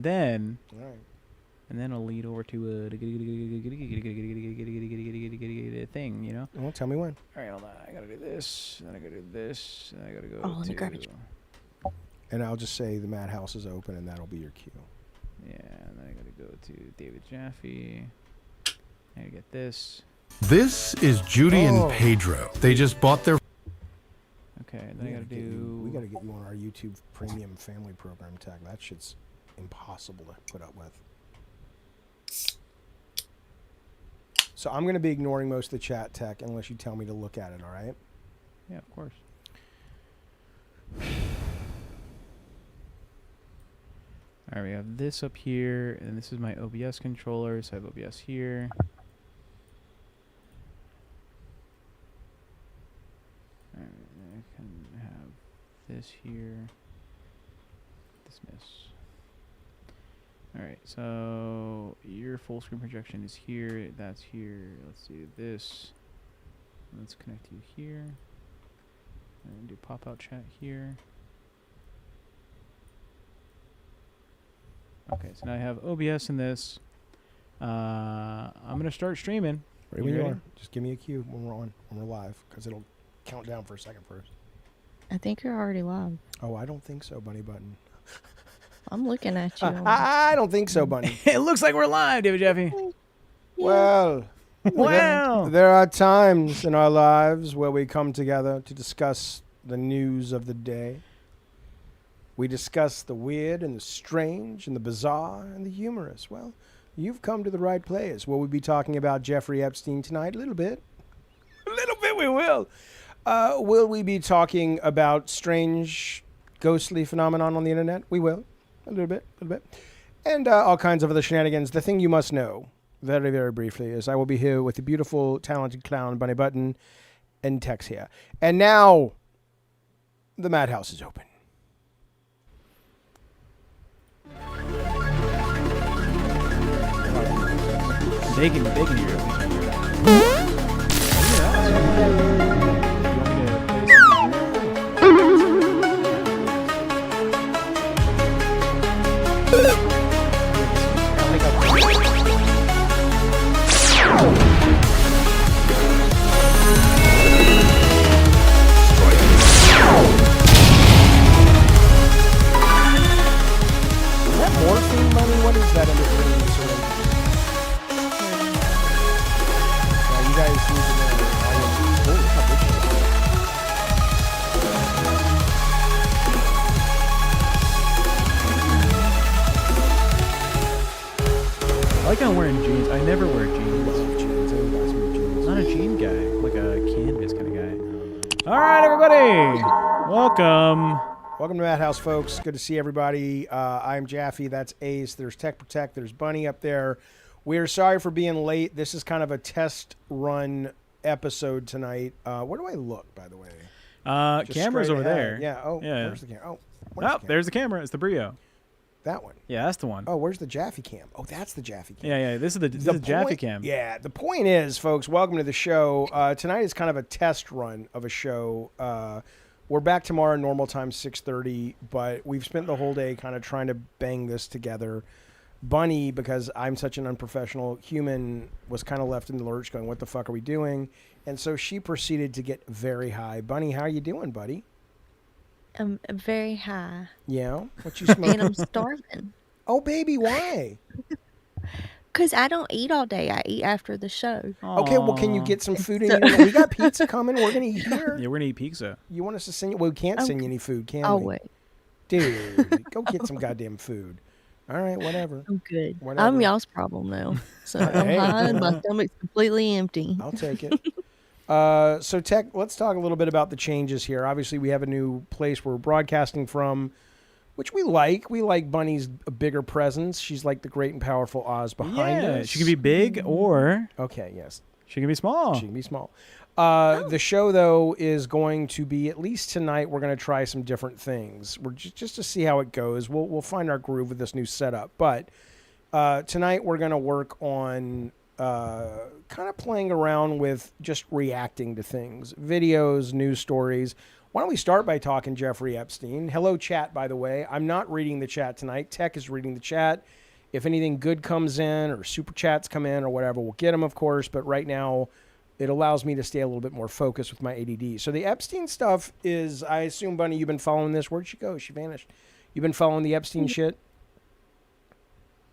Then, All right. and then it'll lead over to a thing, you know? Well, tell me when. All right, hold on. I gotta do this. Then I gotta do this. Then I gotta go in the garbage. And I'll just say the MadHouse is open, and that'll be your cue. Yeah, and then I gotta go to David Jaffe. I gotta get this. This is Judy and Pedro. They just bought their... Okay, then I gotta do... We gotta get you on our YouTube Premium Family Program tag. That shit's impossible to put up with. So I'm gonna be ignoring most of the chat tech unless you tell me to look at it, all right? Yeah, of course. Alright, we have this up here, and this is my OBS controller, so I have OBS here. Alright, I can have this here. Dismiss. Alright, so your full screen projection is here, that's here. Let's do this. Let's connect you here. And do pop-out chat here. Okay, so now I have OBS in this. I'm gonna start streaming. Ready when you are. Just give me a cue when we're on, when we're live, because it'll count down for a second first. I think you're already live. Oh, I don't think so, Bunny Button. I'm looking at you. I don't think so, Bunny. It looks like we're live, David Jaffe. Well, Wow. there are times in our lives where we come together to discuss the news of the day. We discuss the weird and the strange and the bizarre and the humorous. Well, you've come to the right place. Will we be talking about Jeffrey Epstein tonight? A little bit. A little bit we will. Will we be talking about strange, ghostly phenomenon on the internet? We will. A little bit. And all kinds of other shenanigans. The thing you must know, very, very briefly, is I will be here with the beautiful, talented clown, Bunny Button, and Tex here. And now, the MadHouse is open. Bacon here. Morphine money? What is that in the green syringe? Yeah, you guys need to know. Holy cow, this shit. I like how I'm wearing jeans. I never wear jeans. I love jeans. I love jeans. I'm not a jean guy. I'm like a canvas kind of guy. All right, everybody. Welcome. Welcome to MadHouse, folks. Good to see everybody. I'm Jaffe. That's Ace. There's Tech Protect. There's Bunny up there. We're sorry for being late. This is kind of a test run episode tonight. Where do I look, by the way? Just Camera's straight over ahead. there. Yeah. Oh, Yeah. where's the camera? Oh, There's the camera. It's the Brio. That one. Yeah, that's the one. Oh, where's the Jaffe cam? Oh, that's the Jaffe cam. Yeah. This is the Jaffe point- cam. Yeah, the point is, folks, welcome to the show. Tonight is kind of a test run of a show. We're back tomorrow, normal time, 6:30, but we've spent the whole day kind of trying to bang this together. Bunny, because I'm such an unprofessional human, was kind of left in the lurch going, what the fuck are we doing? And so she proceeded to get very high. Bunny, how you doing, buddy? I'm very high. Yeah? What you And smoking? I'm starving. Oh, baby, why? Because I don't eat all day. I eat after the show. Okay, well, can you Aw. get some food in here? We got pizza coming. We're going to eat here. Yeah, we're gonna eat pizza. You want us to send you? Well, we can't send you any food, can Oh, we? wait. Dude, go get some goddamn food. All right, whatever. I'm good. Whatever. I'm y'all's problem now. So I'm Hey. high and my stomach's completely empty. I'll take it. So, Tech, let's talk a little bit about the changes here. Obviously, we have a new place we're broadcasting from, which we like. We like Bunny's bigger presence. She's like the great and powerful Oz behind Yeah, us. she can be big or Okay, yes. she can be small. She can be small. The show, though, is going to be, at least tonight, we're going to try some different things. We're just to see how it goes. We'll find our groove with this new setup. But tonight, we're going to work on kind of playing around with just reacting to things, videos, news stories. Why don't we start by talking Jeffrey Epstein? Hello, chat, by the way. I'm not reading the chat tonight. Tech is reading the chat. If anything good comes in or super chats come in or whatever, we'll get them, of course. But right now, it allows me to stay a little bit more focused with my ADD. So the Epstein stuff is, I assume, Bunny, you've been following this. Where'd she go? She vanished. You've been following the Epstein shit?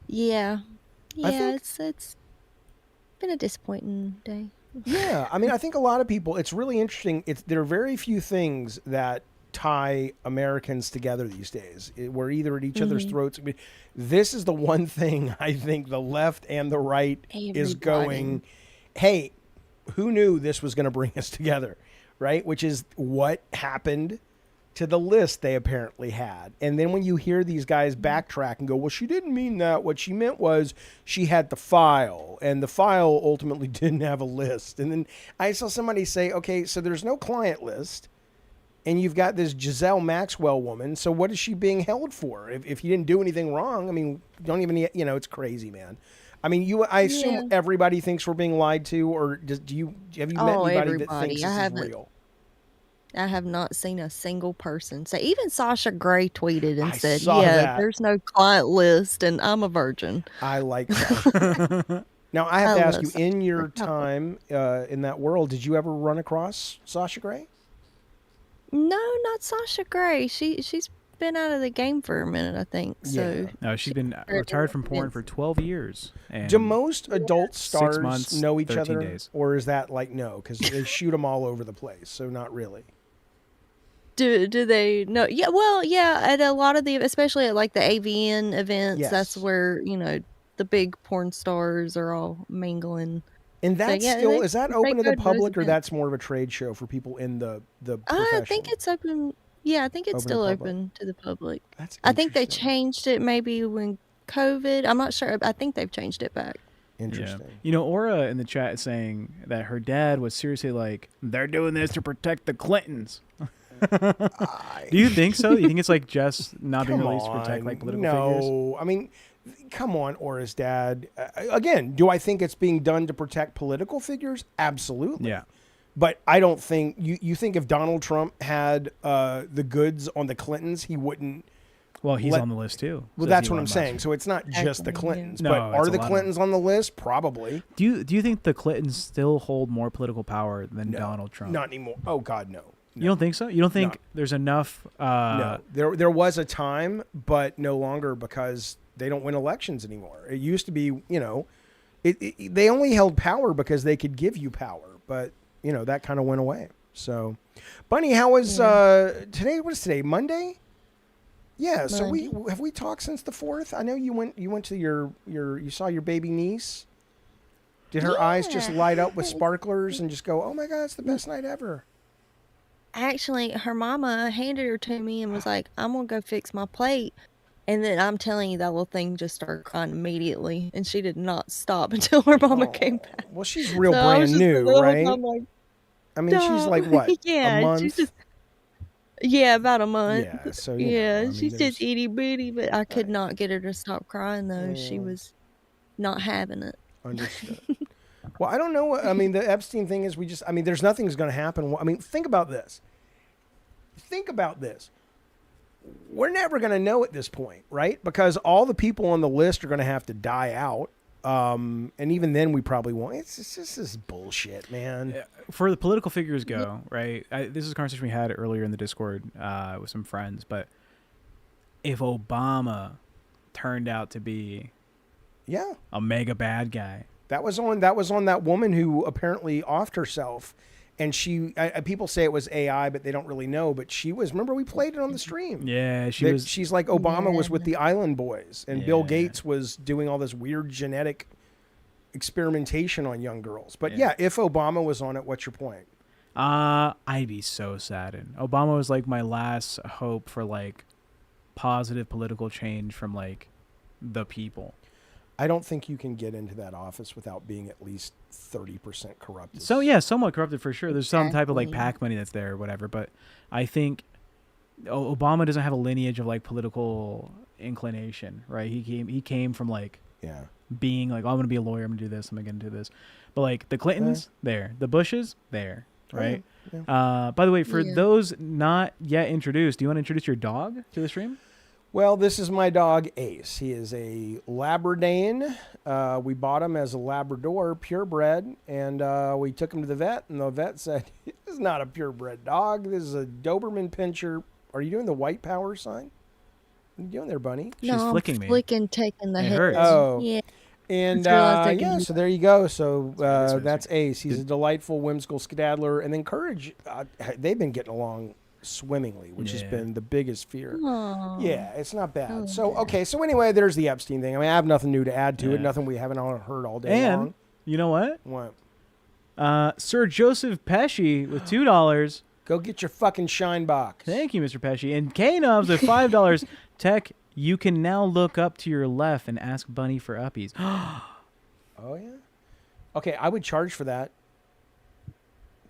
Yeah. I Yeah, think- it's been a disappointing day. Yeah, I mean, I think a lot of people, it's really interesting. There are very few things that tie Americans together these days. We're either at each other's throats. I mean, this is the one thing I think the left and the right is going, hey, who knew this was going to bring us together, right? Which is what happened to the list they apparently had. And then when you hear these guys backtrack and go, well, she didn't mean that. What she meant was she had the file, and the file ultimately didn't have a list. And then I saw somebody say, okay, so there's no client list, and you've got this Giselle Maxwell woman, so what is she being held for? If you didn't do anything wrong, I mean, don't even, it's crazy, man. I mean, I assume everybody thinks we're being lied to, or have you met anybody that thinks this is real? I have not seen a single person say. Even Sasha Grey tweeted and said, that. There's no client list and I'm a virgin. I like that. Now, I have to ask you, in your time in that world, did you ever run across Sasha Grey? No, not Sasha Grey. She's been out of the game for a minute, I think. So No, she's been retired from porn for 12 years. And do most adult stars 6 months, know each 13 other? days. Or is that like, no, because they shoot them all over the place, so not really. Do they know? Yeah, well, yeah, at a lot of the, especially at like the AVN events, that's where, the big porn stars are all mingling. And that's still, is that open to the public, or events. that's more of a trade show for people in the profession? I think it's open. Yeah, I think it's still open to the public. I think they changed it maybe when COVID. I'm not sure. I think they've changed it back. Interesting. Yeah. Aura in the chat is saying that her dad was seriously like, they're doing this to protect the Clintons. Do you think so? You think it's like just not being released to protect like political figures? No, I mean, come on, Aura's dad. Again, do I think it's being done to protect political figures? Absolutely. Yeah. But I don't think you think if Donald Trump had the goods on the Clintons, he wouldn't. Well, he's on the list too. Well, that's what I'm saying. So it's not just the Clintons. No, but are the Clintons on the list? Probably. Do you think the Clintons still hold more political power than Donald Trump? Not anymore. Oh God, no. You don't think so? You don't think there's enough? No, there was a time, but no longer, because they don't win elections anymore. It used to be, they only held power because they could give you power, but that kind of went away. So, Bunny, how was today? What is today? Monday? Yeah. So have we talked since the 4th? I know you went to you saw your baby niece. Did her eyes just light up with sparklers and just go, oh my God, it's the best night ever? Actually, her mama handed her to me and was like, I'm going to go fix my plate. And then I'm telling you, that little thing just started crying immediately. And she did not stop until her mama came back. Well, she's real brand new, right? Like, I mean, she's like, what, a month? She's just, about a month. Yeah, so, she's just itty bitty, but I could not get her to stop crying, though. She was not having it. Understood. Well, I don't know. I mean, the Epstein thing is there's nothing's going to happen. I mean, think about this. We're never going to know at this point, right? Because all the people on the list are going to have to die out. And even then we probably won't. It's just this bullshit, man. For the political figures go, right? This is a conversation we had earlier in the Discord with some friends. But if Obama turned out to be a mega bad guy. That was on that woman who apparently offed herself. And people say it was AI, but they don't really know. But she was, remember we played it on the stream. Yeah, she's like Obama was with the Island Boys, and Bill Gates was doing all this weird genetic experimentation on young girls. But if Obama was on it, what's your point? I'd be so saddened. Obama was like my last hope for like positive political change from like the people. I don't think you can get into that office without being at least 30% corrupted. So yeah, somewhat corrupted for sure. There's some type of like PAC money that's there or whatever. But I think Obama doesn't have a lineage of like political inclination, right? He came from like being like, oh, I'm gonna be a lawyer, I'm gonna do this, I'm gonna do this. But like the Clintons, there. The Bushes, there. right? Yeah. By the way, for those not yet introduced, do you want to introduce your dog to the stream? Well, this is my dog, Ace. He is a Labradane. We bought him as a Labrador, purebred, and we took him to the vet, and the vet said, this is not a purebred dog. This is a Doberman Pinscher. Are you doing the white power sign? What are you doing there, Bunny? She's flicking me. Taking the head. Hurts. Oh. Yeah. And so there you go. So that's Ace. He's a delightful, whimsical skedaddler. And then Courage, they've been getting along swimmingly, which has been the biggest fear. Aww. Yeah, it's not bad. So anyway, there's the Epstein thing. I mean, I have nothing new to add to it. Nothing we haven't all heard all day long. You know what? What? Sir Joseph Pesci with $2. Go get your fucking shine box. Thank you, Mr. Pesci. And K-Nubs with $5. Tech, you can now look up to your left and ask Bunny for uppies. Oh, yeah? Okay, I would charge for that.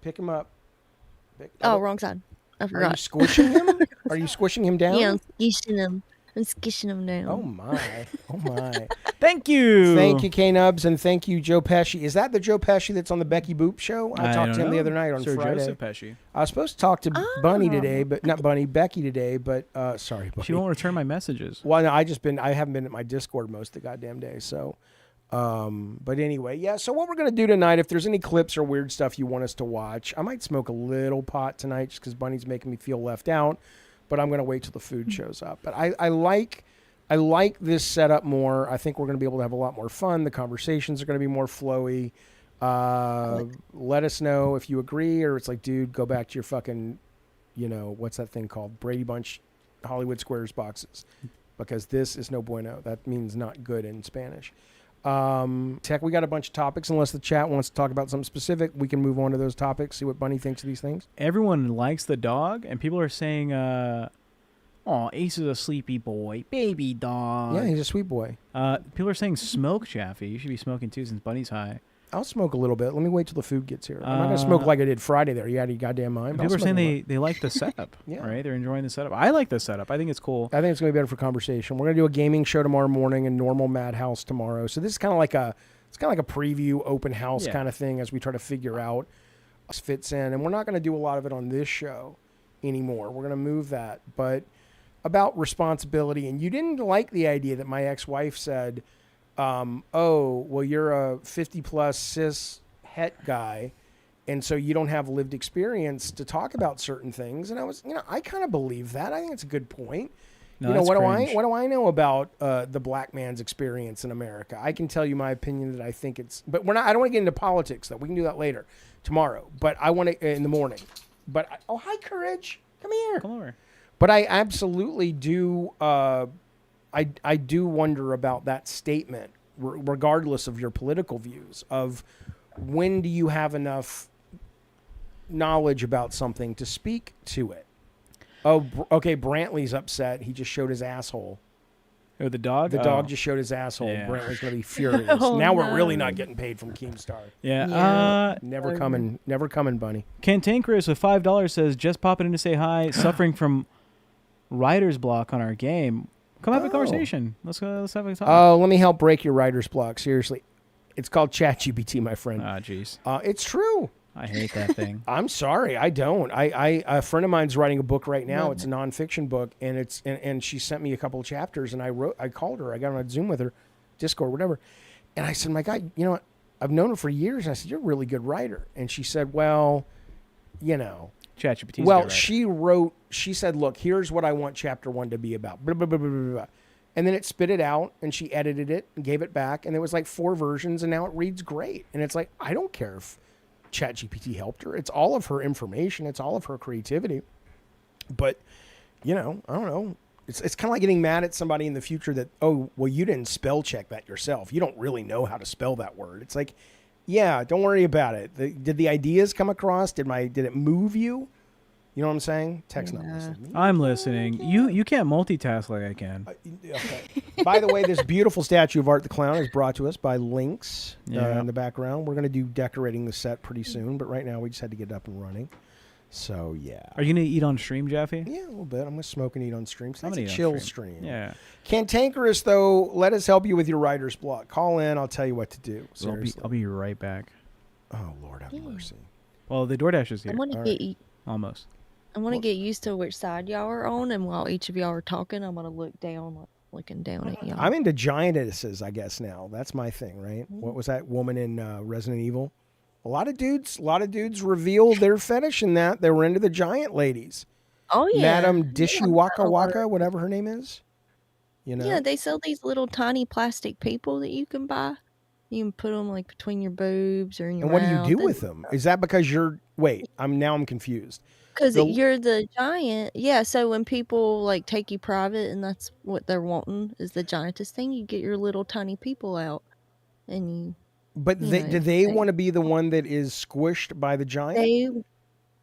Pick him up. Wrong side. I forgot. Are you squishing him? Are you squishing him down? Yeah, I'm squishing him. I'm squishing him down. Oh, my. Oh, my. Thank you. Thank you, K-Nubs, and thank you, Joe Pesci. Is that the Joe Pesci that's on the Becky Boop show? I talked to him the other night on Sir Friday. Joseph Pesci. I was supposed to talk to Bunny today, but not Bunny, Becky today, but sorry, Bunny. She won't return my messages. Well, no, I haven't been at my Discord most of the goddamn day, so. But anyway, yeah, so what we're going to do tonight, if there's any clips or weird stuff you want us to watch, I might smoke a little pot tonight just because Bunny's making me feel left out, but I'm going to wait till the food shows up. But I like this setup more. I think we're going to be able to have a lot more fun. The conversations are going to be more flowy. Let us know if you agree or it's like, dude, go back to your fucking, what's that thing called? Brady Bunch Hollywood Squares boxes. Because this is no bueno. That means not good in Spanish. Tech, we got a bunch of topics. Unless the chat wants to talk about something specific, we can move on to those topics, see what Bunny thinks of these things. Everyone likes the dog, and people are saying, oh, Ace is a sleepy boy. Baby dog. Yeah, he's a sweet boy. People are saying smoke, Chaffee. You should be smoking too since Bunny's high. I'll smoke a little bit. Let me wait till the food gets here. I'm not going to smoke like I did Friday there. You out of your goddamn mind? People are saying they like the setup. Yeah. Right? They're enjoying the setup. I like the setup. I think it's cool. I think it's going to be better for conversation. We're going to do a gaming show tomorrow morning and normal MadHouse tomorrow. So this is kind of like a preview open house kind of thing as we try to figure out what fits in. And we're not going to do a lot of it on this show anymore. We're going to move that. But about responsibility, and you didn't like the idea that my ex-wife said, well, you're a 50-plus cis het guy, and so you don't have lived experience to talk about certain things. And I was, I kind of believe that. I think it's a good point. No, what do I know about the black man's experience in America? I can tell you my opinion that I think it's, but we're not. I don't want to get into politics though. We can do that later, tomorrow. But I want to in the morning. But hi, Courage, come here. Come over. But I absolutely do. I do wonder about that statement, regardless of your political views, of when do you have enough knowledge about something to speak to it? Oh, okay, Brantley's upset. He just showed his asshole. Oh, the dog? The dog just showed his asshole. Yeah. Brantley's going to be furious. Now we're really not getting paid from Keemstar. Yeah. Never coming, Bunny. Cantankerous with $5 says, just popping in to say hi, suffering from writer's block on our game. Come have a conversation. Let's have a talk. Oh, let me help break your writer's block. Seriously. It's called ChatGPT, my friend. Ah, jeez. It's true. I hate that thing. I'm sorry, I don't. A friend of mine's writing a book right now. It's a nonfiction book, and and she sent me a couple of chapters, and I called her. I got on a Zoom with her, Discord, whatever, and I said, my God, you know what? I've known her for years, and I said, you're a really good writer. And she said, well, ChatGPT. Well, she said, look, here's what I want chapter 1 to be about. Blah, blah, blah, blah, blah, blah. And then it spit it out, and she edited it and gave it back, and there was like 4 versions, and now it reads great. And it's like, I don't care if ChatGPT helped her. It's all of her information. It's all of her creativity. But, I don't know. It's kind of like getting mad at somebody in the future that, oh, well, you didn't spell check that yourself. You don't really know how to spell that word. It's like, yeah, don't worry about it. Did the ideas come across? Did it move you? You know what I'm saying? Tech's not listening. I'm listening. You can't multitask like I can. Okay. By the way, this beautiful statue of Art the Clown is brought to us by Lynx in the background. We're going to do decorating the set pretty soon, but right now we just had to get up and running. So, yeah. Are you going to eat on stream, Jeffy? Yeah, a little bit. I'm going to smoke and eat on stream. So that's a eat chill stream. Yeah. Cantankerous, though, let us help you with your writer's block. Call in. I'll tell you what to do. I'll be right back. Oh, Lord have mercy. Well, the DoorDash is I here. want to get Almost. I want to get used to which side y'all are on, and while each of y'all are talking, I'm gonna look down, like looking down at y'all. I'm into giantesses, I guess now. That's my thing, right? What was that woman in Resident Evil? A lot of dudes revealed their fetish in that they were into the giant ladies. Oh yeah, Madam Dishu Waka Waka, whatever her name is. You know? Yeah, they sell these little tiny plastic people that you can buy. You can put them like between your boobs or in your And what do you mouth. do with them? Is that because you're? Wait, I'm confused. Because you're the giant. Yeah, so when people like take you private and that's what they're wanting is the giantess thing, you get your little tiny people out, and you. But do they want to be the one that is squished by the giant?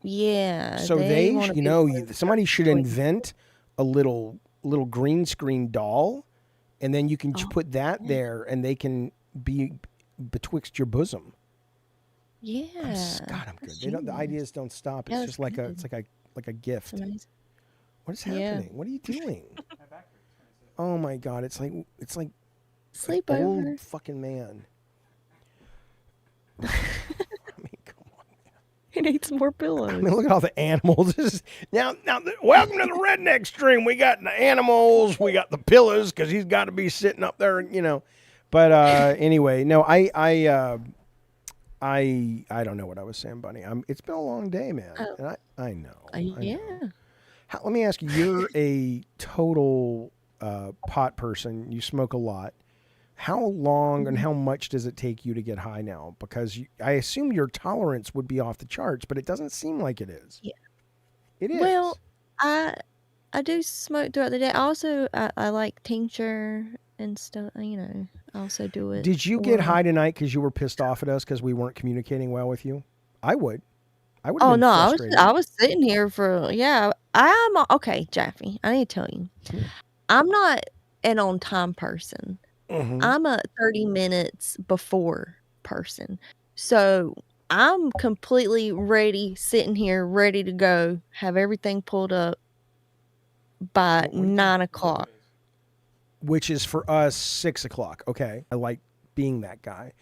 Yeah. So somebody should invent a little green screen doll, and then you can put that there, and they can be betwixt your bosom. Yeah. God, I'm good. The ideas don't stop. It's just like it's like a gift. What is happening? What are you doing? Oh my God! It's like sleep an over. old fucking man. I mean, come on. He needs more pillows. I mean, look at all the animals. Now, welcome to the redneck stream. We got the animals. We got the pillows because he's got to be sitting up there, you know. But anyway, no, I don't know what I was saying, Bunny. It's been a long day, man. And I know. Yeah. Let me ask you. You're a total pot person. You smoke a lot. How long and how much does it take you to get high now? Because I assume your tolerance would be off the charts, but it doesn't seem like it is. Yeah. It is. Well, I do smoke throughout the day. Also, I like tincture and stuff. You know, I also do it. Did you get high tonight because you were pissed off at us because we weren't communicating well with you? I would. Oh no, I was sitting here for I'm okay, Jaffe. I need to tell you, I'm not an on time person. Mm-hmm. I'm a 30 minutes before person. So I'm completely ready, sitting here, ready to go, have everything pulled up by 9 o'clock. Which is for us 6 o'clock. Okay. I like being that guy.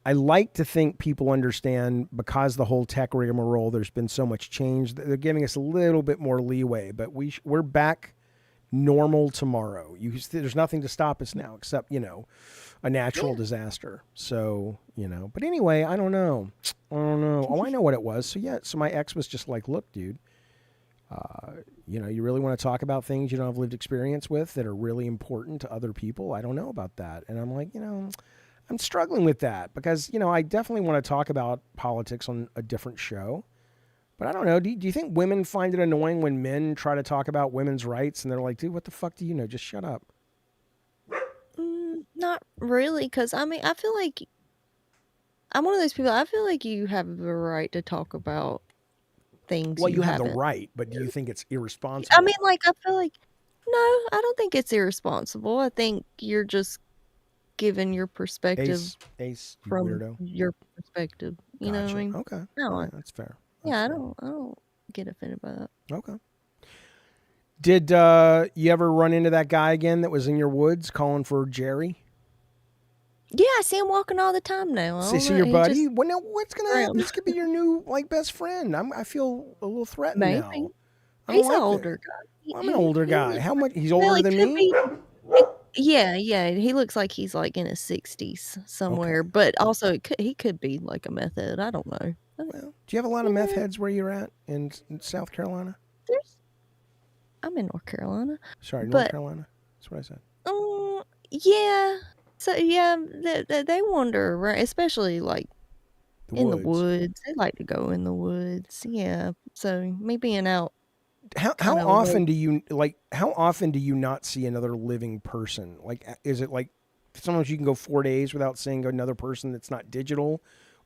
I like to think people understand because the whole tech rigmarole, there's been so much change. They're giving us a little bit more leeway, but we're back normal tomorrow. There's nothing to stop us now except, a natural disaster. So, but anyway, I don't know. Oh, I know what it was. So my ex was just like, look, dude, you really want to talk about things you don't have lived experience with that are really important to other people? I don't know about that. And I'm like, I'm struggling with that because, I definitely want to talk about politics on a different show. But I don't know. Do you think women find it annoying when men try to talk about women's rights and they're like, dude, what the fuck do you know? Just shut up. Not really, because, I feel like I'm one of those people, I feel like you have the right to talk about things. Well, you have the right, but do you think it's irresponsible? I feel like, no, I don't think it's irresponsible. I think you're just giving your perspective Ace, you from weirdo. your perspective. You know what I mean? Okay. No, right, that's fair. Yeah, I don't get offended by that. Okay. Did you ever run into that guy again that was in your woods calling for Jerry? Yeah, I see him walking all the time now. See your buddy? Well, now what's gonna happen? This could be your new best friend. I feel a little threatened now. He's an older guy. I'm an older guy. How much? He's older than me. Yeah. He looks like he's like in his 60s somewhere, but also he could be like a meth head. I don't know. Well, do you have a lot of meth heads where you're at in South Carolina? I'm in North Carolina. Sorry, North Carolina. That's what I said. Yeah. So yeah, they wander around, especially like in the woods. They like to go in the woods. Yeah. So me being out. How often do you How often do you not see another living person? Like, is it like sometimes you can go 4 days without seeing another person that's not digital,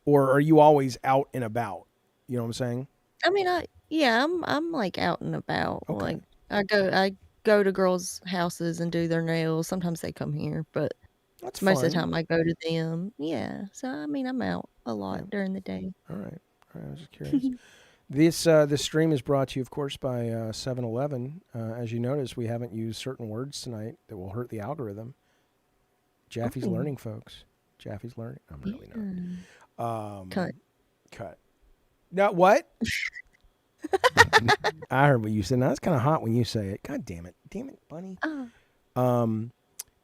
or are you always out and about? You know what I'm saying? I'm like out and about. Okay. Like I go to girls' houses and do their nails. Sometimes they come here, but most of the time I go to them. Yeah. So I'm out a lot during the day. All right. I was just curious. This stream is brought to you, of course, by 7-Eleven. As you notice, we haven't used certain words tonight that will hurt the algorithm. Jaffe's learning, folks. Jaffe's learning. I'm really not. Cut. No, what? I heard what you said. Now that's kind of hot when you say it. God damn it, Bunny.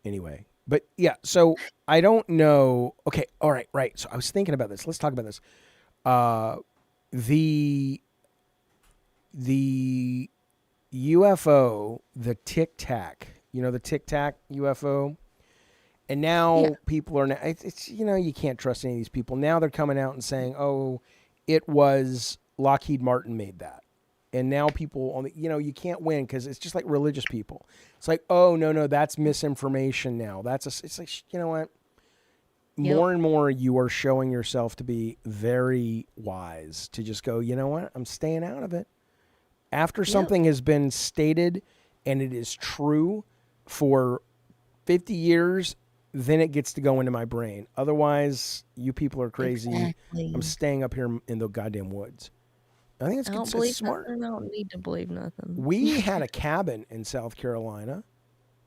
Anyway, but yeah. So I don't know. Okay, all right, right. So I was thinking about this. Let's talk about this. The UFO, the Tic Tac. You know the Tic Tac UFO. And now people are. It's you can't trust any of these people. Now they're coming out and saying, "Oh, it was Lockheed Martin made that." And now people on the, you can't win because it's just like religious people. It's like, oh no, that's misinformation now. It's like, you know what? More and more you are showing yourself to be very wise to just go, you know what? I'm staying out of it. After something has been stated and it is true for 50 years, then it gets to go into my brain. Otherwise, you people are crazy. Exactly. I'm staying up here in the goddamn woods. I think it's smart. Nothing. I don't need to believe nothing. We had a cabin in South Carolina,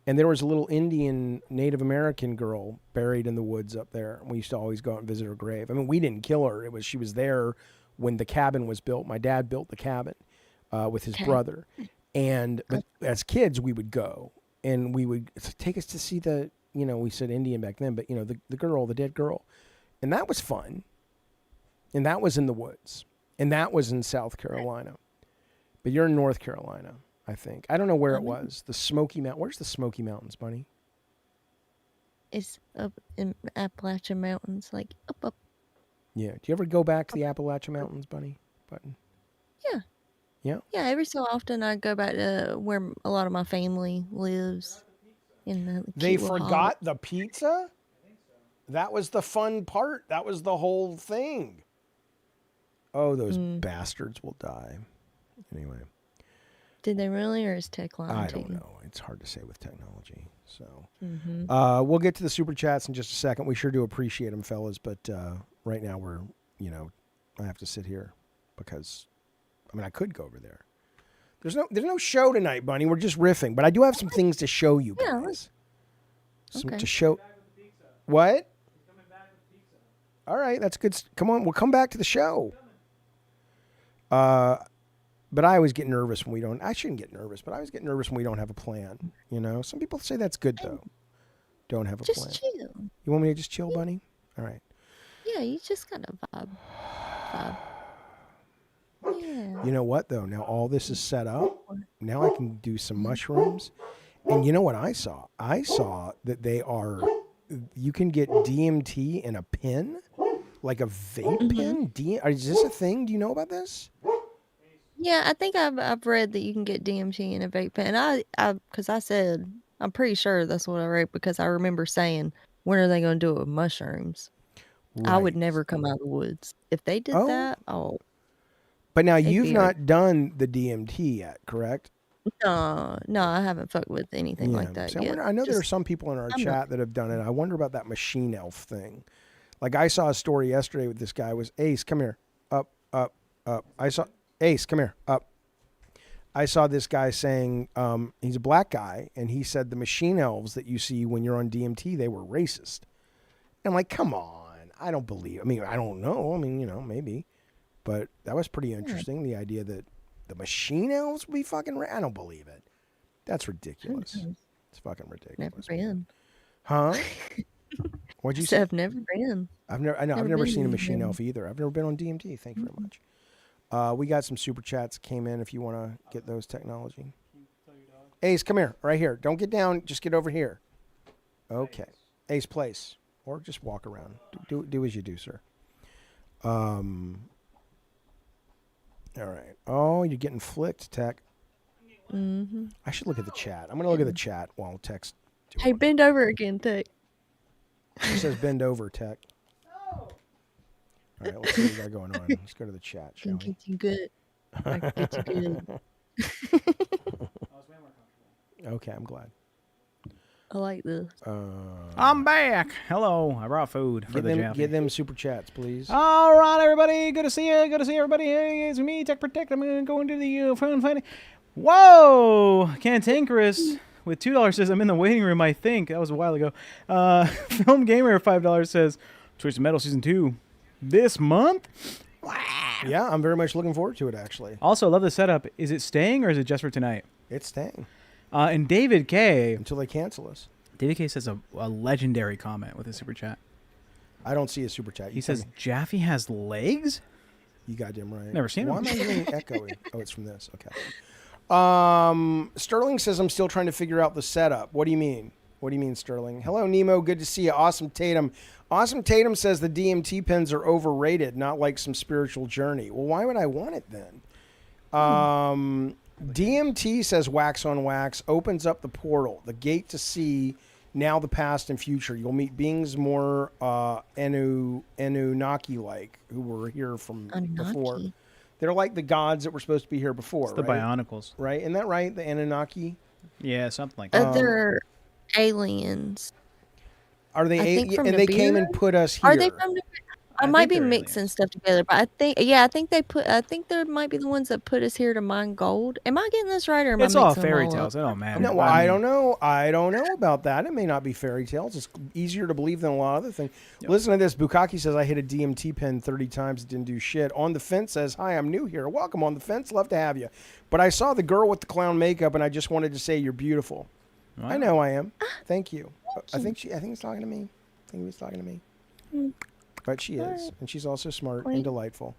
and there was a little Indian Native American girl buried in the woods up there. We used to always go out and visit her grave. I mean, we didn't kill her. She was there when the cabin was built. My dad built the cabin with his brother. But as kids, we would go, and we would take us to see the, we said Indian back then, but, the girl, the dead girl. And that was fun. And that was in the woods. And that was in South Carolina. But you're in North Carolina, I think. I don't know where it was. The Smoky Mountains. Where's the Smoky Mountains, Bunny? It's up in Appalachian Mountains, like up. Yeah. Do you ever go back to the Appalachian Mountains, Bunny? Button? Yeah. Yeah? Yeah, every so often I go back to where a lot of my family lives. They forgot the pizza? That was the fun part. That was the whole thing. Oh, those bastards will die. Anyway. Did they really, or is tech lying? I don't know. It's hard to say with technology. So we'll get to the super chats in just a second. We sure do appreciate them, fellas. But right now we're, I have to sit here because, I could go over there. There's no show tonight, Bunny. We're just riffing. But I do have some things to show you guys. To show. What? All right, that's good. Come on, we'll come back to the show. But I always get nervous when we don't. I shouldn't get nervous, but I always get nervous when we don't have a plan. Some people say that's good though. Don't have a plan. Just chill. You want me to just chill, Bunny? All right. Yeah, you just gotta vibe. Yeah. You know what though? Now all this is set up. Now I can do some mushrooms. And you know what I saw? I saw that you can get DMT in a pen. Like a vape pen? Is this a thing? Do you know about this? Yeah, I think I've read that you can get DMT in a vape pen. Because I said, I'm pretty sure that's what I read because I remember saying, when are they going to do it with mushrooms? Right. I would never come out of the woods. If they did that, But now you've not done the DMT yet, correct? No, I haven't fucked with anything like that yet. I know there are some people in our chat that have done it. I wonder about that machine elf thing. Like I saw a story yesterday with this guy was Ace, come here, up. Ace, come here, up. I saw this guy saying he's a black guy, and he said the machine elves that you see when you're on DMT, they were racist. And I'm like, come on, I don't believe. I don't know. Maybe, but that was pretty interesting. The idea that the machine elves would be fucking. I don't believe it. That's ridiculous. It's fucking ridiculous. Never been. Huh? What'd you say? I've never been. I've never seen a machine elf either. I've never been on DMT. Thank you very much. We got some super chats came in if you want to get those technology. Ace, come here. Right here. Don't get down. Just get over here. Okay. Ace place. Or just walk around. Do as you do, sir. All right. Oh, you're getting flicked, Tech. I should look at the chat. I'm going to look at the chat while Tech's doing Hey, bend over again, Tech. It says bend over, Tech. All right, let's see what we got going on. Let's go to the chat, shall we? Get you good. I can get you good. Okay, I'm glad. I like this. I'm back. Hello. I brought food for the Jaffe. Give them super chats, please. All right, everybody. Good to see you. Good to see everybody. Hey, it's me, Tech Protect. I'm going to go into the phone fighting. Whoa! Cantankerous with $2 says, I'm in the waiting room, I think. That was a while ago. Film Gamer $5 says, Twisted Metal Season 2 this month? Wow. Yeah, I'm very much looking forward to it, actually. Also, love the setup. Is it staying or is it just for tonight? It's staying. And David K. Until they cancel us. David K says a legendary comment with a super chat. I don't see a super chat. He says, Jaffe has legs? You goddamn right. Never seen him. Why am I hearing echoing? Oh, it's from this. Okay. Sterling says, I'm still trying to figure out the setup. What do you mean? What do you mean, Sterling? Hello, Nemo. Good to see you. Awesome Tatum. Awesome Tatum says the DMT pens are overrated, not like some spiritual journey. Well, why would I want it then? DMT says wax on wax opens up the portal, the gate to see now the past and future. You'll meet beings more Anunnaki-like who were here from before. They're like the gods that were supposed to be here before, it's the Bionicles. Right? Isn't that right? The Anunnaki? Yeah, something like that. They're aliens. Are they and they came and put us here? Are they from the I might be mixing stuff together, but I think there might be the ones that put us here to mine gold. Am I getting this right, or am I mixing all them fairy all tales? up? It don't matter. No, I don't know. I don't know about that. It may not be fairy tales. It's easier to believe than a lot of other things. Yep. Listen to this. Bukaki says, I hit a DMT pen 30 times. It didn't do shit. On the Fence says, hi, I'm new here. Welcome On the Fence. Love to have you. But I saw the girl with the clown makeup, and I just wanted to say you're beautiful. Wow. I know I am. Thank you. I think he's talking to me. I think he was talking to me. But she is. And she's also smart and delightful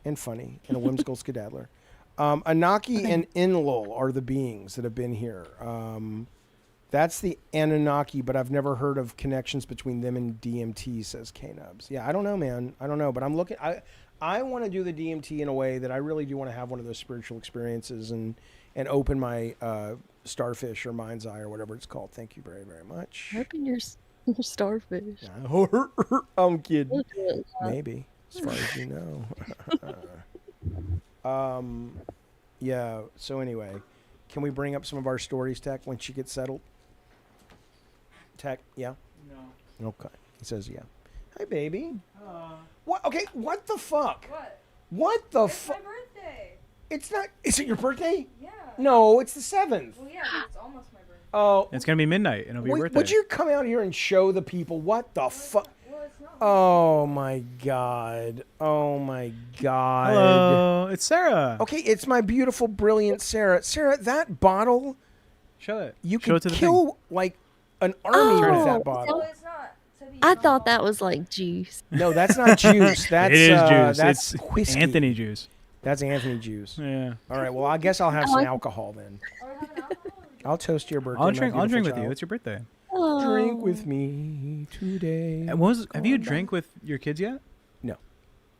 and funny and a whimsical skedaddler. Anaki and Inlul are the beings that have been here. That's the Anunnaki, but I've never heard of connections between them and DMT, says K-Nubs. Yeah, I don't know, man. I don't know. But I'm looking. I want to do the DMT in a way that I really do want to have one of those spiritual experiences and open my starfish or mind's eye or whatever it's called. Thank you very, very much. Open your starfish. I'm kidding. Maybe, as far as you know. Yeah, so anyway, can we bring up some of our stories, Tech, when she gets settled? Tech, yeah? No. Okay. He says yeah. Hi, baby. What? Okay, what the fuck? What the fuck? It's my birthday. It's not. Is it your birthday? Yeah. No, it's the 7th. Well, yeah, it's almost my birthday. Oh. It's going to be midnight, and it'll be your birthday. Would you come out here and show the people what the fuck? Oh, my God. Oh, my God. Hello, it's Sarah. Okay, it's my beautiful, brilliant Sarah. Sarah, that bottle. Show it. You can kill, like, an army with that bottle. It's not. I thought that was like juice. No, that's not juice. That's, it is juice. That's it's whiskey. Anthony juice. That's Anthony juice. Yeah. All right, well, I guess I'll have some alcohol then. I'll toast your birthday. I'll drink with you. It's your birthday. Oh. Drink with me today. Have you drank with your kids yet? No.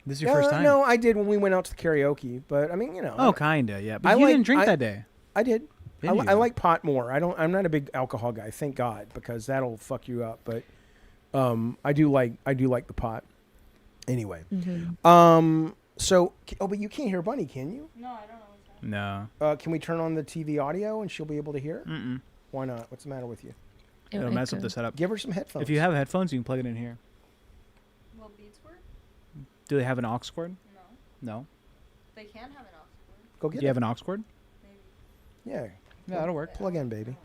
This is your first time? No, I did when we went out to the karaoke, but I mean, you know. Oh, kinda, yeah. But you didn't drink that day. I did. I like pot more. I'm not a big alcohol guy, thank God, because that'll fuck you up. But I do like the pot. Anyway. Mm-hmm. So, but you can't hear Bunny, can you? No, I don't know what's No. Can we turn on the TV audio and she'll be able to hear? Mm-mm. Why not? What's the matter with you? It'll mess up the setup. Give her some headphones. If you have headphones, you can plug it in here. Will Beats work? Do they have an aux cord? No. No. They can have an aux cord. Go get it. Do you have an aux cord? Maybe. Yeah. Yeah, that'll work. Plug in, baby.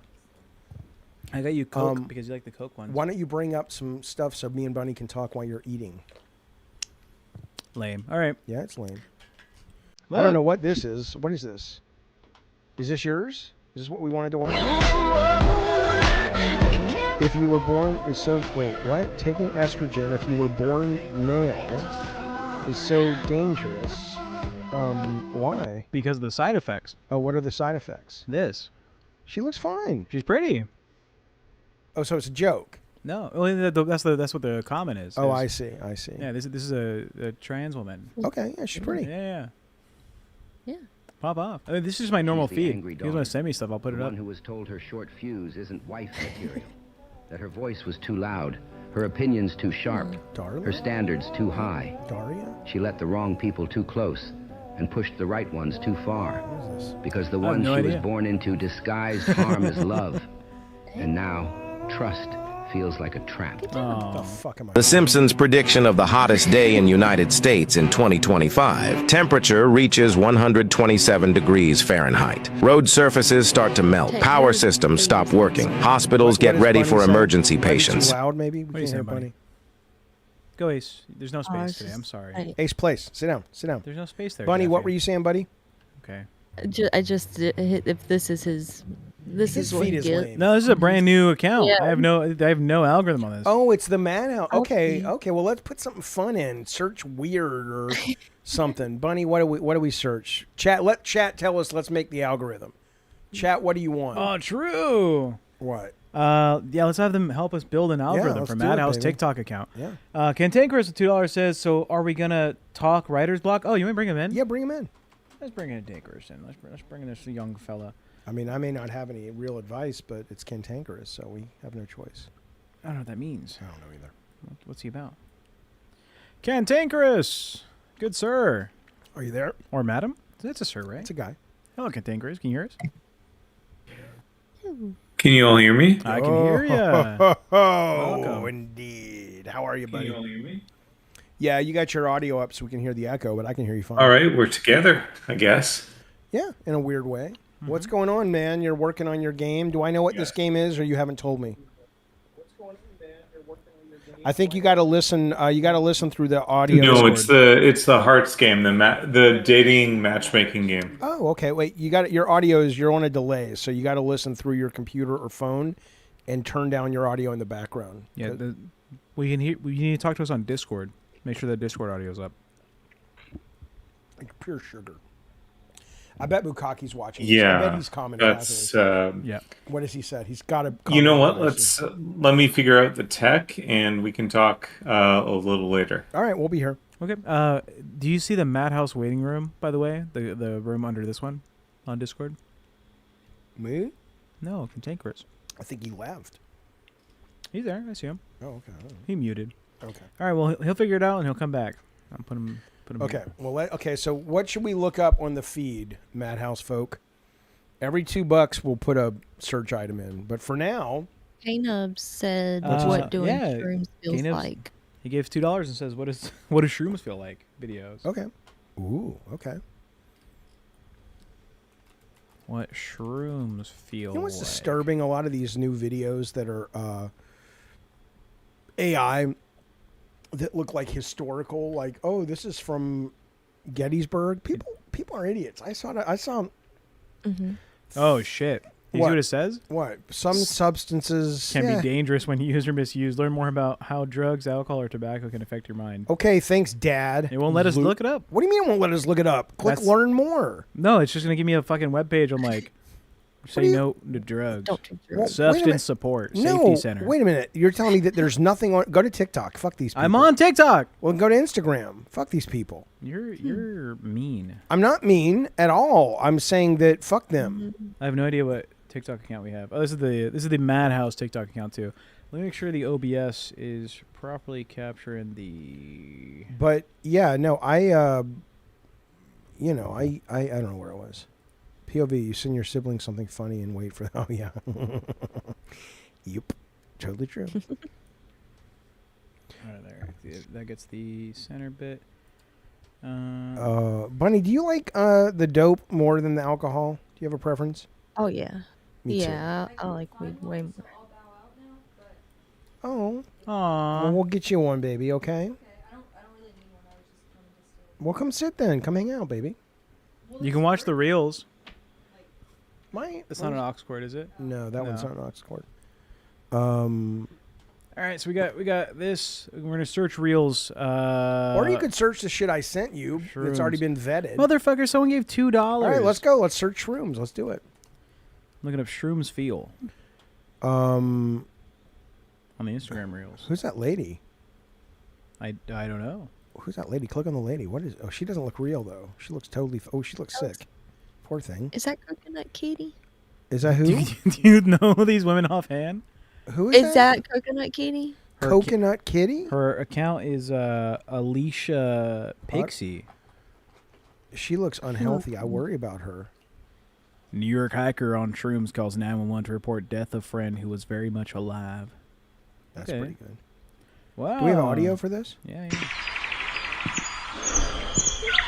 I got you Coke because you like the Coke ones. Why don't you bring up some stuff so me and Bunny can talk while you're eating? Lame. All right. Yeah, it's lame. What? I don't know what this is. What is this? Is this yours? Is this what we wanted to watch? If you were born, it's so... Wait, what? Taking estrogen if you were born male is so dangerous. Why? Because of the side effects. Oh, what are the side effects? This. She looks fine. She's pretty. Oh, so it's a joke. No, that's what the comment is. Oh, I see. Yeah, this is a trans woman. Okay, yeah, she's pretty. Yeah. Yeah. Pop off. I mean, this is my normal feed. If you daughter, want to send me stuff, I'll put it up. One who was told her short fuse isn't wife material. That her voice was too loud, her opinions too sharp, her standards too high. Daria? She let the wrong people too close and pushed the right ones too far. Because the one she was born into disguised harm as love. And now, trust feels like a trap. The Simpsons' prediction of the hottest day in United States in 2025. Temperature reaches 127 degrees Fahrenheit. Road surfaces start to melt. Power systems stop working. Hospitals get ready for emergency patients. Too loud, maybe? We can't hear Bunny. Go Ace. There's no space today. I'm just- sorry. Ace, place. Sit down. Sit down. There's no space there. Bunny, what Daffy. were you saying, buddy? Okay. I just if this is his, this His is what feed he is gets. lame. No, this is a brand new account. Yeah. I have no algorithm on this. Oh, it's the MadHouse. Okay, Okay. okay. Well, let's put something fun in. Search weird or something. Bunny, what do we search? Chat. Let chat tell us. Let's make the algorithm. Chat. What do you want? Oh, true. What? Yeah, let's have them help us build an algorithm let's for do it, MadHouse baby. TikTok account. Yeah. Cantankerous with $2 says, so are we gonna talk writer's block? Oh, you want to bring him in? Yeah, bring him in. Let's bring in Cantankerous in. Let's bring in this young fella. I mean, I may not have any real advice, but it's cantankerous, so we have no choice. I don't know what that means. I don't know either. What's he about? Cantankerous! Good sir. Are you there? Or madam? That's a sir, right? It's a guy. Hello, Cantankerous. Can you hear us? Can you all hear me? I can hear ya. Oh, Welcome. indeed. How are you, Can buddy? you all hear me? Yeah, you got your audio up so we can hear the echo, but I can hear you fine. All right, we're together, I guess. Yeah, in a weird way. Mm-hmm. What's going on, man? You're working on your game. Do I know what this game is, or you haven't told me? I think you got to listen. You got to listen through the audio. No, Discord. it's the Hearts game, the dating matchmaking game. Oh, okay. Wait, you got your audio is you're on a delay, so you got to listen through your computer or phone, and turn down your audio in the background. Yeah, we can hear. You need to talk to us on Discord. Make sure the Discord audio's up. Like pure sugar. I bet Bukaki's watching. Yeah, I bet he's commenting. that's. Yeah. What has he said? He's got to. You know what? Let me figure out the tech, and we can talk a little later. All right, we'll be here. Okay. Do you see the MadHouse waiting room, by the way? The room under this one on Discord? Me? No, Cantankerous. I think he left. He's there. I see him. Oh, okay. He muted. Okay. All right. Well, he'll figure it out and he'll come back. I'll put him. Okay. Well, okay. So, what should we look up on the feed, MadHouse folk? Every $2, we'll put a search item in. But for now, K-Nub said, Uh, "What doing yeah, shrooms feels K-Nub's- like." He gave $2 and says, "What does shrooms feel like?" Videos. okay. Ooh, okay. What shrooms feel You know what's like? disturbing? A lot of these new videos that are AI that look like historical, like, oh, this is from Gettysburg. People are idiots. I saw. Mm-hmm. Oh shit! You see What? what it says? What? Some substances Can yeah. be dangerous when used or misused. Learn more about how drugs, alcohol, or tobacco can affect your mind. Okay, thanks, Dad. It won't let us Lu- look it up. What do you mean it won't let us look it up? Click That's- learn more. No, it's just gonna give me a fucking webpage. I'm like, say no to drugs. Don't do Well, drugs. wait a minute. Substance support. No, Safety center. wait a minute. You're telling me that there's nothing on. Go to TikTok. Fuck these people. I'm on TikTok. Well, go to Instagram. Fuck these people. You're mean. I'm not mean at all. I'm saying that fuck them. I have no idea what TikTok account we have. Oh, this is the MadHouse TikTok account too. Let me make sure the OBS is properly capturing the. But yeah, no, I don't know where it was. POV, you send your siblings something funny and wait for. Oh yeah. Yep, totally true. Right there. That gets the center bit. Bunny, do you like the dope more than the alcohol? Do you have a preference? Oh yeah, Me too. yeah. I like weed way more. Oh, Aww. well, we'll get you one, baby. Okay. Well, come sit then. Come hang out, baby. You can watch the reels. It's It's not an aux cord, is it? No, that one's No. not an aux cord. All right, so we got this. We're gonna search reels. Or you could search the shit I sent you. It's already Shrooms. been vetted. Motherfucker, someone gave $2. All right, let's go. Let's search shrooms. Let's do it. Looking up shrooms feel Um, on the Instagram reels. who's that lady? I don't know. Who's that lady? Click on the lady. What is? Oh, she doesn't look real though. She looks totally. Oh, she looks sick. Poor thing. Is that Coconut Kitty? Is that who? Do you know these women offhand? Who Is that Coconut Kitty? Coconut Kitty? Her account is Alicia Pixie. She looks unhealthy. I worry about her. New York hiker on shrooms calls 911 to report death of friend who was very much alive. That's Okay. pretty good. Wow. Do we have audio for this? Yeah.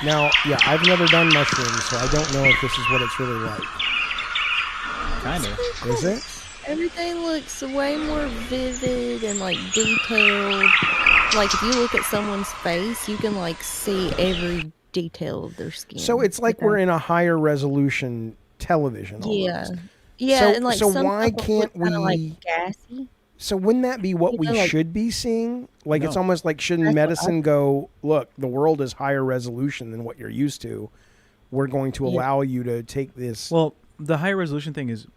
Now, yeah, I've never done mushrooms, so I don't know if this is what it's really like. Kind of. Is it? Everything looks way more vivid and like detailed. Like if you look at someone's face, you can like see every detail of their skin. So it's like we're in a higher resolution television. Yeah, Almost. yeah, So, and like so some why of them can't look kinda, like, we? gassy. So wouldn't that be what You we know, like- should be seeing? Like it's No. almost like shouldn't That's what I medicine go? Look, the world is higher resolution than what you're used to. We're going to Yeah. allow you to take this. Well, the high resolution thing is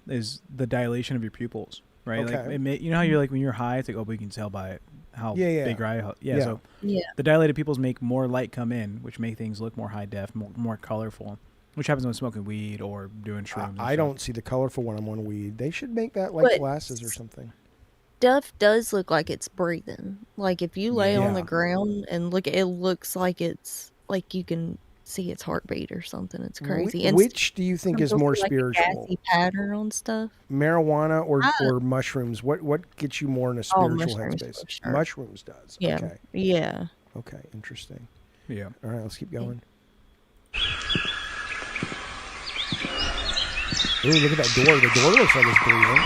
the dilation of your pupils, right? Like Okay. you know how you're like when you're high, it's like, oh, we can tell by how Yeah. big your eye. Yeah. So Yeah, the dilated pupils make more light come in, which make things look more high def, more colorful, which happens when smoking weed or doing shrooms. and I stuff. don't see the colorful when I'm on weed. They should make that like But- glasses or something. stuff does look like it's breathing. Like if you lay on the Yeah. ground and look, it looks like it's like you can see its heartbeat or something. It's crazy. And Which do you think is sometimes more you'll see, like, a spiritual? gassy pattern on stuff. Marijuana or I- or mushrooms? What gets you more in a Oh, spiritual mushrooms headspace? for sure. Mushrooms does. Yeah, Okay. yeah. Okay. Interesting. Yeah. All right. Let's keep going. Ooh, look at that door. The door looks like it's breathing.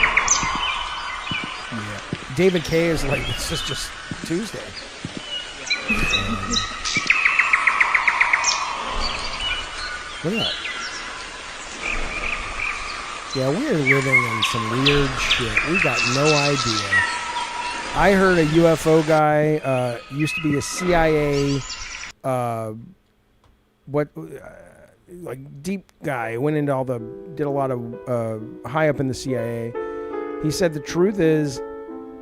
Yeah. David K is like, this is just Tuesday. Look at that. Yeah, we are living in some weird shit. We got no idea. I heard a UFO guy used to be a CIA, like deep guy. Went into all the, did a lot of high up in the CIA. He said the truth is,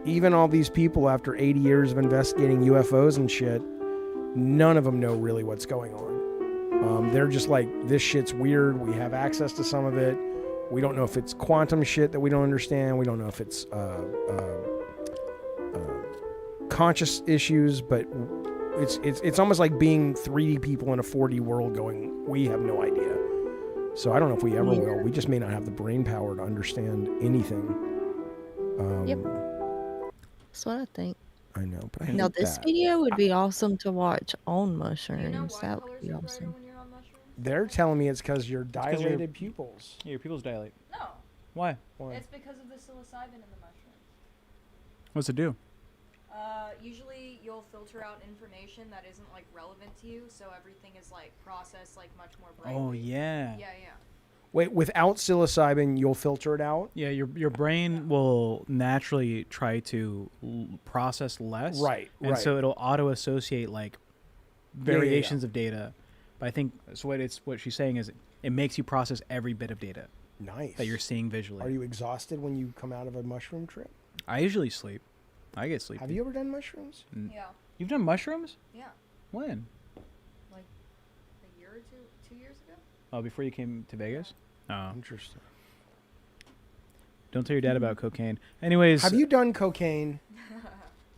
even all these people after 80 years of investigating UFOs and shit, none of them know really what's going on. They're just like, this shit's weird. We have access to some of it. We don't know if it's quantum shit that we don't understand. We don't know if it's conscious issues, but it's almost like being 3D people in a 4D world going, we have no idea. So I don't know if we ever will. We just may not have the brain power to understand anything. Yep. That's what I think. I know, but I Now hate this that. video would be awesome to watch on mushrooms. Do you know why That colors would be are brighter awesome. when you're on mushrooms? They're telling me it's because you're 'cause you're- dilated pupils. Yeah, your pupils dilate. No, Why? Why? it's because of the psilocybin in the mushrooms. What's it do? Usually you'll filter out information that isn't like relevant to you, so everything is like processed like much more brightly. Oh yeah. Yeah. Wait, without psilocybin, you'll filter it out? Yeah, your brain will naturally try to process less. Right, And right. so it'll auto associate like yeah. variations of data. But I think so what she's saying is it makes you process every bit of data Nice. that you're seeing visually. Are you exhausted when you come out of a mushroom trip? I usually sleep. I get sleepy. Have you ever done mushrooms? Yeah. You've done mushrooms? Yeah. When? Like a year or 2 years ago. Oh, before you came to Vegas? Oh. Interesting. Don't tell your dad about cocaine. Anyways, Have you done cocaine?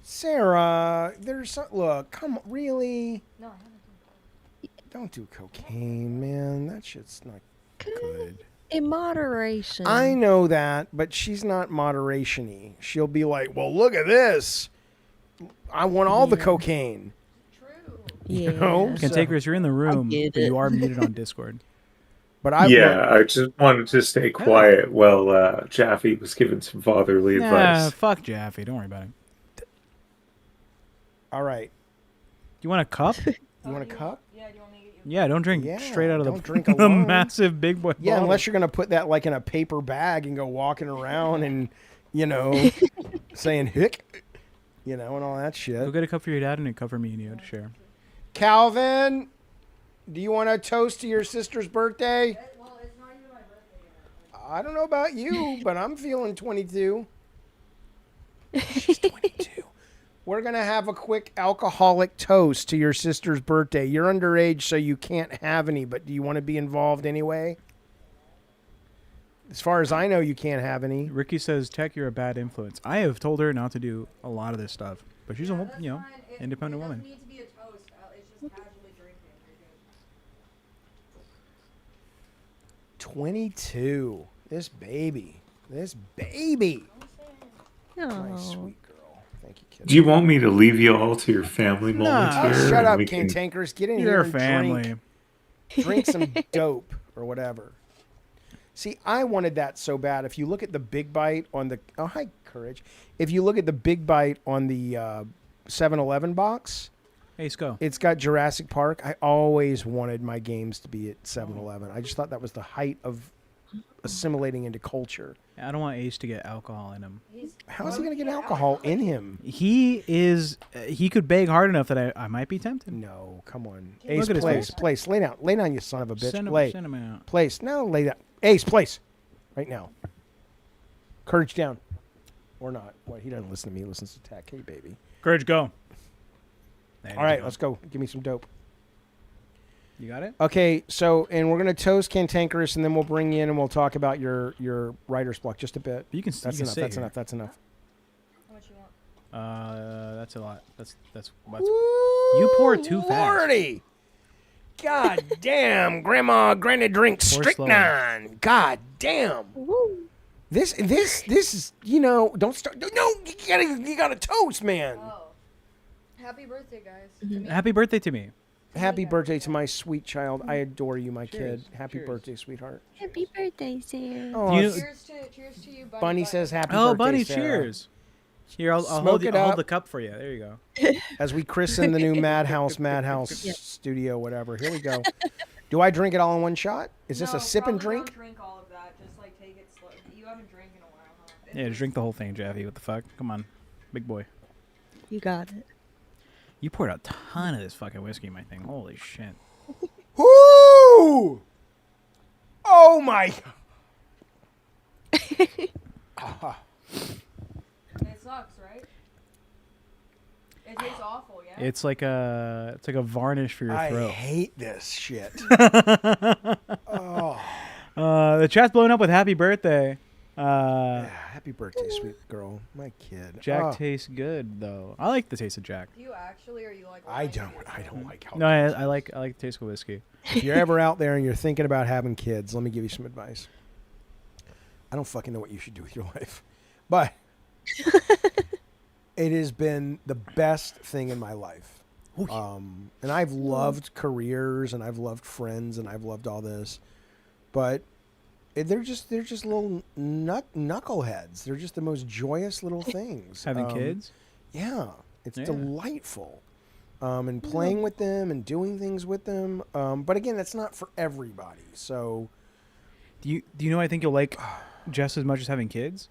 Sarah, look, come on, really? No, I haven't done Don't do cocaine, man. That shit's not good. In moderation. I know that, but she's not moderation-y. She'll be like, well, look at this. I want all the cocaine. True. Yeah. You know? Cantankerous, you're in the room, get but you it. are muted on Discord. But I I just wanted to stay quiet while Jaffe was giving some fatherly Nah, advice. fuck Jaffe. Don't worry about him. all right. You want a cup? You want a cup? Yeah, do you want me to get you? Yeah, don't drink Yeah, straight out of don't drink the alone. massive big boy Yeah, bottle. unless you're gonna put that like in a paper bag and go walking around and, you know, saying hick, you know, and all that Go shit. get a cup for your dad and a cup for me and you to share. Calvin, do you want to toast to your sister's birthday? Well, it's not even my birthday yet. I don't know about you, but I'm feeling 22. She's 22. We're going to have a quick alcoholic toast to your sister's birthday. You're underage, so you can't have any, but do you want to be involved anyway? As far as I know, you can't have any. Ricky says, Tech, you're a bad influence. I have told her not to do a lot of this stuff, but she's a independent woman. It doesn't need to be a toast. It's just casually drinking. You're good. 22. This baby. This baby. No. Nice, sweet girl. Thank you, kid. Do you want me to leave you all to your family moments Nah. here? Shut and up, we can- cantankers. Get in here You're a and family. drink some dope or whatever. See, I wanted that so bad. If you look at the big bite on the... Oh, hi, Courage. If you look at the big bite on the 7-Eleven box. Ace, go. It's got Jurassic Park. I always wanted my games to be at 7-Eleven. I just thought that was the height of assimilating into culture. I don't want Ace to get alcohol in him. How is he going to get alcohol in him? He could beg hard enough that I might be tempted. No, come on. Look Ace, at place. Lay down, you son of a bitch. Send Lay. him out. Place. No, lay down. Ace, place. Right now. Courage down. Or not. What? He doesn't listen to me. He listens to Tech. Hey, baby. Courage, go. All right, let's go. Give me some dope. You got it? Okay, so, and we're going to toast Cantankerous, and then we'll bring you in and we'll talk about your writer's block just a bit. You can. That's enough. That's enough. That's enough. How much you want? That's a lot. That's you pour too fast. Lordy! God damn, Grandma, Granny drinks strychnine. God damn. This is, don't start. No, you gotta toast, man. Oh. Happy birthday, guys. Happy birthday to me. Happy birthday to my sweet child. I adore you, my kid. Happy Cheers. birthday, sweetheart. Happy birthday, Sarah. Oh, Cheers to you, Bunny. Bunny says happy birthday, Oh, Bunny, Sarah. cheers. Here, I'll Smoke it I'll hold up. the cup for you. There you go. As we christen the new MadHouse studio, whatever. Here we go. Do I drink it all in one shot? Is this a sip and drink? Don't drink all of that. Just like take it slow. You haven't drank in a while, huh? Yeah, just drink the whole thing, Jaffy. What the fuck? Come on, big boy. You got it. You poured a ton of this fucking whiskey in my thing. Holy shit. Woo! Oh my! It sucks, right? It tastes awful, yeah. It's like a varnish for your throat. I hate this shit. Oh. The chat's blowing up with happy birthday. Happy birthday, sweet girl, my kid. Jack tastes good though. I like the taste of Jack. Do you actually, or you like? I don't like how. No, I like the taste of whiskey. If you're ever out there and you're thinking about having kids, let me give you some advice. I don't fucking know what you should do with your life, but it has been the best thing in my life. And I've loved careers, and I've loved friends, and I've loved all this, but they're just little knuckleheads. They're just the most joyous little things. Having kids? Yeah, it's delightful. And playing with them and doing things with them. But again, that's not for everybody. So, do you know what I think you'll like just as much as having kids?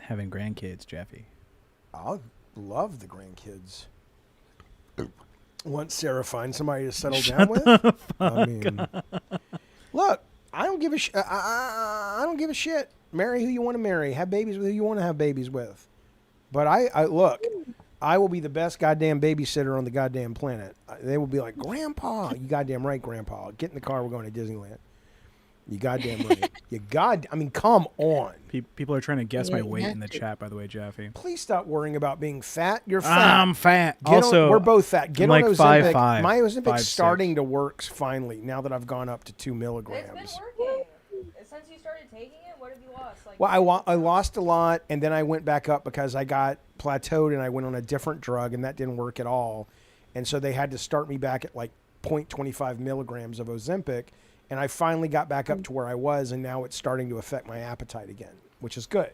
Having grandkids, Jeffy. I love the grandkids. Once Sarah finds somebody to settle down with, I mean, look, I don't give a I don't give a shit. Marry who you want to marry. Have babies with who you want to have babies with. But I look, I will be the best goddamn babysitter on the goddamn planet. They will be like, Grandpa, you goddamn right, Grandpa. Get in the car. We're going to Disneyland. You goddamn right. I mean, come on. People are trying to guess my weight in the chat, by the way, Jeffy. Please stop worrying about being fat. You're fat. I'm fat. Also, we're both fat. Get I'm on like Ozempic. 5'5", My Ozempic's 5'6". starting to work finally now that I've gone up to 2 It's milligrams. been working. Since you started taking it, what have you lost? Like, Well, I lost a lot, and then I went back up because I got plateaued, and I went on a different drug, and that didn't work at all. And so they had to start me back at like 0.25 milligrams of Ozempic, and I finally got back up to where I was, and now it's starting to affect my appetite again, which is good.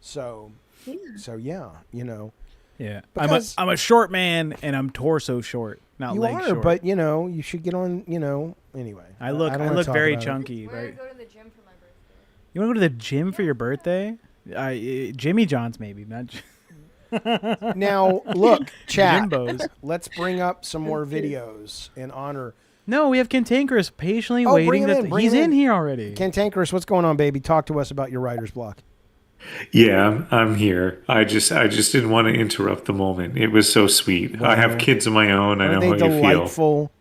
So yeah, you know. Yeah, Because I'm a short man, and I'm torso short, not you leg are, short. but you know, you should get on. You know, anyway. I don't wanna look talk very about it. chunky. we're gonna Right? go to the gym for my birthday. You want to go to the gym for your birthday? Jimmy John's maybe, not. Now look, chat. Jimbos. Let's bring up some more videos in honor. No, we have Cantankerous patiently Oh, bring waiting. him in, bring He's him in in. here already. Cantankerous, what's going on, baby? Talk to us about your writer's block. Yeah, I'm here. I just didn't want to interrupt the moment. It was so sweet. I have kids of my own. I know how you feel. Delightful?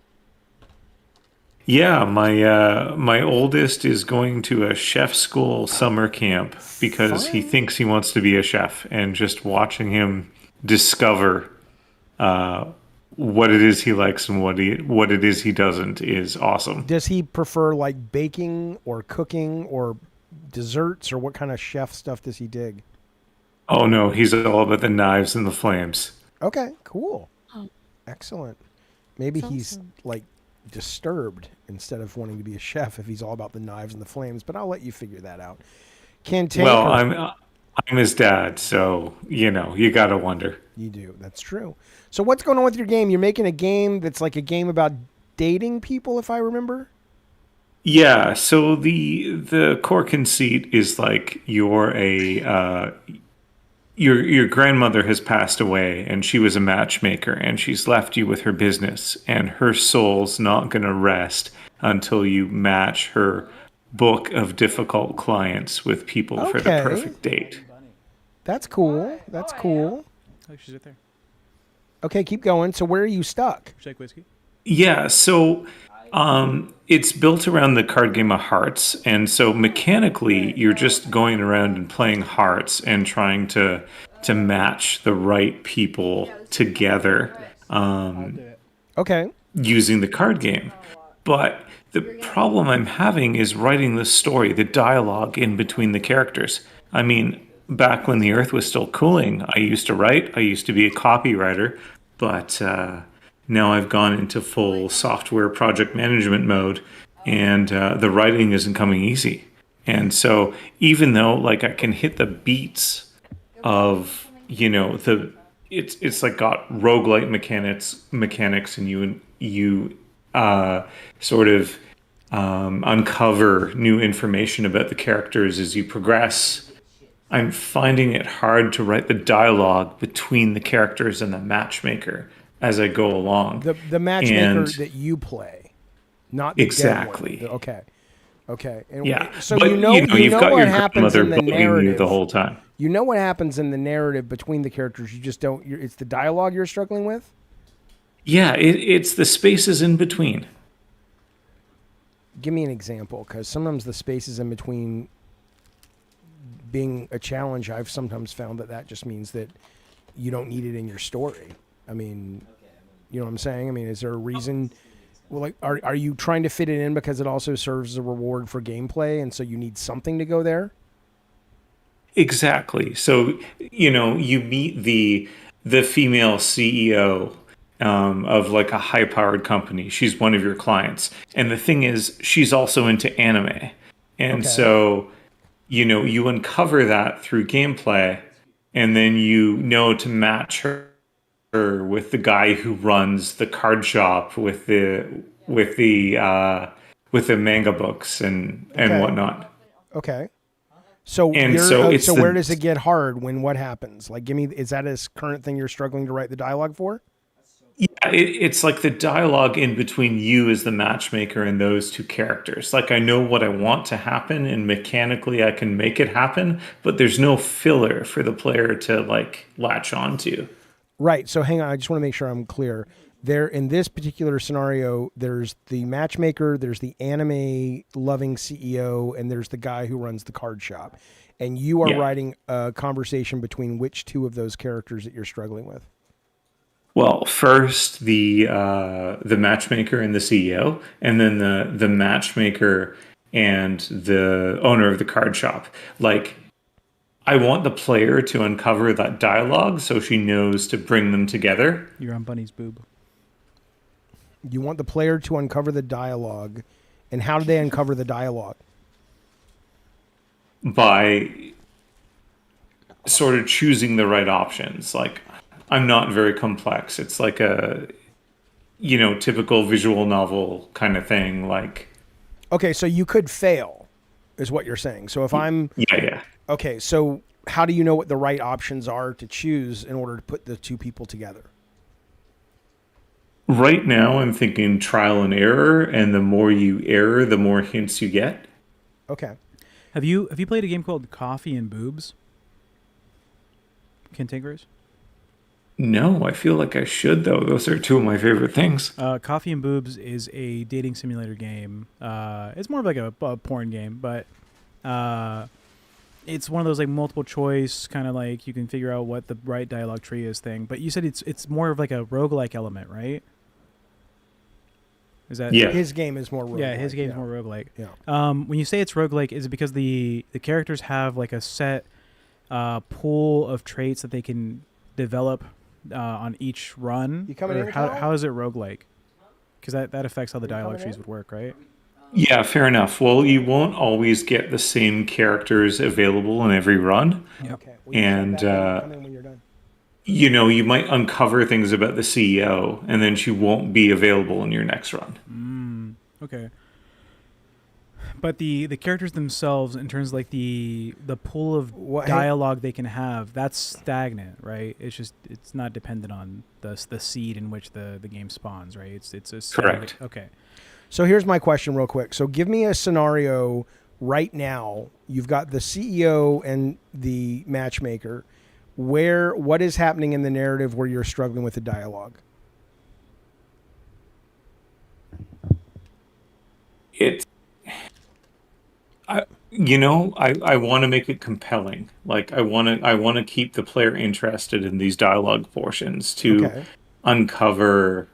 Yeah, my oldest is going to a chef school summer camp because he thinks he wants to be a chef, and just watching him discover what it is he likes and what it is he doesn't is awesome. Does he prefer like baking or cooking or desserts, or what kind of chef stuff does he dig? Oh no, he's all about the knives and the flames. Okay, cool. Oh. Excellent. Maybe That's he's awesome. like disturbed instead of wanting to be a chef if he's all about the knives and the flames, but I'll let you figure that out. Cantankerous. Well, I'm his dad, so you gotta wonder. You do. That's true. So what's going on with your game? You're making a game that's like a game about dating people, if I remember. Yeah, so the core conceit is like your grandmother has passed away and she was a matchmaker and she's left you with her business and her soul's not going to rest until you match her book of difficult clients with people for the perfect date. That's cool. That's cool. Oh, she's right there. Okay, keep going. So where are you stuck? Shake whiskey. Yeah, so it's built around the card game of hearts, and so mechanically you're just going around and playing hearts and trying to match the right people together. Okay. Using the card game. But the problem I'm having is writing the story, the dialogue in between the characters. I mean, back when the Earth was still cooling, I used to write. I used to be a copywriter, but now I've gone into full software project management mode, and the writing isn't coming easy. And so even though like I can hit the beats of it's like got roguelite mechanics, and you sort of uncover new information about the characters as you progress. I'm finding it hard to write the dialogue between the characters and the matchmaker as I go along. The matchmaker that you play, not the exactly. Dead one. Okay. And yeah. So but, you've got what happens in the narrative you the whole time. You know what happens in the narrative between the characters. You just don't. It's the dialogue you're struggling with. Yeah, it's the spaces in between. Give me an example, because sometimes the spaces in between being a challenge, I've sometimes found that just means that you don't need it in your story. I mean, you know what I'm saying? I mean, is there a reason? Well, like, are you trying to fit it in because it also serves as a reward for gameplay, and so you need something to go there? Exactly. So, you meet the female CEO of like a high-powered company. She's one of your clients. And the thing is, she's also into anime. And so, you uncover that through gameplay, and then to match her with the guy who runs the card shop with the manga books and whatnot. Okay. So where does it get hard when what happens? Like, is that a current thing you're struggling to write the dialogue for? Yeah, it's like the dialogue in between you as the matchmaker and those two characters. Like, I know what I want to happen, and mechanically I can make it happen, but there's no filler for the player to like latch onto. Right. So hang on, I just want to make sure I'm clear. There, in this particular scenario, there's the matchmaker, there's the anime-loving CEO, and there's the guy who runs the card shop. And you are writing a conversation between which two of those characters that you're struggling with? Well, first the matchmaker and the CEO, and then the matchmaker and the owner of the card shop. Like, I want the player to uncover that dialogue so she knows to bring them together. You're on Bunny's boob. You want the player to uncover the dialogue. And how do they uncover the dialogue? By sort of choosing the right options. Like, I'm not very complex. It's like a, typical visual novel kind of thing. Like, okay, so you could fail, is what you're saying. So if I'm... Yeah. Okay, so how do you know what the right options are to choose in order to put the two people together? Right now, I'm thinking trial and error, and the more you error, the more hints you get. Okay. Have you played a game called Coffee and Boobs? Cantankerous? No, I feel like I should, though. Those are two of my favorite things. Coffee and Boobs is a dating simulator game. It's more of like a porn game, but it's one of those like multiple choice kind of like you can figure out what the right dialogue tree is thing. But you said it's more of like a roguelike element, right? Is that his game is more roguelike? Yeah, his game is more roguelike. Yeah. When you say it's roguelike, is it because the characters have like a set pool of traits that they can develop on each run? You coming in? How is it roguelike? Because that affects how the dialogue trees would work, right? Yeah, fair enough. Well, you won't always get the same characters available in every run. Okay. Well, And, come in when you're done. you might uncover things about the CEO, and then she won't be available in your next run. Okay. But the characters themselves, in terms of like the pool of dialogue they can have, that's stagnant, right? It's not dependent on the seed in which the game spawns, right? It's a Correct. Okay. So here's my question real quick. So give me a scenario right now. You've got the CEO and the matchmaker. What is happening in the narrative where you're struggling with the dialogue? I want to make it compelling. Like I want to keep the player interested in these dialogue portions to uncover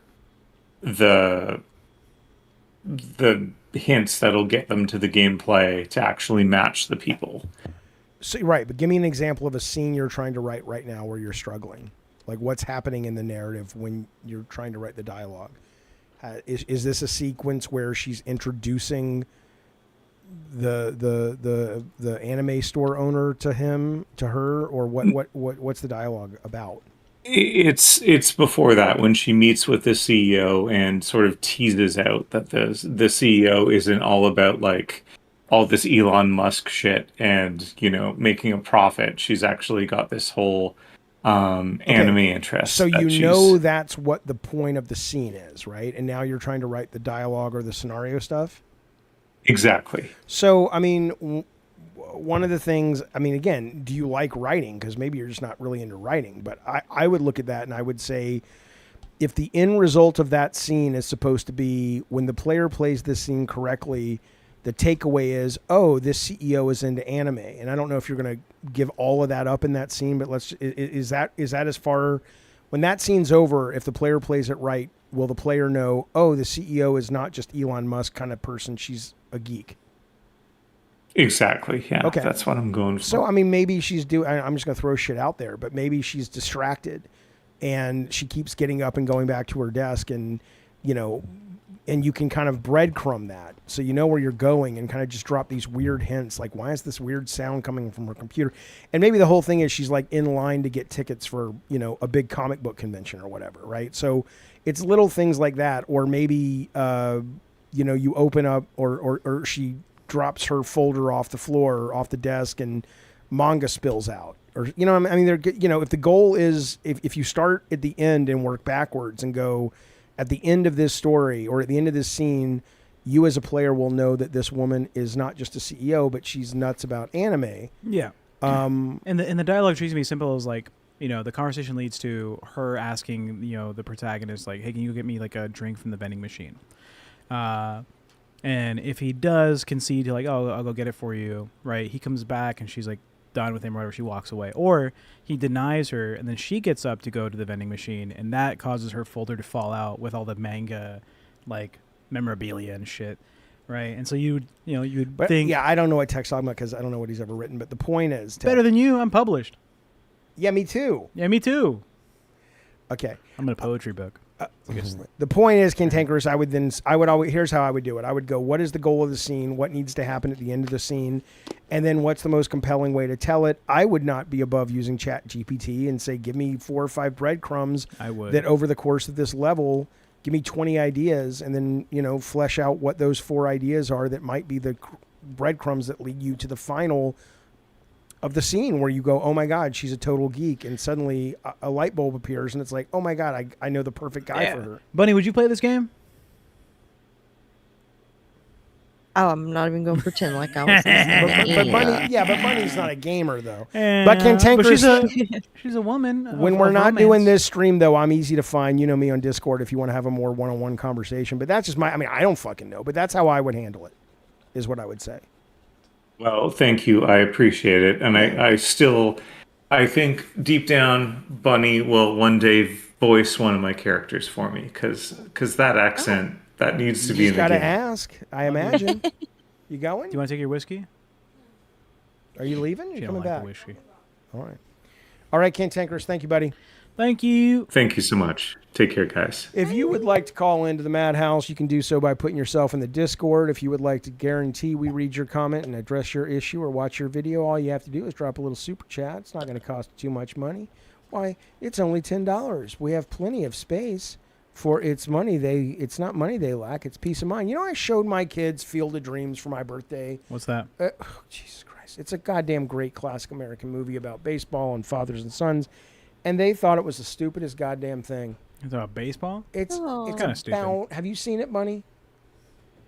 the hints that'll get them to the gameplay to actually match the people. So, right, but give me an example of a scene you're trying to write right now where you're struggling. Like what's happening in the narrative when you're trying to write the dialogue? Is this a sequence where she's introducing the anime store owner to her, or what's the dialogue about? It's before that, when she meets with the CEO and sort of teases out that the CEO isn't all about like all this Elon Musk shit and making a profit. She's actually got this whole anime interest. So that's what the point of the scene is, right? And now you're trying to write the dialogue or the scenario stuff? Exactly. So, I mean, one of the things, I mean, again, do you like writing? Because maybe you're just not really into writing. But I would look at that and I would say, if the end result of that scene is supposed to be when the player plays this scene correctly, the takeaway is, oh, this CEO is into anime. And I don't know if you're going to give all of that up in that scene, but is that as far, when that scene's over, if the player plays it right, will the player know, oh, the CEO is not just Elon Musk kind of person, she's a geek? Exactly. Yeah. Okay. That's what I'm going for. So, I mean, maybe I'm just going to throw shit out there, but maybe she's distracted and she keeps getting up and going back to her desk and you can kind of breadcrumb that. So you know where you're going and kind of just drop these weird hints. Like, why is this weird sound coming from her computer? And maybe the whole thing is she's like in line to get tickets for, a big comic book convention or whatever. Right. So it's little things like that. Or maybe, you open up or she drops her folder off the floor or off the desk and manga spills out. Or, I mean, if the goal is, if you start at the end and work backwards and go, at the end of this story or at the end of this scene, you as a player will know that this woman is not just a CEO, but she's nuts about anime. Yeah. And the dialogue treats me simple as like, the conversation leads to her asking, the protagonist, like, hey, can you get me like a drink from the vending machine? And if he does concede to like, oh, I'll go get it for you, right? He comes back and she's like done with him or whatever, she walks away. Or he denies her and then she gets up to go to the vending machine and that causes her folder to fall out with all the manga like memorabilia and shit, right? And so you'd think, yeah, I don't know what Tech's talking about because I don't know what he's ever written, but the point is, better than you, I'm published. Yeah, me too. Okay, I'm in a poetry book. The point is, cantankerous, here's how I would do it. I would go, what is the goal of the scene? What needs to happen at the end of the scene? And then what's the most compelling way to tell it? I would not be above using Chat GPT and say, give me 4 or 5 breadcrumbs that over the course of this level, give me 20 ideas and then, flesh out what those 4 ideas are that might be the breadcrumbs that lead you to the final of the scene where you go, oh my God, she's a total geek. And suddenly a light bulb appears and it's like, oh my God, I know the perfect guy for her. Bunny, would you play this game? Oh, I'm not even going to pretend like I was listening. But Bunny's not a gamer though. But cantankerous, she's a woman. When we're not doing this stream though, I'm easy to find. You know me on Discord if you want to have a more one-on-one conversation. But that's just I don't fucking know. But that's how I would handle it, is what I would say. Well, thank you. I appreciate it. And I think deep down, Bunny will one day voice one of my characters for me because that accent, that needs to be in the game. You just got to ask, I imagine. You going? Do you want to take your whiskey? Are you leaving? You're coming back? Whiskey. All right. All right, cantankerous. Thank you, buddy. Thank you. Thank you so much. Take care, guys. If you would like to call into the Madhouse, you can do so by putting yourself in the Discord. If you would like to guarantee we read your comment and address your issue or watch your video, all you have to do is drop a little super chat. It's not going to cost too much money. Why? It's only $10. We have plenty of space for it's money. It's not money they lack. It's peace of mind. You know, I showed my kids Field of Dreams for my birthday. What's that? Jesus Christ. It's a goddamn great classic American movie about baseball and fathers and sons. And they thought it was the stupidest goddamn thing. It's about baseball? It's kind of stupid. Have you seen it, Bunny?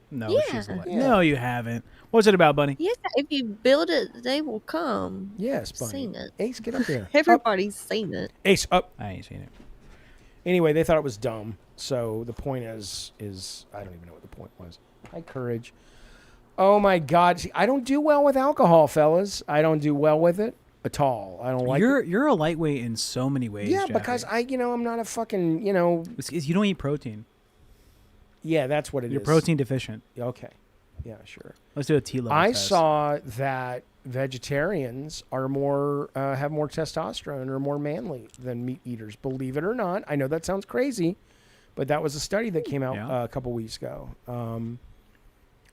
No, Yeah. she's like, no, you haven't. What's it about, Bunny? Yes, if you build it, they will come. Yes, Bunny. Seen it. Ace, get up there. Everybody's seen it. Ace, up. I ain't seen it. Anyway, they thought it was dumb. So the point is I don't even know what the point was. Hi, Courage. Oh my God! See, I don't do well with alcohol, fellas. I don't do well with it at all. I don't like. You're a lightweight in so many ways. Yeah, Jeffy. because I'm not a fucking It's you don't eat protein. Yeah, that's what it is. You're protein deficient. Okay. Yeah, sure. Let's do a T level. I test. saw that vegetarians are more have more testosterone or more manly than meat eaters. Believe it or not. I know that sounds crazy, but that was a study that came out a couple weeks ago.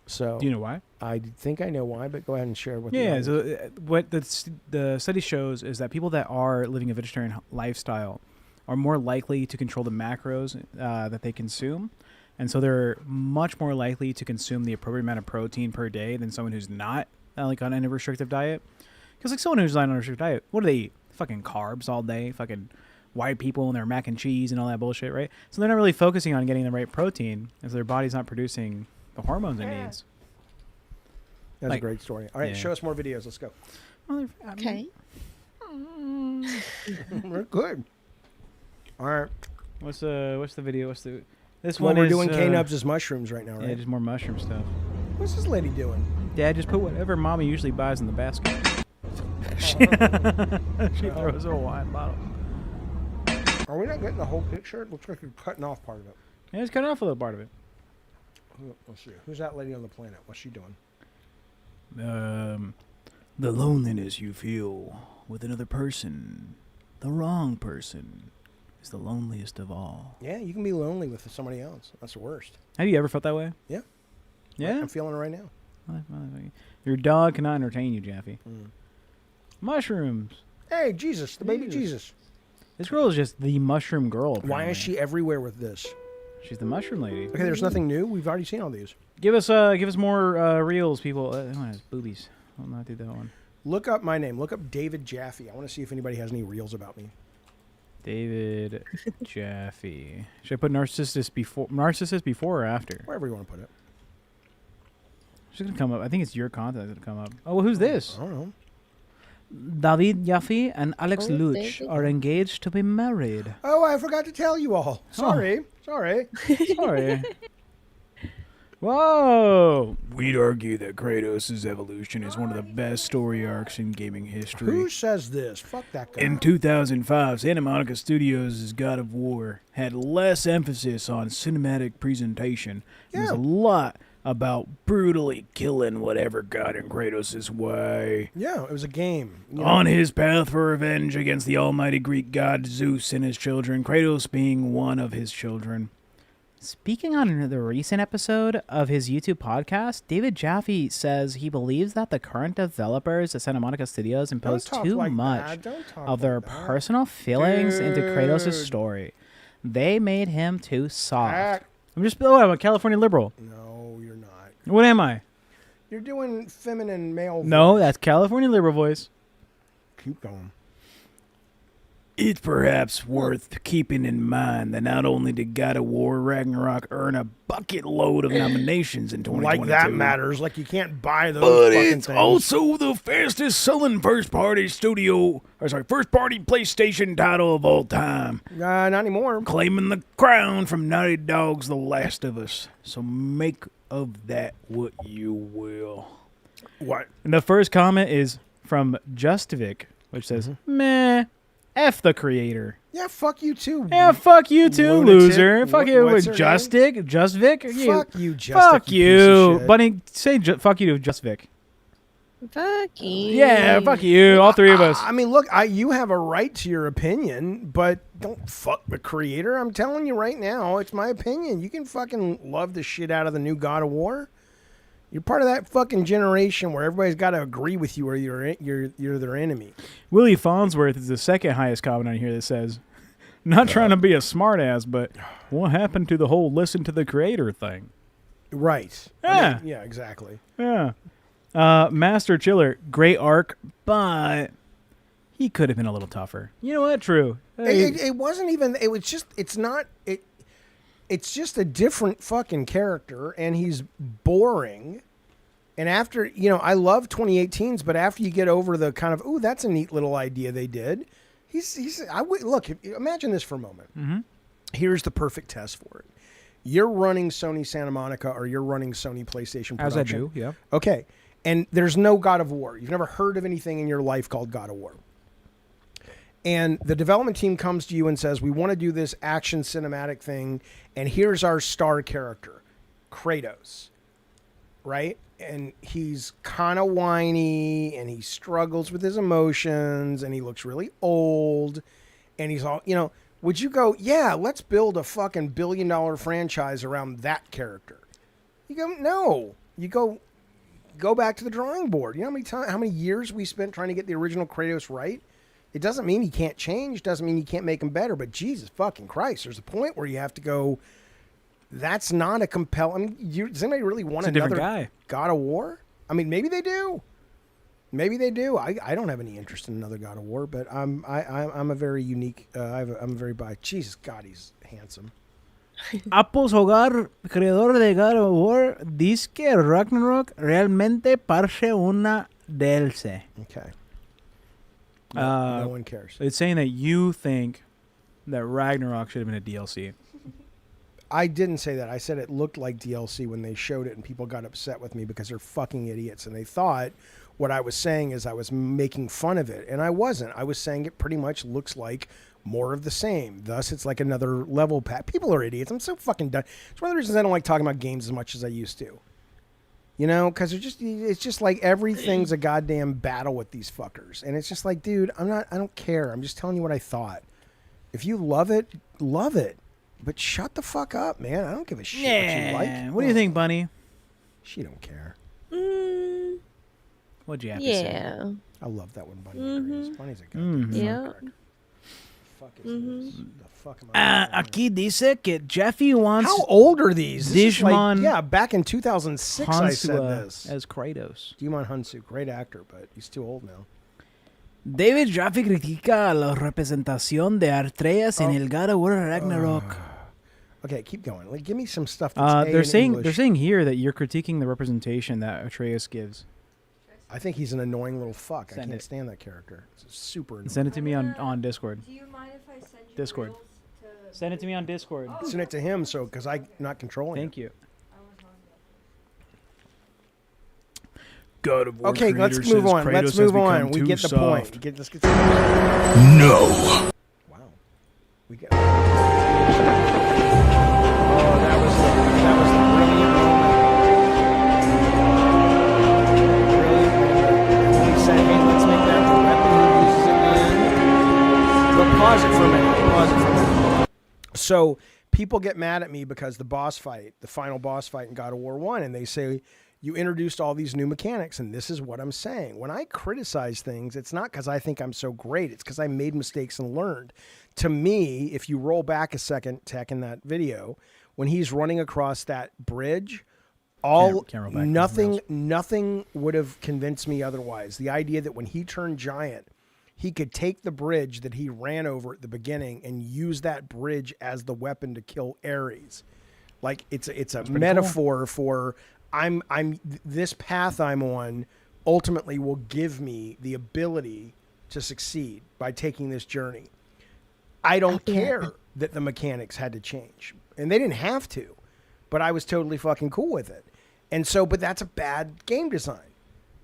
So do you know why? I think I know why, but go ahead and share with me. So what the study shows is that people that are living a vegetarian lifestyle are more likely to control the macros that they consume. And so they're much more likely to consume the appropriate amount of protein per day than someone who's not like on a restrictive diet. Because like someone who's not on a restrictive diet, what do they eat? Fucking carbs all day, fucking white people and their mac and cheese and all that bullshit, right? So they're not really focusing on getting the right protein if their body's not producing the hormones it needs. That's a great story. All right, show us more videos. Let's go. Okay. We're good. All right. What's the video? This one we're is doing K-Nubs' mushrooms right now, right? Yeah, just more mushroom stuff. What's this lady doing? Dad, just put whatever Mommy usually buys in the basket. She throws a wine bottle. Are we not getting the whole picture? It looks like you're cutting off part of it. Yeah, it's cutting off a little part of it. Let's see. Who's that lady on the planet? What's she doing? The loneliness you feel with another person, the wrong person, is the loneliest of all. Yeah, you can be lonely with somebody else. That's the worst. Have you ever felt that way? Yeah. Yeah? I'm feeling it right now. Your dog cannot entertain you, Jeffy. Mushrooms. Hey, Jesus, the baby Jesus. This girl is just the mushroom girl. Apparently. Why is she everywhere with this? She's the mushroom lady. Okay, there's nothing new. We've already seen all these. Give us more reels, people. Boobies. I'll not do that one. Look up my name. Look up David Jaffe. I want to see if anybody has any reels about me. David Jaffe. Should I put narcissist before or after? Wherever you want to put it. It's gonna come up. I think it's your content that's gonna come up. Oh, well, who's this? I don't know. David Jaffe and Alex Luch are engaged to be married. Oh, I forgot to tell you all. Sorry. Sorry. Whoa! We'd argue that Kratos' evolution is one of the best story arcs in gaming history. Who says this? Fuck that guy. In 2005, Santa Monica Studios' God of War had less emphasis on cinematic presentation. Yeah. It was a lot about brutally killing whatever got in Kratos' way. Yeah, it was a game. On his path for revenge against the almighty Greek god Zeus and his children, Kratos being one of his children. Speaking on the recent episode of his YouTube podcast, David Jaffe says he believes that the current developers at Santa Monica Studios impose too much of their personal feelings into Kratos' story. They made him too soft. I'm a California liberal. No, you're not. What am I? You're doing feminine male voice. No, that's California liberal voice. Keep going. It's perhaps worth keeping in mind that not only did God of War Ragnarok earn a bucket load of nominations in 2022, like that matters. Like you can't buy those. But fucking it's things. also the fastest selling first party PlayStation title of all time. Not anymore. Claiming the crown from Naughty Dog's The Last of Us. So make of that what you will. What? And the first comment is from Justovic, which says, meh. F the creator. Yeah, fuck you too. Yeah, fuck you too, lunatic. loser. Fuck you, Justvic. Fuck you, Justic. Fuck you. Bunny, say fuck you to Justvic. Fuck you. Yeah, fuck you. All three of us. I mean, look, you have a right to your opinion, but don't fuck the creator. I'm telling you right now, it's my opinion. You can fucking love the shit out of the new God of War. You're part of that fucking generation where everybody's got to agree with you or you're their enemy. Willie Farnsworth is the second highest comment on here that says, not trying to be a smartass, but what happened to the whole listen to the creator thing? Right. Yeah. I mean, yeah, exactly. Yeah. Master Chiller, great arc, but he could have been a little tougher. You know what? True. It wasn't even, it was just, it's just a different fucking character, and he's boring. And after, I love 2018s, but after you get over the kind of, ooh, that's a neat little idea they did. Look, imagine this for a moment. Mm-hmm. Here's the perfect test for it. You're running Sony Santa Monica, or you're running Sony PlayStation production. As I do, yeah. Okay. And there's no God of War. You've never heard of anything in your life called God of War. And the development team comes to you and says, we want to do this action cinematic thing, and here's our star character, Kratos, right? And he's kind of whiny, and he struggles with his emotions, and he looks really old, and he's all, would you go, yeah, let's build a fucking billion-dollar franchise around that character? You go, no. You go back to the drawing board. You know how many years we spent trying to get the original Kratos right? It doesn't mean he can't change, doesn't mean you can't make him better, but Jesus fucking Christ, there's a point where you have to go, that's not a compelling... does anybody really want another guy. God of War? I mean, maybe they do. Maybe they do. I don't have any interest in another God of War, but I'm a very unique... I'm a very biased... Jesus, God, he's handsome. Apples Hogar, creador de God of War, dice que Ragnarok realmente parece una DLC. Okay. No one cares. It's saying that you think that Ragnarok should have been a DLC. I didn't say that. I said it looked like DLC when they showed it, and people got upset with me because they're fucking idiots, and they thought what I was saying is I was making fun of it, and I wasn't. I was saying it pretty much looks like more of the same. Thus, it's like another level pack. People are idiots. I'm so fucking done. It's one of the reasons I don't like talking about games as much as I used to. Because it's just like everything's a goddamn battle with these fuckers. And it's just like, dude, I don't care. I'm just telling you what I thought. If you love it, love it. But shut the fuck up, man. I don't give a shit what you like. What do you think, Bunny? She don't care. What'd you have to say? Yeah. I love that one, Bunny. Agrees. Bunny's a Mm-hmm. Yeah. Fuck is this? The fuck am I Aquí dice que Jeffy wants... How old are these? This is Digimon back in 2006 I said this. as Kratos. Digimon Hansu, great actor, but he's too old now. David Jaffe critica la representación de Atreus en el God of War Ragnarok. Okay, keep going. Like, give me some stuff that's they're saying here that you're critiquing the representation that Atreus gives. I think he's an annoying little fuck. Send I can't it. stand that character. It's super annoying. Send it to me on Discord. Do you mind if I send you Discord. reels to... Send it to me on Discord. Send it to him, because I'm not controlling Thank you. I was on that. God of War Okay, let's move on. Let's move on. We get the point. Let's get No. Wow. We get. Oh, that was the brilliant moment. He said, "Hey, let's make that the weapon he uses at the end." But pause it for a minute. So people get mad at me because the final boss fight in God of War 1, and they say, you introduced all these new mechanics, and this is what I'm saying. When I criticize things, it's not because I think I'm so great. It's because I made mistakes and learned. To me, if you roll back a second, Tech, in that video, when he's running across that bridge, nothing would have convinced me otherwise. The idea that when he turned giant, he could take the bridge that he ran over at the beginning and use that bridge as the weapon to kill Ares. Like, it's a metaphor for... this path I'm on ultimately will give me the ability to succeed by taking this journey. I don't care that the mechanics had to change, and they didn't have to, but I was totally fucking cool with it. And so, but that's a bad game design.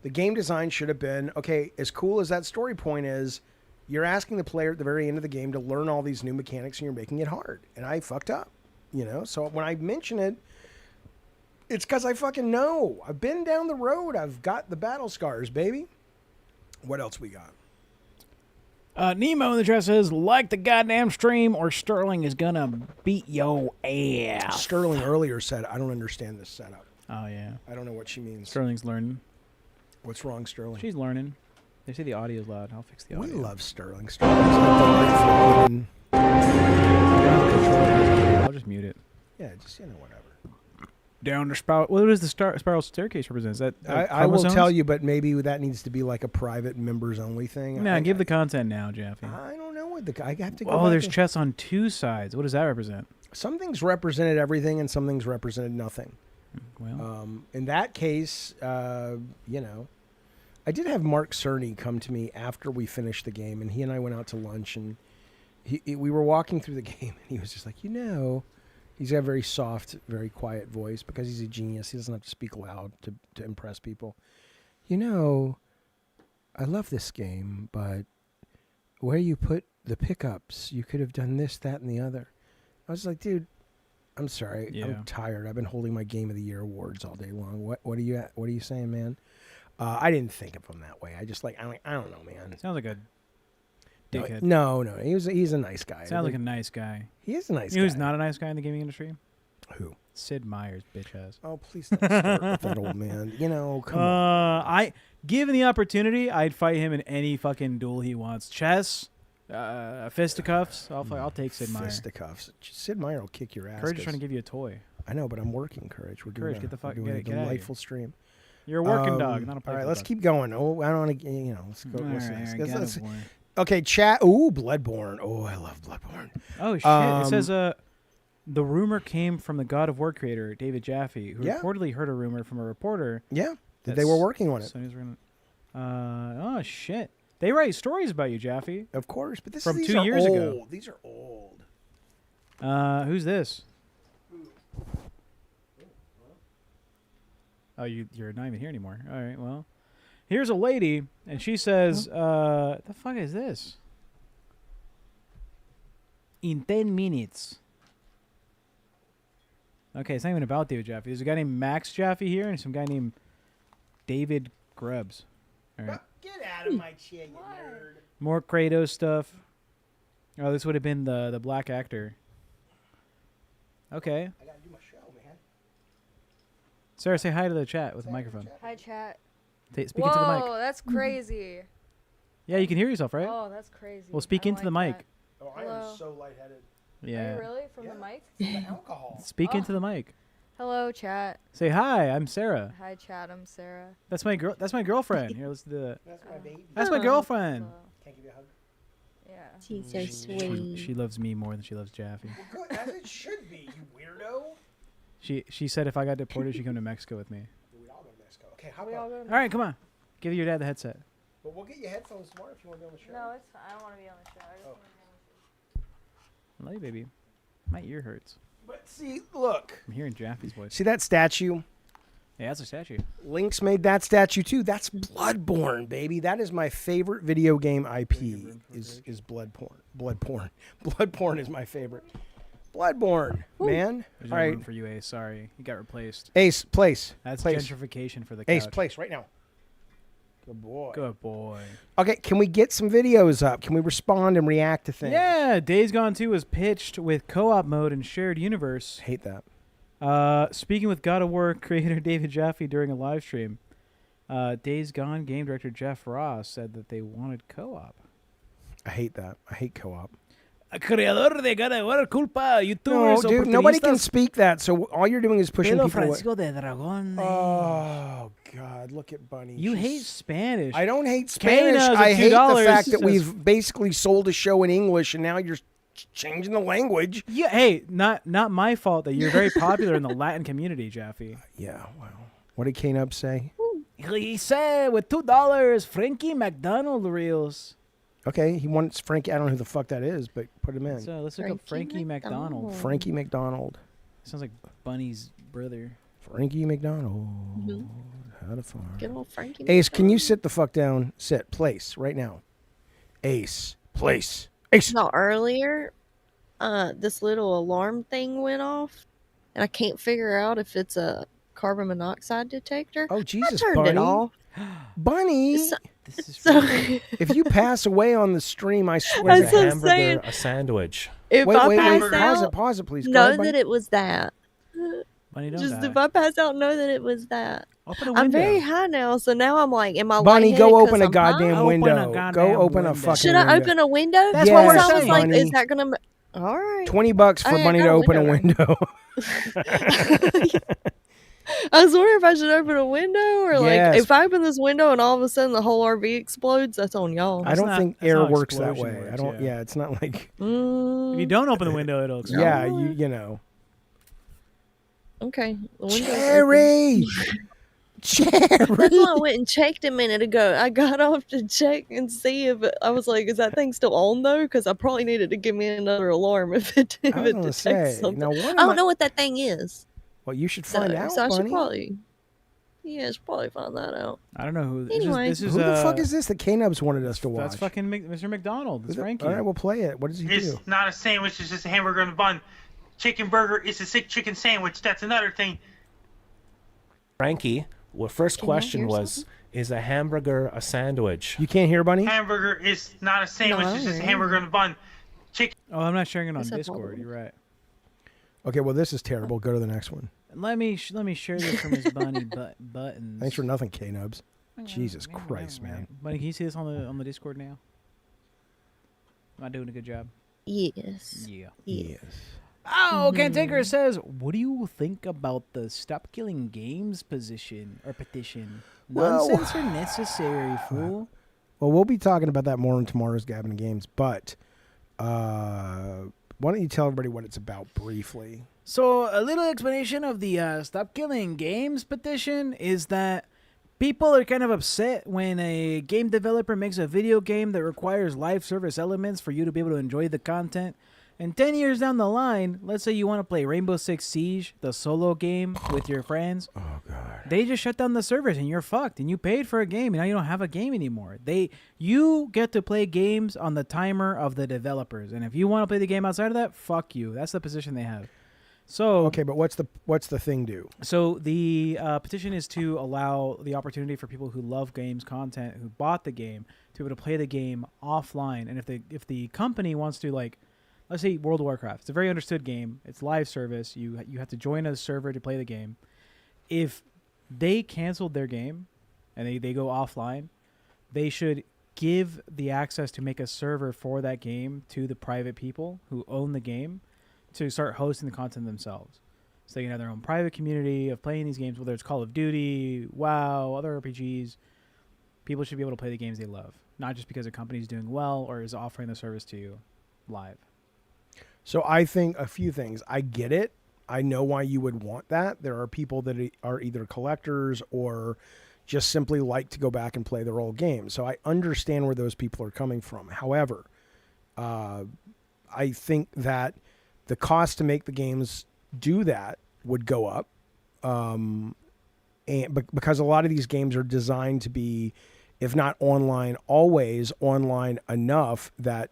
The game design should have been, okay, as cool as that story point is, you're asking the player at the very end of the game to learn all these new mechanics and you're making it hard. And I fucked up, So when I mention it, It's because I fucking know. I've been down the road. I've got the battle scars, baby. What else we got? Nemo in the chat says, like the goddamn stream or Sterling is gonna beat yo ass. Sterling earlier said, I don't understand this setup. Oh, yeah. I don't know what she means. Sterling's learning. What's wrong, Sterling? She's learning. They say the audio's loud. I'll fix the audio. We love Sterling. Sterling's like the I'll just mute it. Yeah, just, whatever. Down the spiral. What does the spiral staircase represent? Is that I will tell you, but maybe that needs to be like a private members only thing. No, give the content now, Jeffy. I don't know what I have to go. Oh, there's chess on two sides. What does that represent? Some things represented everything, and some things represented nothing. Well, in that case, I did have Mark Cerny come to me after we finished the game, and he and I went out to lunch, and we were walking through the game, and he was just like, he's got a very soft, very quiet voice because he's a genius. He doesn't have to speak loud to impress people. I love this game, but where you put the pickups, you could have done this, that, and the other. I was like, dude, I'm sorry. Yeah. I'm tired. I've been holding my Game of the Year awards all day long. What are you saying, man? I didn't think of him that way. I just I don't know, man. Sounds like a dickhead. No. He's a nice guy. Sounds like a nice guy. He is a nice guy. Who's not a nice guy in the gaming industry? Who? Sid Meier's bitch ass. Oh, please don't start with that old man. Come on. Given the opportunity, I'd fight him in any fucking duel he wants. Chess, fisticuffs. I'll take Sid Meier. Fisticuffs. Sid Meier will kick your ass. Courage is trying to give you a toy. I know, but I'm working, Courage. We're doing get a delightful stream. You're a working dog, not a playful All right, let's dog. keep going. Oh, I don't want to, let's go. Let's okay, chat. Ooh, Bloodborne. Oh, I love Bloodborne. Oh, shit. It says, the rumor came from the God of War creator, David Jaffe, who reportedly heard a rumor from a reporter. Yeah, that they were working on it. Oh, shit. They write stories about you, Jaffe. Of course, but from 2 years ago. These are old. Who's this? Oh, you're not even here anymore. All right, well. Here's a lady, and she says, the fuck is this? In 10 minutes. Okay, it's not even about David Jaffe. There's a guy named Max Jaffe here, and some guy named David Grubbs. All right. Get out of my chair, you nerd. More Kratos stuff. Oh, this would have been the black actor. Okay. I gotta do my show, man. Sarah, say hi to the chat with the microphone. Hi, chat. Speak into the mic. Whoa, that's crazy. Yeah, you can hear yourself, right? Oh, that's crazy. Well, speak into the mic. Oh, I am so lightheaded. Yeah. Are you really? From the mic? From the alcohol. Speak into the mic. Hello, chat. Say hi. I'm Sarah. Hi, chat. I'm Sarah. That's my girl. That's my girlfriend. Here, let's do that. That's my baby. That's my girlfriend. Can't give you a hug. Yeah. She's so sweet. She loves me more than she loves Jaffe. Well, good, as it should be, you weirdo. She said if I got deported, she'd come to Mexico with me. We all go to Mexico. Okay, how about? All right, come on. Give your dad the headset. But we'll get you headphones tomorrow if you want to be on the show. No, it's fine. I don't want to be on the show. I just want to be on the show. I love you, baby. My ear hurts. But see, look. I'm hearing Jaffe's voice. See that statue? Yeah, that's a statue. Link's made that statue too. That's Bloodborne, baby. That is my favorite video game IP. Is Bloodborne. Bloodborne is my favorite. Bloodborne, man. There's All no right. room for you, Ace. Sorry, you got replaced. Ace, place. That's place. gentrification for the couch. Ace, place right now. Good boy. Good boy. Okay, can we get some videos up? Can we respond and react to things? Yeah, Days Gone 2 was pitched with co-op mode and shared universe. Hate that. Speaking with God of War creator David Jaffe during a live stream, Days Gone game director Jeff Ross said that they wanted co-op. I hate that. I hate co-op. Creador de God of War culpa, YouTubers. No, dude, nobody can speak that. So all you're doing is pushing people away. de Dragón. Oh God, look at Bunny. You hate Spanish. I don't hate Spanish. I hate the fact that we've basically sold a show in English and now you're changing the language. Yeah, hey, not my fault that you're very popular in the Latin community, Jaffe. Yeah, well, what did Kane say? He said with $2, Frankie McDonald reels. Okay, he wants Frankie. I don't know who the fuck that is, but put him in. So let's look up Frankie McDonald. Frankie McDonald. Sounds like Bunny's brother. Frankie McDonald. How to farm. Good old Frankie. Ace, can you sit the fuck down? Sit, place, right now. Ace, place. Ace. No, earlier, this little alarm thing went off, and I can't figure out if it's a carbon monoxide detector. Oh, Jesus, I turned Bunny. it off. Bunny, This is So, if you pass away on the stream, I swear That's to a what I'm hamburger, saying. a sandwich. if Wait, I wait, pass wait. out, Pause it, please. Go know ahead, Bunny. that it was that. Bunny, don't Just die. if I pass out, know that it was that. Open a window. I'm very high now, so now I'm like, am I Bunny, lightheaded go 'cause open a I'm goddamn high? window. Open a goddamn Go open a window. fucking Should window. I open a window? That's what we're I was saying. like, Bunny. is that gonna? All right. $20 for I Bunny to got a open a window window. I was wondering if I should open a window or like Yes. if I open this window and all of a sudden the whole RV explodes. That's on y'all. I don't think that's air not how works that explosion way. works, I don't. Yeah, it's not like. If you don't open the window, it'll explode. Yeah, you know. Okay. The window's Cherry. Cherry. That's why I went and checked a minute ago. I got off to check and see if I was like, is that thing still on though? Because I probably needed to give me another alarm if it I was gonna detects say, something. now what I am don't know what that thing is. Well, you should find out, so I should Bunny. probably. Yeah, I should probably find that out. I don't know who. Anyway. This is Who the fuck is this that K-Nubs wanted us to watch? That's fucking Mr. McDonald. It's Frankie. All right, we'll play it. What does he It's do? not a sandwich, it's just a hamburger and a bun. Chicken burger is a sick chicken sandwich. That's another thing. Frankie, well, first Can I question hear was, is a hamburger a sandwich? You can't hear, Bunny? Hamburger is not a sandwich, No, it's just a yeah. hamburger and a bun. Chicken. Oh, I'm not sharing it on What's up, Discord. Paul? You're right. Okay, well, this is terrible. Go to the next one. Let me share this from his bunny buttons. Thanks for nothing, K-Nubs. Jesus Christ, man. Bunny, can you see this on the Discord now? Am I doing a good job? Yes. Yeah. Yes. Oh, Cantanker says, "What do you think about the Stop Killing Games petition? Well- Nonsense or necessary, fool?" Well, we'll be talking about that more in tomorrow's Gabbing Games, but why don't you tell everybody what it's about briefly? So, a little explanation of the Stop Killing Games petition is that people are kind of upset when a game developer makes a video game that requires live service elements for you to be able to enjoy the content. And 10 years down the line, let's say you want to play Rainbow Six Siege, the solo game, with your friends. Oh, God. They just shut down the servers and you're fucked. And you paid for a game and now you don't have a game anymore. You get to play games on the timer of the developers. And if you want to play the game outside of that, fuck you. That's the position they have. So Okay, but what's the thing do? So the petition is to allow the opportunity for people who love games content, who bought the game, to be able to play the game offline. And if the company wants to, like, let's say World of Warcraft, it's a very understood game. It's live service. You have to join a server to play the game. If they canceled their game and they go offline, they should give the access to make a server for that game to the private people who own the game to start hosting the content themselves. So they can have their own private community of playing these games, whether it's Call of Duty, WoW, other RPGs. People should be able to play the games they love, not just because a company's doing well or is offering the service to you live. So I think a few things. I get it. I know why you would want that. There are people that are either collectors or just simply like to go back and play their old games. So I understand where those people are coming from. However, I think that the cost to make the games do that would go up. And because a lot of these games are designed to be, if not online, always online enough that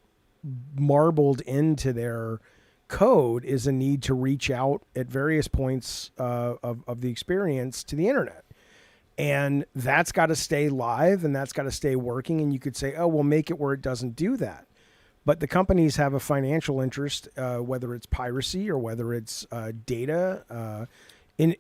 marbled into their code is a need to reach out at various points of the experience to the internet. And that's got to stay live and that's got to stay working. And you could say, oh, we'll make it where it doesn't do that. But the companies have a financial interest, whether it's piracy or whether it's data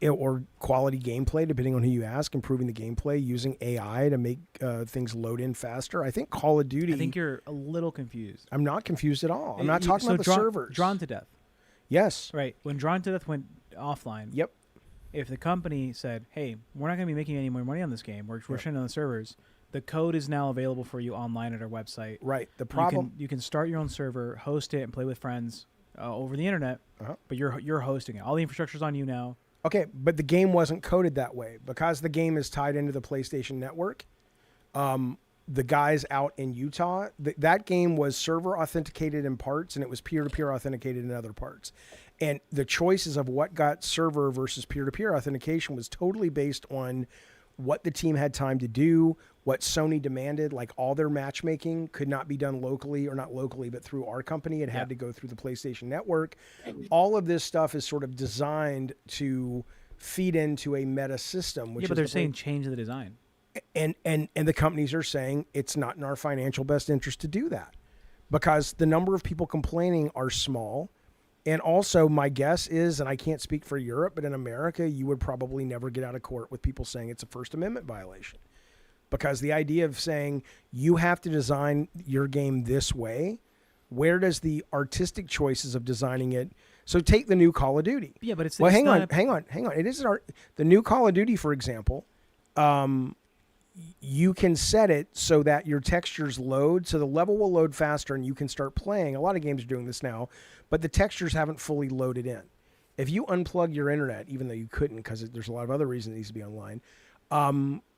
or quality gameplay, depending on who you ask, improving the gameplay, using AI to make things load in faster. I think Call of Duty... I think you're a little confused. I'm not confused at all. I'm not talking about the servers. Drawn to Death. Yes. Right. When Drawn to Death went offline, yep. If the company said, hey, we're not going to be making any more money on this game, we're shutting down the servers, the code is now available for you online at our website. Right. The problem... You can start your own server, host it, and play with friends over the internet, but you're hosting it. All the infrastructure's on you now. Okay, but the game wasn't coded that way. Because the game is tied into the PlayStation Network, the guys out in Utah, that game was server authenticated in parts, and it was peer-to-peer authenticated in other parts. And the choices of what got server versus peer-to-peer authentication was totally based on what the team had time to do, what Sony demanded. Like, all their matchmaking could not be done locally, or not locally, but through our company. It had to go through the PlayStation Network. All of this stuff is sort of designed to feed into a meta system. Which yeah, but is they're saying change the design. And the companies are saying it's not in our financial best interest to do that because the number of people complaining are small. And also my guess is, and I can't speak for Europe, but in America, you would probably never get out of court with people saying it's a First Amendment violation. Because the idea of saying you have to design your game this way, where does the artistic choices of designing it? So take the new Call of Duty. Yeah, but it's well. It's Hang on. It is the new Call of Duty, for example. You can set it so that your textures load, so the level will load faster, and you can start playing. A lot of games are doing this now, but the textures haven't fully loaded in. If you unplug your internet, even though you couldn't, because there's a lot of other reasons it needs to be online.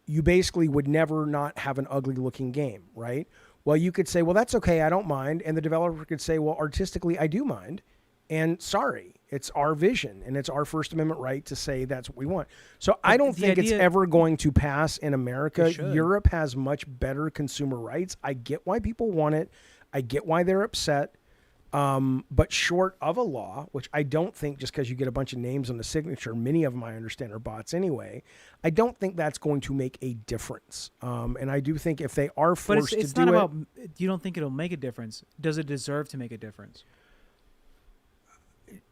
You basically would never not have an ugly looking game, right? Well, you could say, well, that's okay, I don't mind. And the developer could say, well, artistically, I do mind. And sorry, it's our vision and it's our First Amendment right to say that's what we want. So but I don't think it's ever going to pass in America. Europe has much better consumer rights. I get why people want it. I get why they're upset. But short of a law, which I don't think just because you get a bunch of names on the signature, many of them I understand are bots anyway, I don't think that's going to make a difference. And I do think if they are forced it's to do not it... about, you don't think it'll make a difference. Does it deserve to make a difference?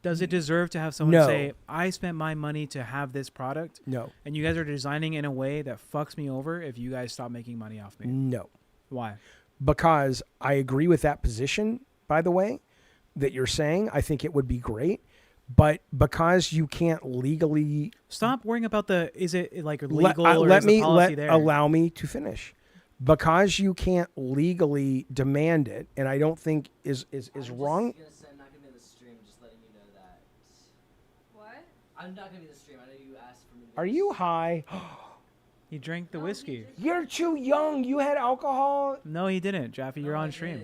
Does it deserve to have someone say, I spent my money to have this product? No. And you guys are designing in a way that fucks me over if you guys stop making money off me? No. Why? Because I agree with that position, by the way, that you're saying. I think it would be great. But because you can't legally... Stop worrying about is it like legal or is the policy there? Allow me to finish. Because you can't legally demand it, and I don't think is wrong... I'm not gonna be in the stream. I know you asked for me. Are you high? He drank the whiskey. You're too young. You had alcohol. No, he didn't. Jaffe, you're on stream.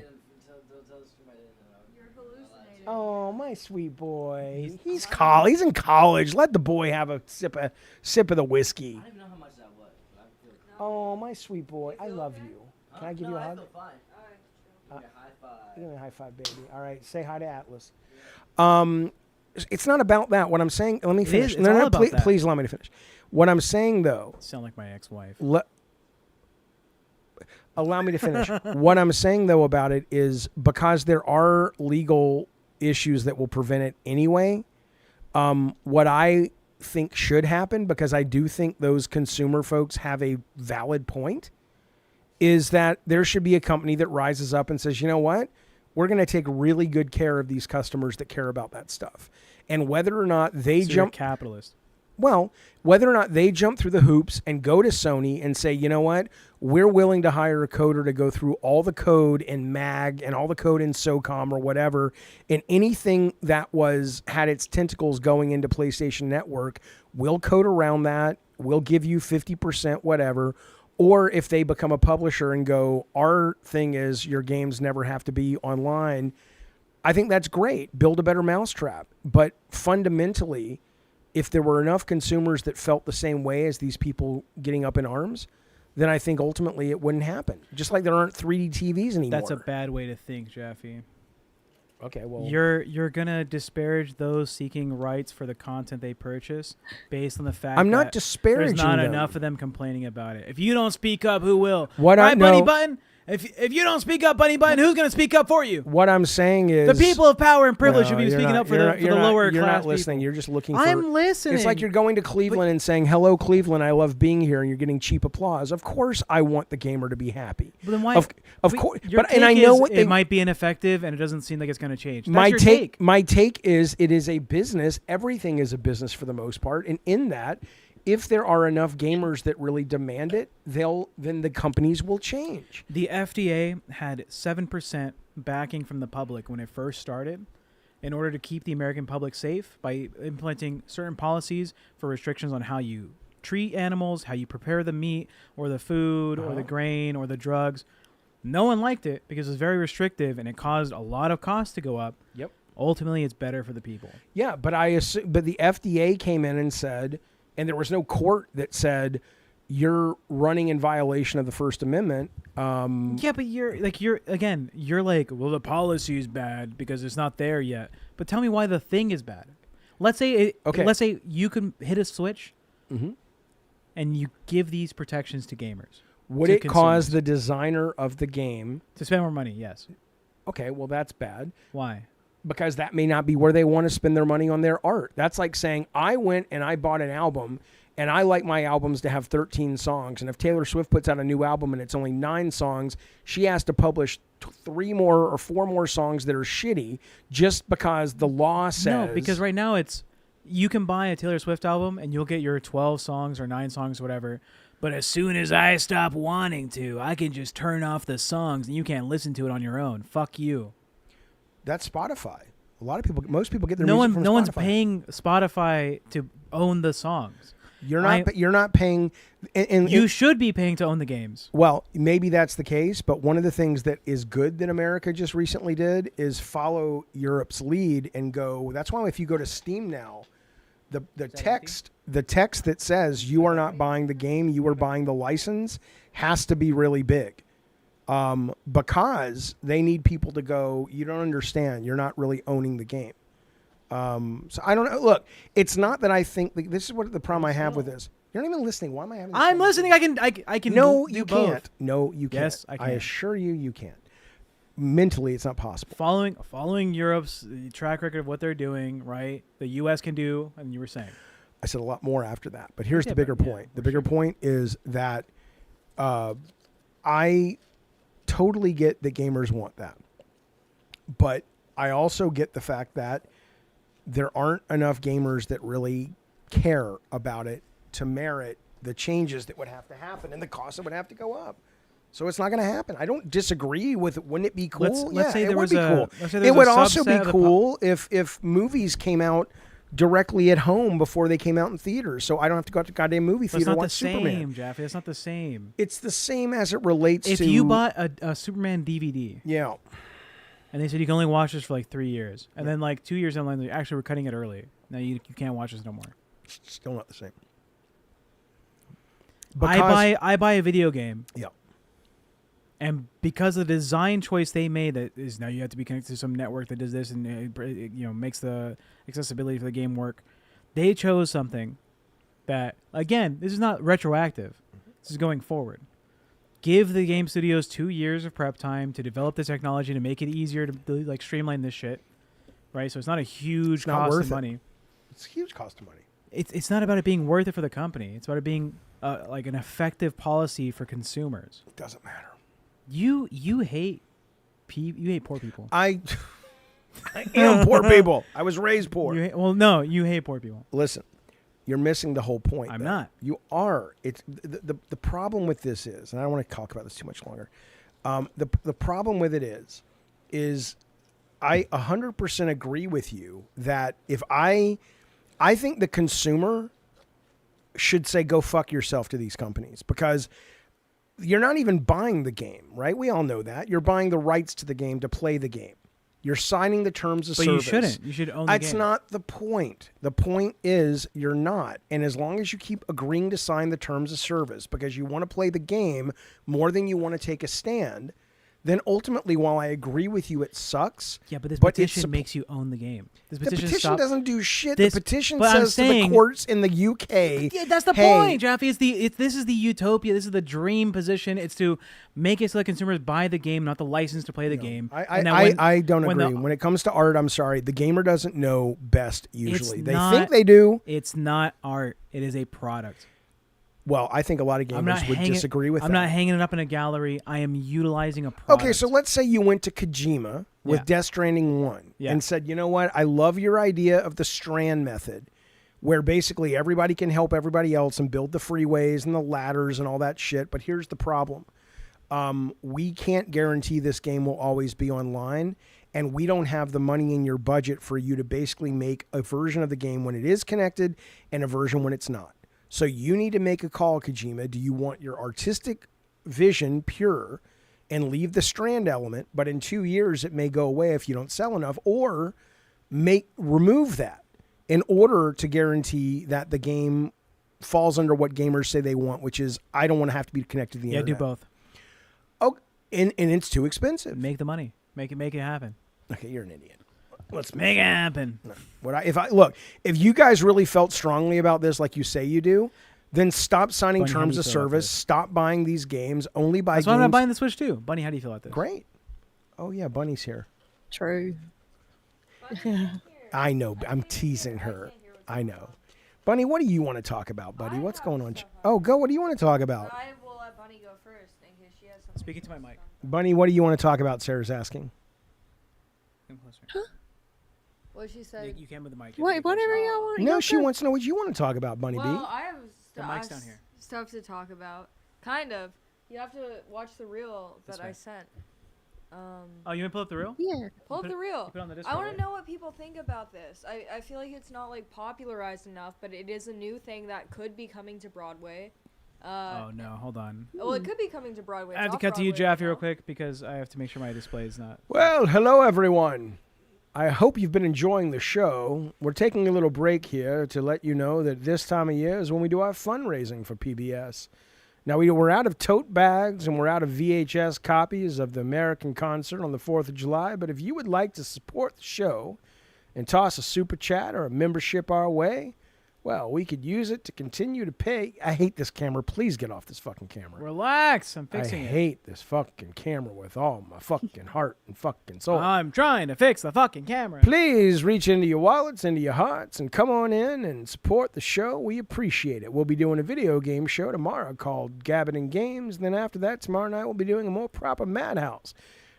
You're hallucinating. Oh, my sweet boy. He's in college. Let the boy have a sip of the whiskey. I don't even know how much that was. But I feel oh, my sweet boy. I love you. Can I give you a hug? I feel fine. All right. High five. Give me a high five, baby. All right. Say hi to Atlas. It's not about that. What I'm saying, let me finish. Please allow me to finish. What I'm saying, though. Sound like my ex-wife. Allow me to finish. What I'm saying, though, about it is because there are legal issues that will prevent it anyway. What I think should happen, because I do think those consumer folks have a valid point, is that there should be a company that rises up and says, you know what? We're going to take really good care of these customers that care about that stuff. And whether or not they jump... capitalist. Well, whether or not they jump through the hoops and go to Sony and say, you know what? We're willing to hire a coder to go through all the code in MAG and all the code in SOCOM or whatever, and anything that had its tentacles going into PlayStation Network, we'll code around that. We'll give you 50%, whatever. Or if they become a publisher and go, our thing is your games never have to be online, I think that's great. Build a better mousetrap. But fundamentally, if there were enough consumers that felt the same way as these people getting up in arms, then I think ultimately it wouldn't happen. Just like there aren't 3D TVs anymore. That's a bad way to think, Jaffe. Okay, well... You're going to disparage those seeking rights for the content they purchase based on the fact I'm not that disparaging there's not them. enough of them complaining about it. If you don't speak up, who will? Bunny Button? If you don't speak up, Bunny Button, who's going to speak up for you? What I'm saying is... The people of power and privilege should be speaking up for the lower class You're not listening. people. You're just looking for... I'm listening. It's like you're going to Cleveland and saying, hello, Cleveland, I love being here, and you're getting cheap applause. Of course I want the gamer to be happy. But then why... Of course. And I know it might be ineffective, and it doesn't seem like it's going to change. That's your take. My take is it is a business. Everything is a business for the most part. And in that... if there are enough gamers that really demand it, then the companies will change. The FDA had 7% backing from the public when it first started in order to keep the American public safe by implementing certain policies for restrictions on how you treat animals, how you prepare the meat or the food or the grain or the drugs. No one liked it because it was very restrictive and it caused a lot of costs to go up. Yep. Ultimately, it's better for the people. Yeah, but the FDA came in and said... and there was no court that said you're running in violation of the First Amendment. Yeah, but you're like, well, the policy is bad because it's not there yet. But tell me why the thing is bad. Let's say let's say you can hit a switch, and you give these protections to gamers. Would it cause the designer of the game to spend more money? Yes. Okay, well that's bad. Why? Because that may not be where they want to spend their money on their art. That's like saying I went and I bought an album, and I like my albums to have 13 songs. And if Taylor Swift puts out a new album and it's only 9 songs, she has to publish 3 more or 4 more songs that are shitty just because the law says. No, because right now you can buy a Taylor Swift album and you'll get your 12 songs or 9 songs, or whatever. But as soon as I stop wanting to, I can just turn off the songs and you can't listen to it on your own. Fuck you. That's Spotify. Most people get their music from Spotify. No one's paying Spotify to own the songs. You're not paying. You should be paying to own the games. Well, maybe that's the case, but one of the things that is good that America just recently did is follow Europe's lead and go. That's why if you go to Steam now, the text that says you are not buying the game, you are buying the license, has to be really big, because they need people to go. You don't understand. You're not really owning the game. So I don't know. Look, it's not that I think this is what the problem I have with this. You're not even listening. Why am I having? I'm listening. I can. No, do you both. can't. No, you can't. Yes, I can. I assure you, you can't. Mentally, it's not possible. Following Europe's track record of what they're doing, right? The U.S. can do, and you were saying. I said a lot more after that, but here's the bigger point. The bigger point is that I totally get that gamers want that, but I also get the fact that there aren't enough gamers that really care about it to merit the changes that would have to happen and the cost that would have to go up. So it's not going to happen. I don't disagree with it. Wouldn't it be cool? Let's say it there would was be cool. It would also be cool if movies came out directly at home before they came out in theaters, so I don't have to go out to goddamn movie theater to watch Superman. It's not the same, Jeffy. It's not the same. It's the same as it relates to... If you bought a Superman DVD... Yeah. And they said you can only watch this for like 3 years. And then like 2 years down the line, actually we're cutting it early. Now you can't watch this no more. It's still not the same. I buy a video game. Yeah. And because of the design choice they made, that is now you have to be connected to some network that does this and it makes the accessibility for the game work. They chose something that, again, this is not retroactive. This is going forward. Give the game studios 2 years of prep time to develop the technology to make it easier to like streamline this shit, right? So it's not a huge cost of money. It's a huge cost of money. It's not about it being worth it for the company. It's about it being like an effective policy for consumers. It doesn't matter. You hate poor people. I am poor people. I was raised poor. You hate poor people. Listen, you're missing the whole point. I'm not. You are. It's the problem with this is, and I don't want to talk about this too much longer. The problem with it is I 100% agree with you that if I think the consumer should say go fuck yourself to these companies, because you're not even buying the game, right? We all know that. You're buying the rights to the game to play the game. You're signing the terms of service. But you shouldn't. You should own the game. That's not the point. The point is you're not. And as long as you keep agreeing to sign the terms of service because you want to play the game more than you want to take a stand, then ultimately, while I agree with you, it sucks. Yeah, but this petition makes you own the game. The petition doesn't do shit. The petition says to the courts in the UK. Yeah, that's the point, Jeffy. This is the utopia. This is the dream position. It's to make it so that consumers buy the game, not the license to play the game. I don't agree. When it comes to art, I'm sorry. The gamer doesn't know best usually. They think they do. It's not art. It is a product. Well, I think a lot of gamers would disagree with that. I'm not hanging it up in a gallery. I am utilizing a product. Okay, so let's say you went to Kojima with Death Stranding 1 and said, you know what? I love your idea of the strand method, where basically everybody can help everybody else and build the freeways and the ladders and all that shit. But here's the problem. We can't guarantee this game will always be online, and we don't have the money in your budget for you to basically make a version of the game when it is connected and a version when it's not. So you need to make a call, Kojima. Do you want your artistic vision pure and leave the strand element, but in 2 years it may go away if you don't sell enough, or remove that in order to guarantee that the game falls under what gamers say they want, which is I don't want to have to be connected to the internet. Yeah, do both. Oh, and it's too expensive. Make the money. Make it happen. Okay, you're an idiot. Let's make it happen. If you guys really felt strongly about this, like you say you do, then stop signing Bunny, terms of service. Stop buying these games. Only buy games. That's why I'm not buying the Switch too. Bunny, how do you feel about this? Great. Oh yeah, Bunny's here. True. I know. I'm teasing her. I know. Bunny, what do you want to talk about, buddy? What's going on? Oh, go. What do you want to talk about? I will let Bunny go first in case she has something. Speaking to my mic. Bunny, what do you want to talk about? Sarah's asking. What she said. You can with the mic. Wait, whatever y'all want. No, she wants to know what you want to talk about, Bunny Well, B. I have The mic's down here. stuff to talk about. Kind of. You have to watch the reel that I sent. Oh, you want to pull up the reel? Yeah. Pull up put the it- reel. you put it on the I Discord, want right? to know what people think about this. I feel like it's not like popularized enough, but it is a new thing that could be coming to Broadway. Oh no, hold on. Well, it could be coming to Broadway. I have to cut to you, Jaffe, real quick because I have to make sure my display is not. Well, hello everyone. I hope you've been enjoying the show. We're taking a little break here to let you know that this time of year is when we do our fundraising for PBS. Now, we're out of tote bags and we're out of VHS copies of the American concert on the 4th of July, but if you would like to support the show and toss a super chat or a membership our way, well, we could use it to continue to pay. I hate this camera. Please get off this fucking camera. Relax, I'm fixing I it. hate this fucking camera with all my fucking heart and fucking soul. I'm trying to fix the fucking camera. Please reach into your wallets, into your hearts, and come on in and support the show. We appreciate it. We'll be doing a video game show tomorrow called Gabbin' and Games. Then after that, tomorrow night, we'll be doing a more proper MadHouse.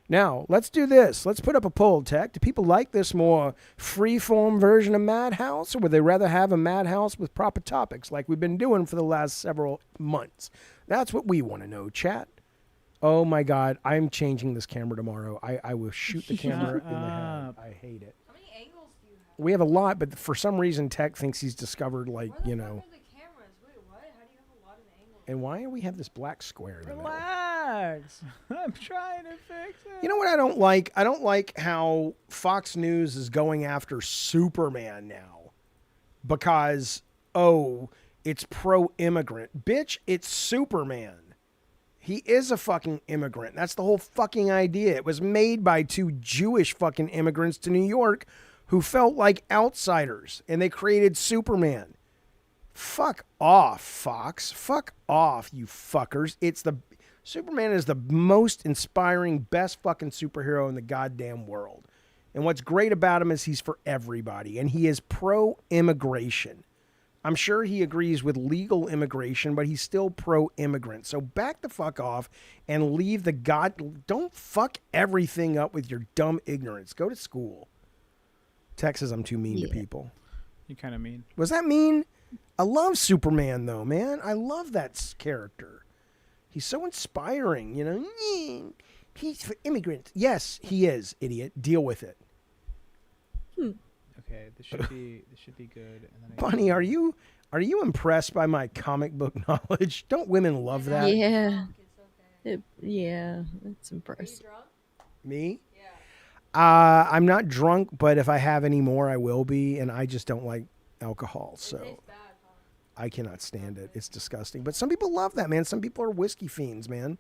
Now, let's do this. Let's put up a poll, Tech. Do people like this more free-form version of MadHouse, or would they rather have a MadHouse with proper topics like we've been doing for the last several months? That's what we want to know, chat. Oh, my God. I'm changing this camera tomorrow. I will shoot the camera in the head. I hate it. How many angles do you have? We have a lot, but for some reason, Tech thinks he's discovered, like, you know. Where the cameras? Wait, what? How do you have a lot of angles? And why do we have this black square in the middle? Relax. I'm trying to fix it. You know what I don't like? I don't like how Fox News is going after Superman now because, oh, it's pro-immigrant. Bitch, it's Superman. He is a fucking immigrant. That's the whole fucking idea. It was made by two Jewish fucking immigrants to New York who felt like outsiders, and they created Superman. Fuck off, Fox. Fuck off, you fuckers. Superman is the most inspiring, best fucking superhero in the goddamn world. And what's great about him is he's for everybody, and he is pro-immigration. I'm sure he agrees with legal immigration, but he's still pro-immigrant. So back the fuck off and leave don't fuck everything up with your dumb ignorance. Go to school. Texas, I'm too mean to people. You kind of mean. Was that mean? I love Superman, though, man. I love that character. He's so inspiring, you know. He's for immigrants. Yes, he is, idiot. Deal with it. Okay, this should be good. And then Bunny, are you impressed by my comic book knowledge? Don't women love that? Yeah. Yeah, it's impressive. Me? Yeah. I'm not drunk, but if I have any more, I will be, and I just don't like alcohol, so I cannot stand it. It's disgusting. But some people love that, man. Some people are whiskey fiends, man.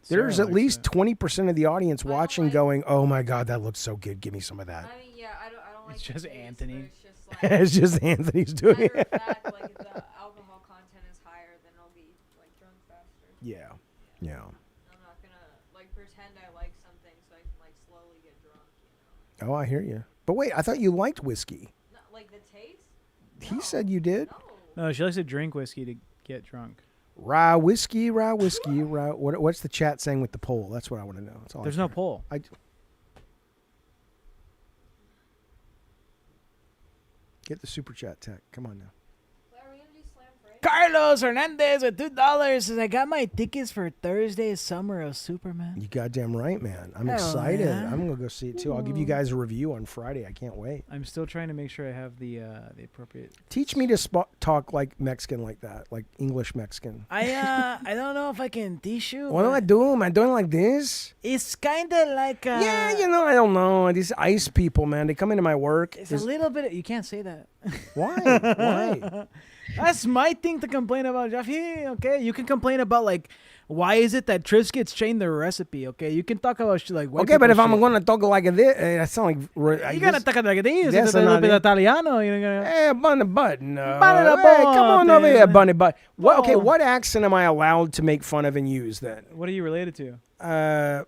There's at least 20% of the audience watching going, oh my God, that looks so good. Give me some of that. I mean, yeah, I don't like it's just Anthony. It's just, like, It's just Anthony's doing matter it. of fact, like, if the alcohol content is higher, then I'll be, like, drunk faster. Yeah. I'm not gonna, like, pretend I like something so I can, like, slowly get drunk, you know? Oh, I hear you. But wait, I thought you liked whiskey. Not, like, the taste? He said you did. No, she likes to drink whiskey to get drunk. Rye whiskey, rye whiskey, rye. What's the chat saying with the poll? That's what I want to know. That's all. There's no poll. Get the super chat tech. Come on now. Carlos Hernandez with $2 says, I got my tickets for Thursday's Summer of Superman. You goddamn right, man. I'm Hell excited. yeah. I'm gonna go see it too. I'll give you guys a review on Friday. I can't wait. I'm still trying to make sure I have the appropriate. Teach me to talk like Mexican like that, like English Mexican. I don't know if I can teach you. What do I do? Am I doing like this? It's kind of like yeah, you know, I don't know. These ICE people, man, they come into my work. It's a little bit. You can't say that. Why? Why? That's my thing to complain about, Jeffy. Okay, you can complain about like why is it that Triscuits changed their recipe? Okay, you can talk about shit like white okay, but if shit. I'm gonna talk like this, that sound like you gotta talk like this. That's It's a little bit not Italiano. You know. Hey, bunny butt. No. Bunny the Hey, come on over here, butt. bunny butt. What? Okay, Oh. what accent am I allowed to make fun of and use then? What are you related to?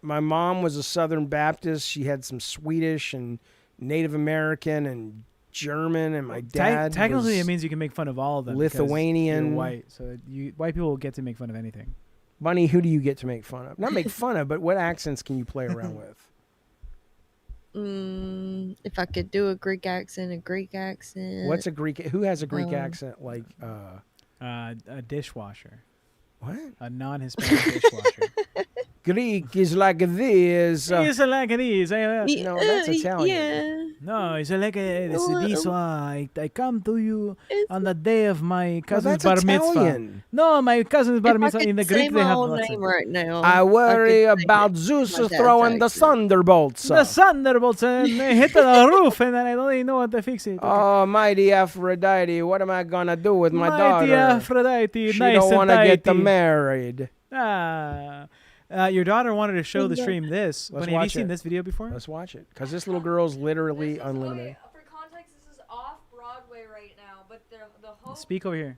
My mom was a Southern Baptist. She had some Swedish and Native American and German, and my dad. Technically, was it means you can make fun of all of them. because Lithuanian. You're white, so white people will get to make fun of anything. Bunny, who do you get to make fun of? Not make fun of, but what accents can you play around with? If I could do a Greek accent. What's a Greek? Who has a Greek accent? Like a dishwasher. What? A non-Hispanic dishwasher. Greek is like this. It's like this. No, that's Italian. Yeah. No, it's like this one. I come to you on the day of my cousin's that's bar mitzvah. Italian. No, my cousin's bar If I mitzvah could in the say Greek they my have own lots name of. right now. I worry could say about it. Zeus My dad's throwing the accent. thunderbolts. The thunderbolts and they hit the roof, and then I don't even know what to fix it. Oh, mighty Aphrodite, what am I gonna do with my Mighty daughter? Aphrodite, She nice don't and want to get tighty. married. Your daughter wanted to show the stream this. Let's But have you watch seen it. this video before? Let's watch it, because this little girl's literally unlimited. For context, this is off Broadway right now, but the hope. Speak over here.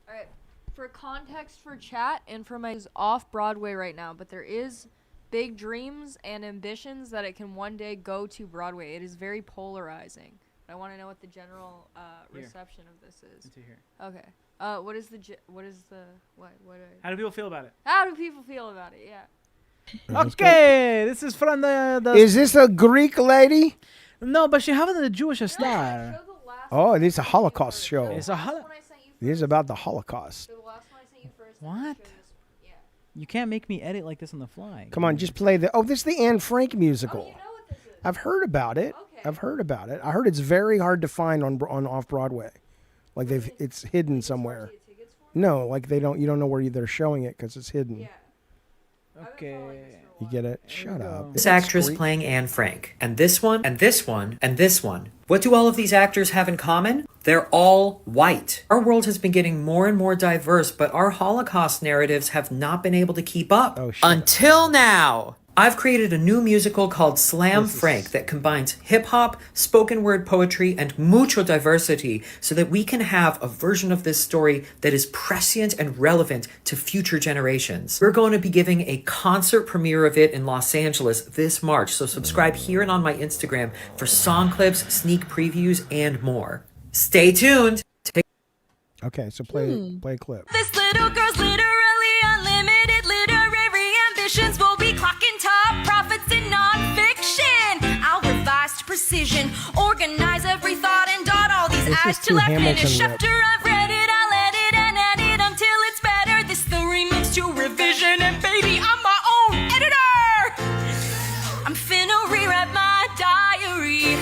All right. For context for chat and for my is off Broadway right now, but there is big dreams and ambitions that it can one day go to Broadway. It is very polarizing. I want to know what the general reception of this is. Into here. Okay. What is the How do people feel about it? How do people feel about it? Yeah. Okay, this is from the. Is this a Greek lady? No, but she having the Jewish star. Oh, this is a Holocaust show. It's a This is about the Holocaust. What? You can't make me edit like this on the fly. Come on, just play the. Oh, this is the Anne Frank musical. I've heard about it. I've heard about it. I heard it's very hard to find on off Broadway. Like it's hidden somewhere. No, like you don't know where they're showing it because it's hidden. Okay. You get it? Shut up. This actress playing Anne Frank, and this one, and this one, and this one. What do all of these actors have in common? They're all white. Our world has been getting more and more diverse, but our Holocaust narratives have not been able to keep up. Until now. I've created a new musical called Slam Frank that combines hip-hop, spoken word poetry, and mucho diversity so that we can have a version of this story that is prescient and relevant to future generations. We're going to be giving a concert premiere of it in Los Angeles this March, so subscribe here and on my Instagram for song clips, sneak previews, and more. Stay tuned. Okay, so play a clip. This little girl's literally unlimited literary ambitions will be clocking top profits in nonfiction. I'll revise to precision, organize every thought and dot all these This I's is to too left Hamilton finish. rip. After I've read it, I'll edit and edit until it's better. This the remix to revision, and baby, I'm my own editor. I'm finna rewrite my diary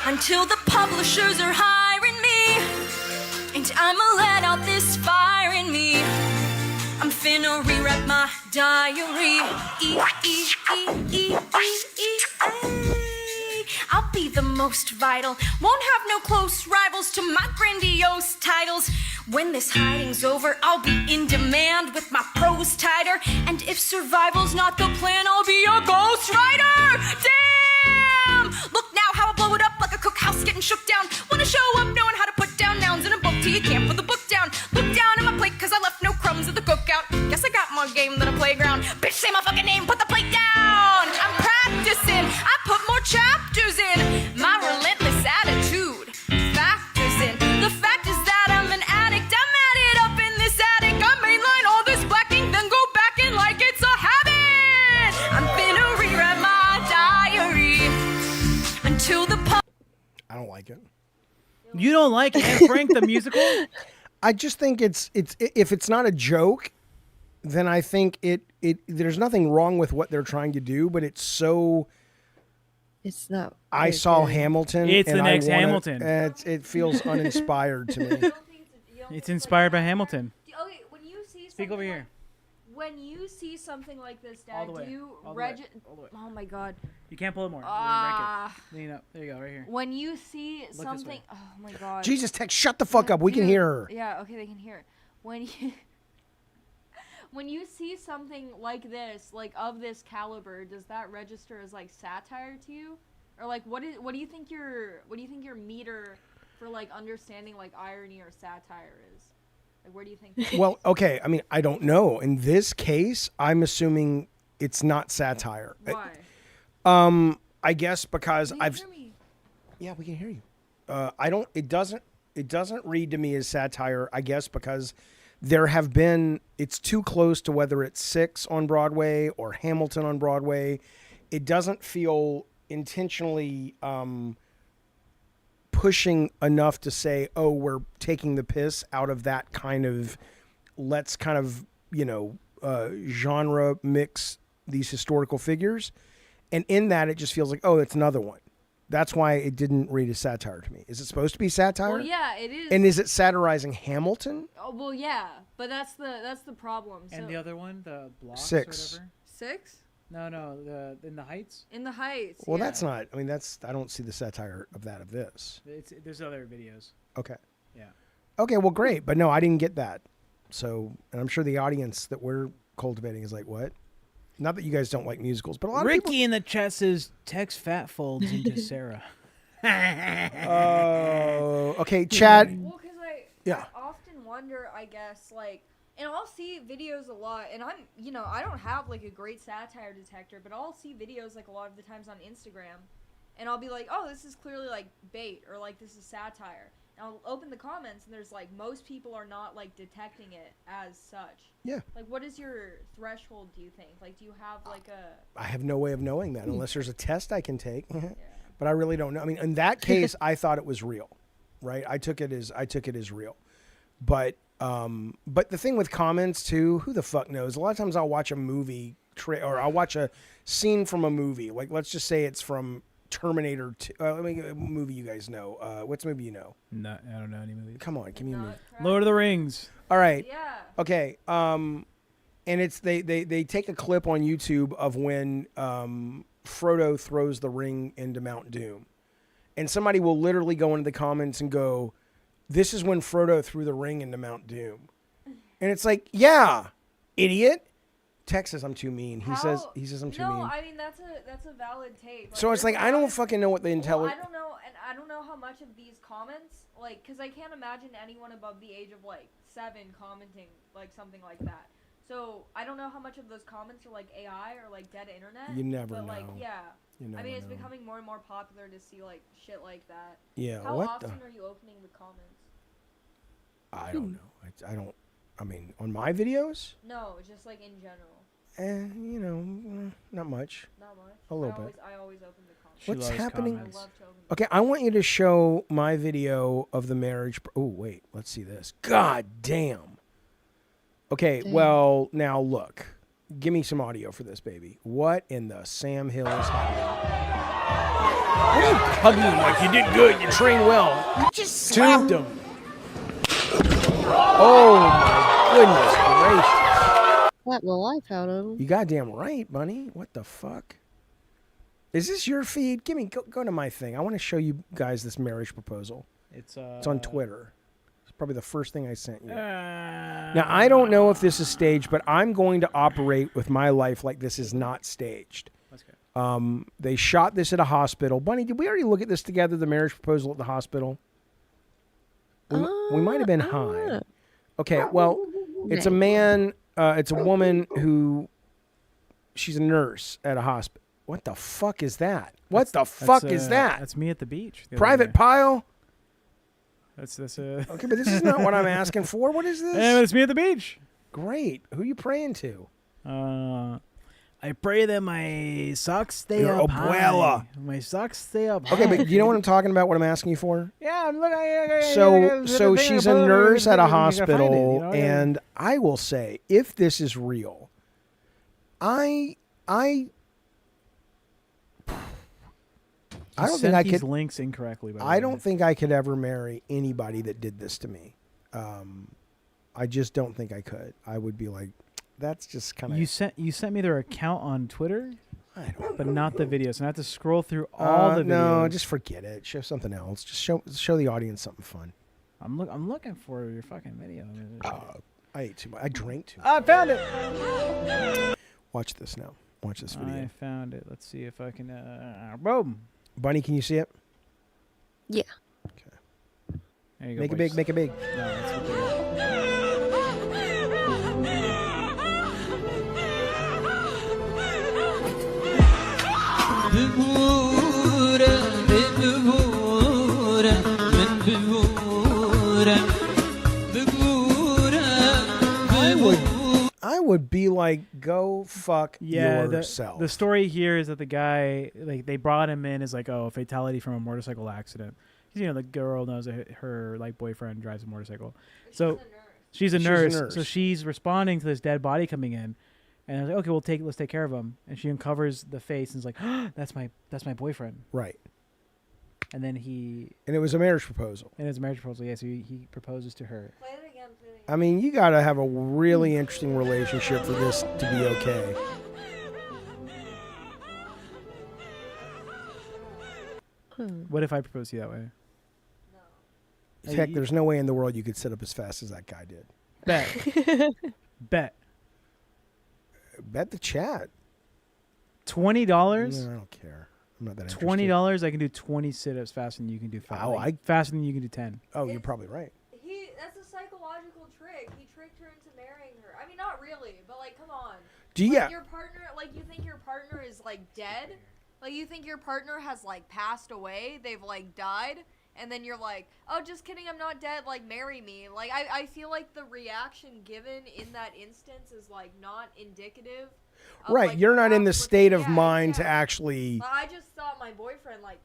until the publishers are hiring me. And I'ma let out this fire in me. I'm finna rewrite my diary. I'll be the most vital. Won't have no close rivals to my grandiose titles. When this hiding's over, I'll be in demand with my prose tighter. And if survival's not the plan, I'll be a ghostwriter. Damn! Look now how I blow it up like a cookhouse getting shook down. Wanna show up knowing how to put down nouns in a book till you can't put the book down. Look down at my plate cause I left no crumbs at the cookout. Guess I got more game than a playground. Bitch, say my fucking name, put the plate down. I'm practicing, I put more chapters in. My relentless attitude factors in. The fact is that I'm an addict. I'm at it up in this attic. I mainline all this black ink, then go back in like it's a habit. I'm finna rewrite my diary until the I don't like it. You don't like Anne Frank the musical? I just think it's if it's not a joke, then I think it there's nothing wrong with what they're trying to do, but it's so. It's not. I saw Hamilton. It's the and next I wanna, Hamilton. It feels uninspired to me. It's inspired by Hamilton. Okay, when you see Speak over here. When you see something like this, Dad, All the way. do you All the way. Oh my God. You can't pull it more. You're gonna break it. Lean up. There you go, right here. When you see Look this something, way. oh my God. Jesus, Tex, shut the fuck up. We can Dude, hear her. Yeah, okay, they can hear it. When you when you see something like this, like of this caliber, does that register as like satire to you? Or like what do you think your meter for like understanding like irony or satire is? Like where do you think Well, okay, I mean, I don't know. In this case, I'm assuming it's not satire. Why? I guess because Can you hear me? Yeah, we can hear you. I don't. It doesn't read to me as satire. I guess because there have been. It's too close to whether it's Six on Broadway or Hamilton on Broadway. It doesn't feel intentionally pushing enough to say, oh, we're taking the piss out of that kind of. Let's kind of genre mix these historical figures, and in that it just feels like, oh, it's another one. That's why it didn't read as satire to me. Is it supposed to be satire? Well, yeah, it is. And is it satirizing Hamilton? Oh, well, yeah, but that's the problem. And the other one, the Blocks Six. or whatever. 6? No, the In the Heights. In the Heights. Well, yeah. that's not. I mean, I don't see the satire of this. There's other videos. Okay. Yeah. Okay. Well, great. But no, I didn't get that. So, and I'm sure the audience that we're cultivating is like, what? Not that you guys don't like musicals, but a lot of people. Ricky in the chat says Tex fat folds into Sarah. Oh, okay, Chad. Well, because Yeah. I often wonder, I guess, like, and I'll see videos a lot, and I don't have like a great satire detector, but I'll see videos like a lot of the times on Instagram, and I'll be like, oh, this is clearly like bait, or like this is satire. And I'll open the comments, and there's like most people are not like detecting it as such. Yeah. Like, what is your threshold, do you think? Like, do you have like a... I have no way of knowing that unless there's a test I can take. But I really don't know. I mean, in that case, I thought it was real, right? I took it as real. But the thing with comments too, who the fuck knows? A lot of times I'll watch a movie or I'll watch a scene from a movie. Like, let's just say it's from Terminator 2. Let me get a movie you guys know. What's a movie you know? No, I don't know any movies. Come on, give me a movie. Lord of the Rings. All right. Yeah. Okay. And it's they take a clip on YouTube of when Frodo throws the ring into Mount Doom, and somebody will literally go into the comments and go, "This is when Frodo threw the ring into Mount Doom," and it's like, yeah, idiot. Texas, I'm too mean. He says I'm too mean. No, I mean that's a valid take. Like, So it's like I don't fucking know what the intelligence. I don't know, and I don't know how much of these comments, like, because I can't imagine anyone above the age of like 7 commenting like something like that. So I don't know how much of those comments are like AI or like dead internet. You never but, like, know. yeah. You never I mean, it's know. becoming more and more popular to see like shit like that. Yeah, How what often the- are you opening the comments? I don't know. I don't. I mean, on my videos, No, just like in general. not much. Not much. A little bit. I always open the comments. What's happening? I love to open Okay, I want you to show my video of the marriage. Oh, wait. Let's see this. God damn. Okay, well, now look. Give me some audio for this, baby. What in the Sam Hill is happening? What are you hugging him like you did good? You trained well. You just slapped him. Oh, my goodness gracious. Slap the life out of him. You goddamn right, Bunny. What the fuck? Is this your feed? Go to my thing. I want to show you guys this marriage proposal. It's on Twitter. It's probably the first thing I sent you. Now, I don't know if this is staged, but I'm going to operate with my life like this is not staged. That's good. They shot this at a hospital. Bunny, did we already look at this together, the marriage proposal at the hospital? We might have been high. Okay, well, it's a man, it's a woman who, she's a nurse at a hospital. What the fuck is that? What the fuck is that? That's me at the beach. Private pile? That's Okay, but this is not what I'm asking for. What is this? Yeah, it's me at the beach. Great. Who are you praying to? I pray that my socks stay Your up abuela. high. My socks stay up Okay, high. but you know what I'm talking about, what I'm asking you for? Yeah, I'm looking. So she's a nurse at a hospital, and I will say, if this is real, I don't think I could links incorrectly. By the I way. don't think I could ever marry anybody that did this to me. I just don't think I could. I would be like, That's just kind of. You sent me their account on Twitter, but not the video. So I have to scroll through all the videos. No, just forget it. Show something else. Just show the audience something fun. I'm looking for your fucking video. I ate too much. I drank too much. I found it. Watch this now. Watch this video. I found it. Let's see if I can. Boom. Bunny, can you see it? Yeah. Okay. There you go. Make it big. Make it big. No, that's what they I would be like, go fuck yourself. The story here is that the guy, like, they brought him in as like, oh, fatality from a motorcycle accident. Because, you know, the girl knows that her like boyfriend drives a motorcycle. So she's a nurse. So she's responding to this dead body coming in, and I was like, okay, let's take care of him. And she uncovers the face and is like, oh, that's my boyfriend. Right. And then and it was a marriage proposal. And it was a marriage proposal. Yeah. So he proposes to her. Play it again. I mean, you got to have a really interesting relationship for this to be okay. What if I propose to you that way? No. Heck, there's no way in the world you could sit up as fast as that guy did. Bet. Bet the chat. $20? No, I don't care. I'm not that interested. $20, I can do 20 sit-ups faster than you can do 5. Faster than you can do 10. Oh, you're probably right. That's a psychological trick. He tricked her into marrying her. I mean, not really, but like, come on. Your partner, like, you think your partner is like dead? Like, you think your partner has like passed away? They've like died? And then you're like, oh, just kidding, I'm not dead, like, marry me. Like, I feel like the reaction given in that instance is, like, not indicative of, right, like, you're not in the state of mind to actually... I just thought my boyfriend, like,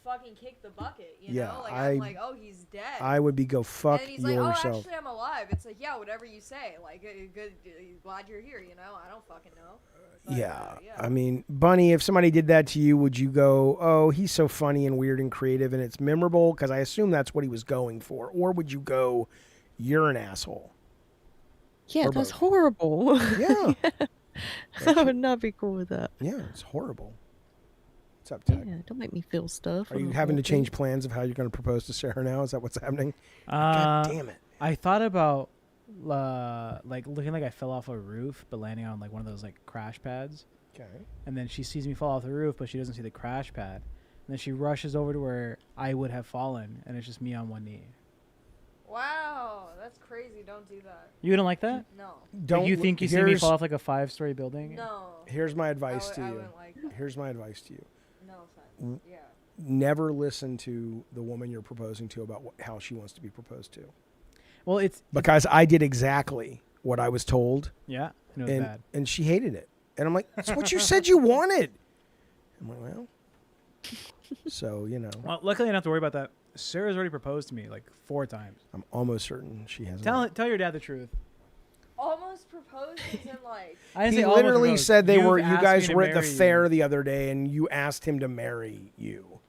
fucking kicked the bucket, you know? Like, I'm like, oh, he's dead. I would be go fuck and he's yourself. like, oh, actually, I'm alive. It's like, yeah, whatever you say. Like, good, glad you're here, you know? I don't fucking know. Yeah. I mean, Bunny, if somebody did that to you, would you go, oh, he's so funny and weird and creative and it's memorable? Because I assume that's what he was going for. Or would you go, you're an asshole? Yeah, that's horrible. Yeah. I would not be cool with that. Yeah, it's horrible. What's up, Tech? Yeah, don't make me feel stuff. Are you having to change plans of how you're going to propose to Sarah now? Is that what's happening? God damn it. I thought about like looking like I fell off a roof, but landing on like one of those like crash pads. Okay. And then she sees me fall off the roof, but she doesn't see the crash pad. And then she rushes over to where I would have fallen, and it's just me on one knee. Wow, that's crazy. Don't do that. You wouldn't like that? No. Don't you think you see me fall off like a 5-story building? No. Here's my advice to you. I wouldn't like that. Here's my advice to you. No offense. Yeah. Never listen to the woman you're proposing to about how she wants to be proposed to. Well, it's because I did exactly what I was told. Yeah, and it was bad. And she hated it. And I'm like, that's what you said you wanted. I'm like, well, so, you know. Well, luckily I don't have to worry about that. Sarah's already proposed to me like 4 times. I'm almost certain she hasn't. Tell your dad the truth. Almost proposed in like. He literally said you guys were at the fair the other day and you asked him to marry you.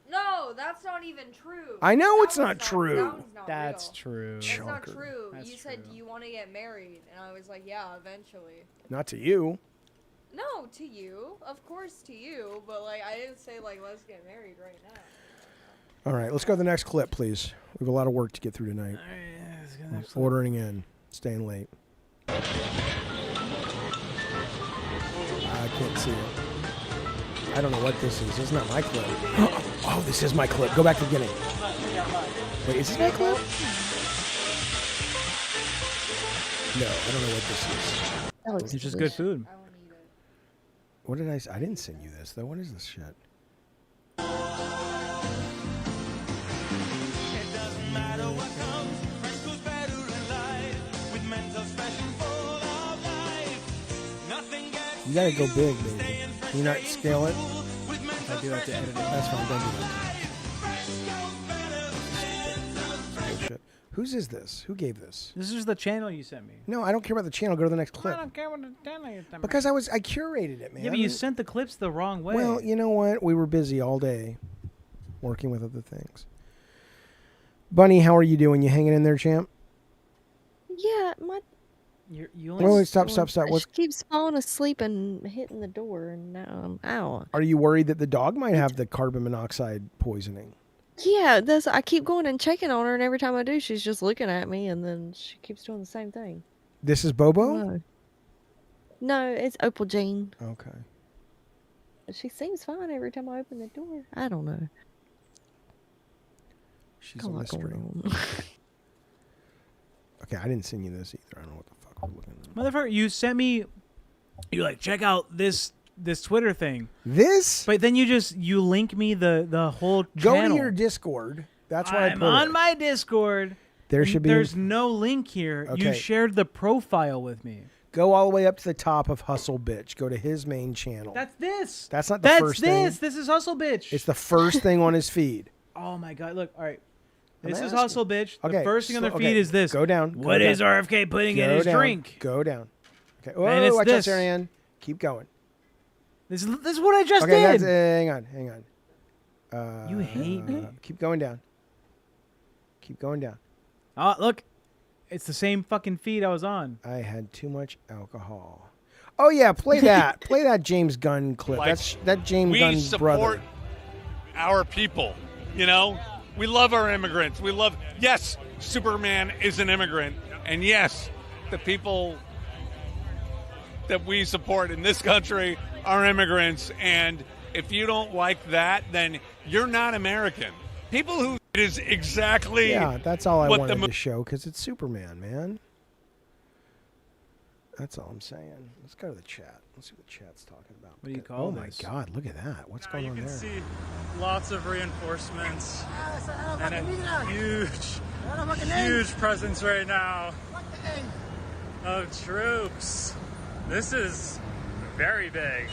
No, that's not even true. I know it's not true. That's true. That's not true. You said, do you want to get married? And I was like, yeah, eventually. Not to you. No, to you. Of course to you. But, like, I didn't say, like, let's get married right now. All right, let's go to the next clip, please. We have a lot of work to get through tonight. All right, let's go to the next Ordering in. Staying late. I can't see it. I don't know what this is. This is not my clip. Oh, this is my clip. Go back to the beginning. Wait, is this my clip? No, I don't know what this is. It's just good food. What did I didn't send you this, though. What is this shit? You gotta go big, baby. Can you not scale it? If I do have to edit it. That's fine, don't do that. Bullshit. Whose is this? Who gave this? This is the channel you sent me. No, I don't care about the channel. Go to the next clip. I don't care what the channel you sent me. Because I curated it, man. Yeah, but you sent the clips the wrong way. Well, you know what? We were busy all day working with other things. Bunny, how are you doing? You hanging in there, champ? Yeah, You Wait, only stop. She keeps falling asleep and hitting the door, and now I'm out. Are you worried that the dog might have the carbon monoxide poisoning? Yeah, I keep going and checking on her, and every time I do, she's just looking at me, and then she keeps doing the same thing. This is Bobo? No, it's Opal Jean. Okay. She seems fine every time I open the door. I don't know. She's a mystery. Okay, I didn't send you this either. I don't know what the fuck we're looking at. Motherfucker, you sent me. You're like, check out this Twitter thing. This? But then you link me the whole Go channel. to your Discord. That's why I'm on my Discord. There should be. There's no link here. Okay. You shared the profile with me. Go all the way up to the top of Hustle Bitch. Go to his main channel. That's this. That's not the first thing. This is Hustle Bitch. It's the first thing on his feed. Oh my god! Look, all right. I'm This is asking. Hustle Bitch. The Okay, first thing on their so- feed okay, is this. Go down. What is RFK putting in his drink? Go down. Okay. And it's Watch this. out, Ariane. Keep going. This is what I just Okay, did. hang on. You hate me. Keep going down. Keep going down. Oh, look. It's the same fucking feed I was on. I had too much alcohol. Oh yeah, play that. Play that James Gunn clip. Like, That's that James we Gunn's support brother. our people. You know, we love our immigrants. We love. Yes, Superman is an immigrant, and yes, the people that we support in this country are immigrants. And if you don't like that, then you're not American. People who it is exactly. Yeah, that's all I what wanted the to show because it's Superman, man. That's all I'm saying. Let's go to the chat. Let's see what the chat's talking about. What do you call Oh this? my God! Look at that. What's going on there? You can see lots of reinforcements and a huge presence right now of troops. This is very big.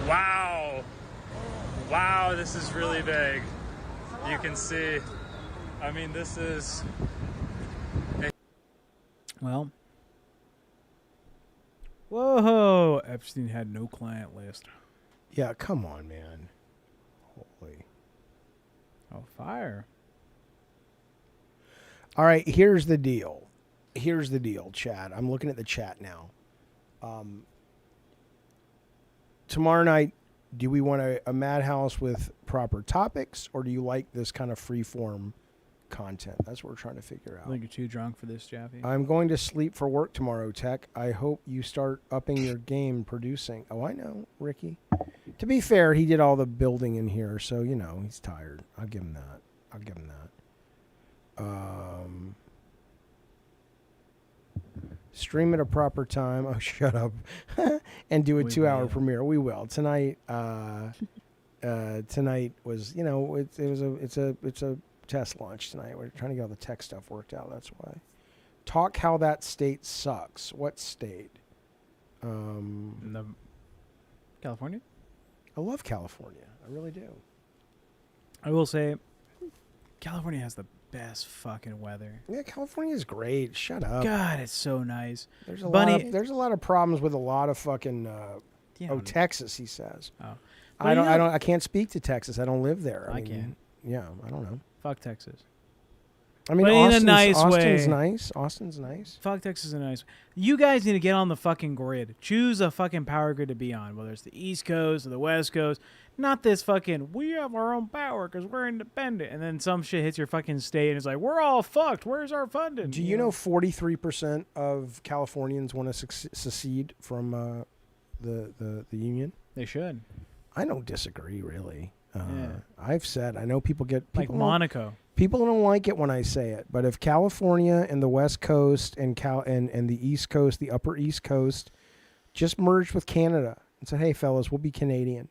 Wow. Wow, this is really big. You can see, I mean, this is... Well. Whoa. Epstein had no client list. Yeah, come on, man. Holy. Oh, fire. All right, here's the deal. Here's the deal, chat. I'm looking at the chat now. Tomorrow night, do we want a MadHouse with proper topics, or do you like this kind of free-form content? That's what we're trying to figure I out. think you're too drunk for this, Jaffe. I'm going to sleep for work tomorrow, Tech. I hope you start upping your game producing. Oh, I know, Ricky. To be fair, he did all the building in here, so, you know, he's tired. I'll give him that. I'll give him that. Stream at a proper time. Oh, shut up. And do a 2-hour premiere. We will. Tonight, tonight was, you know, it's a test launch tonight. We're trying to get all the tech stuff worked out. That's why. Talk how that state sucks. What state? California? I love California. I really do. I will say, California has the best fucking weather. Yeah, California is great. Shut up. God, it's so nice. There's a Bunny, lot of problems with a lot of fucking Texas, he says. Oh. I can't speak to Texas. I don't live there. I can. Yeah, I don't know. Fuck Texas. I mean, but Austin's, in a nice Austin's way. nice. Austin's nice. Fuck Texas in a nice way. You guys need to get on the fucking grid. Choose a fucking power grid to be on, whether it's the East Coast or the West Coast. Not this fucking, we have our own power because we're independent. And then some shit hits your fucking state and it's like, we're all fucked. Where's our funding? Do you know 43% of Californians want to secede from the union? They should. I don't disagree, really. Yeah. I've said, I know people get... Like Monaco. People don't like it when I say it, but if California and the West Coast and the East Coast, the Upper East Coast, just merged with Canada and said, "Hey, fellas, we'll be Canadian."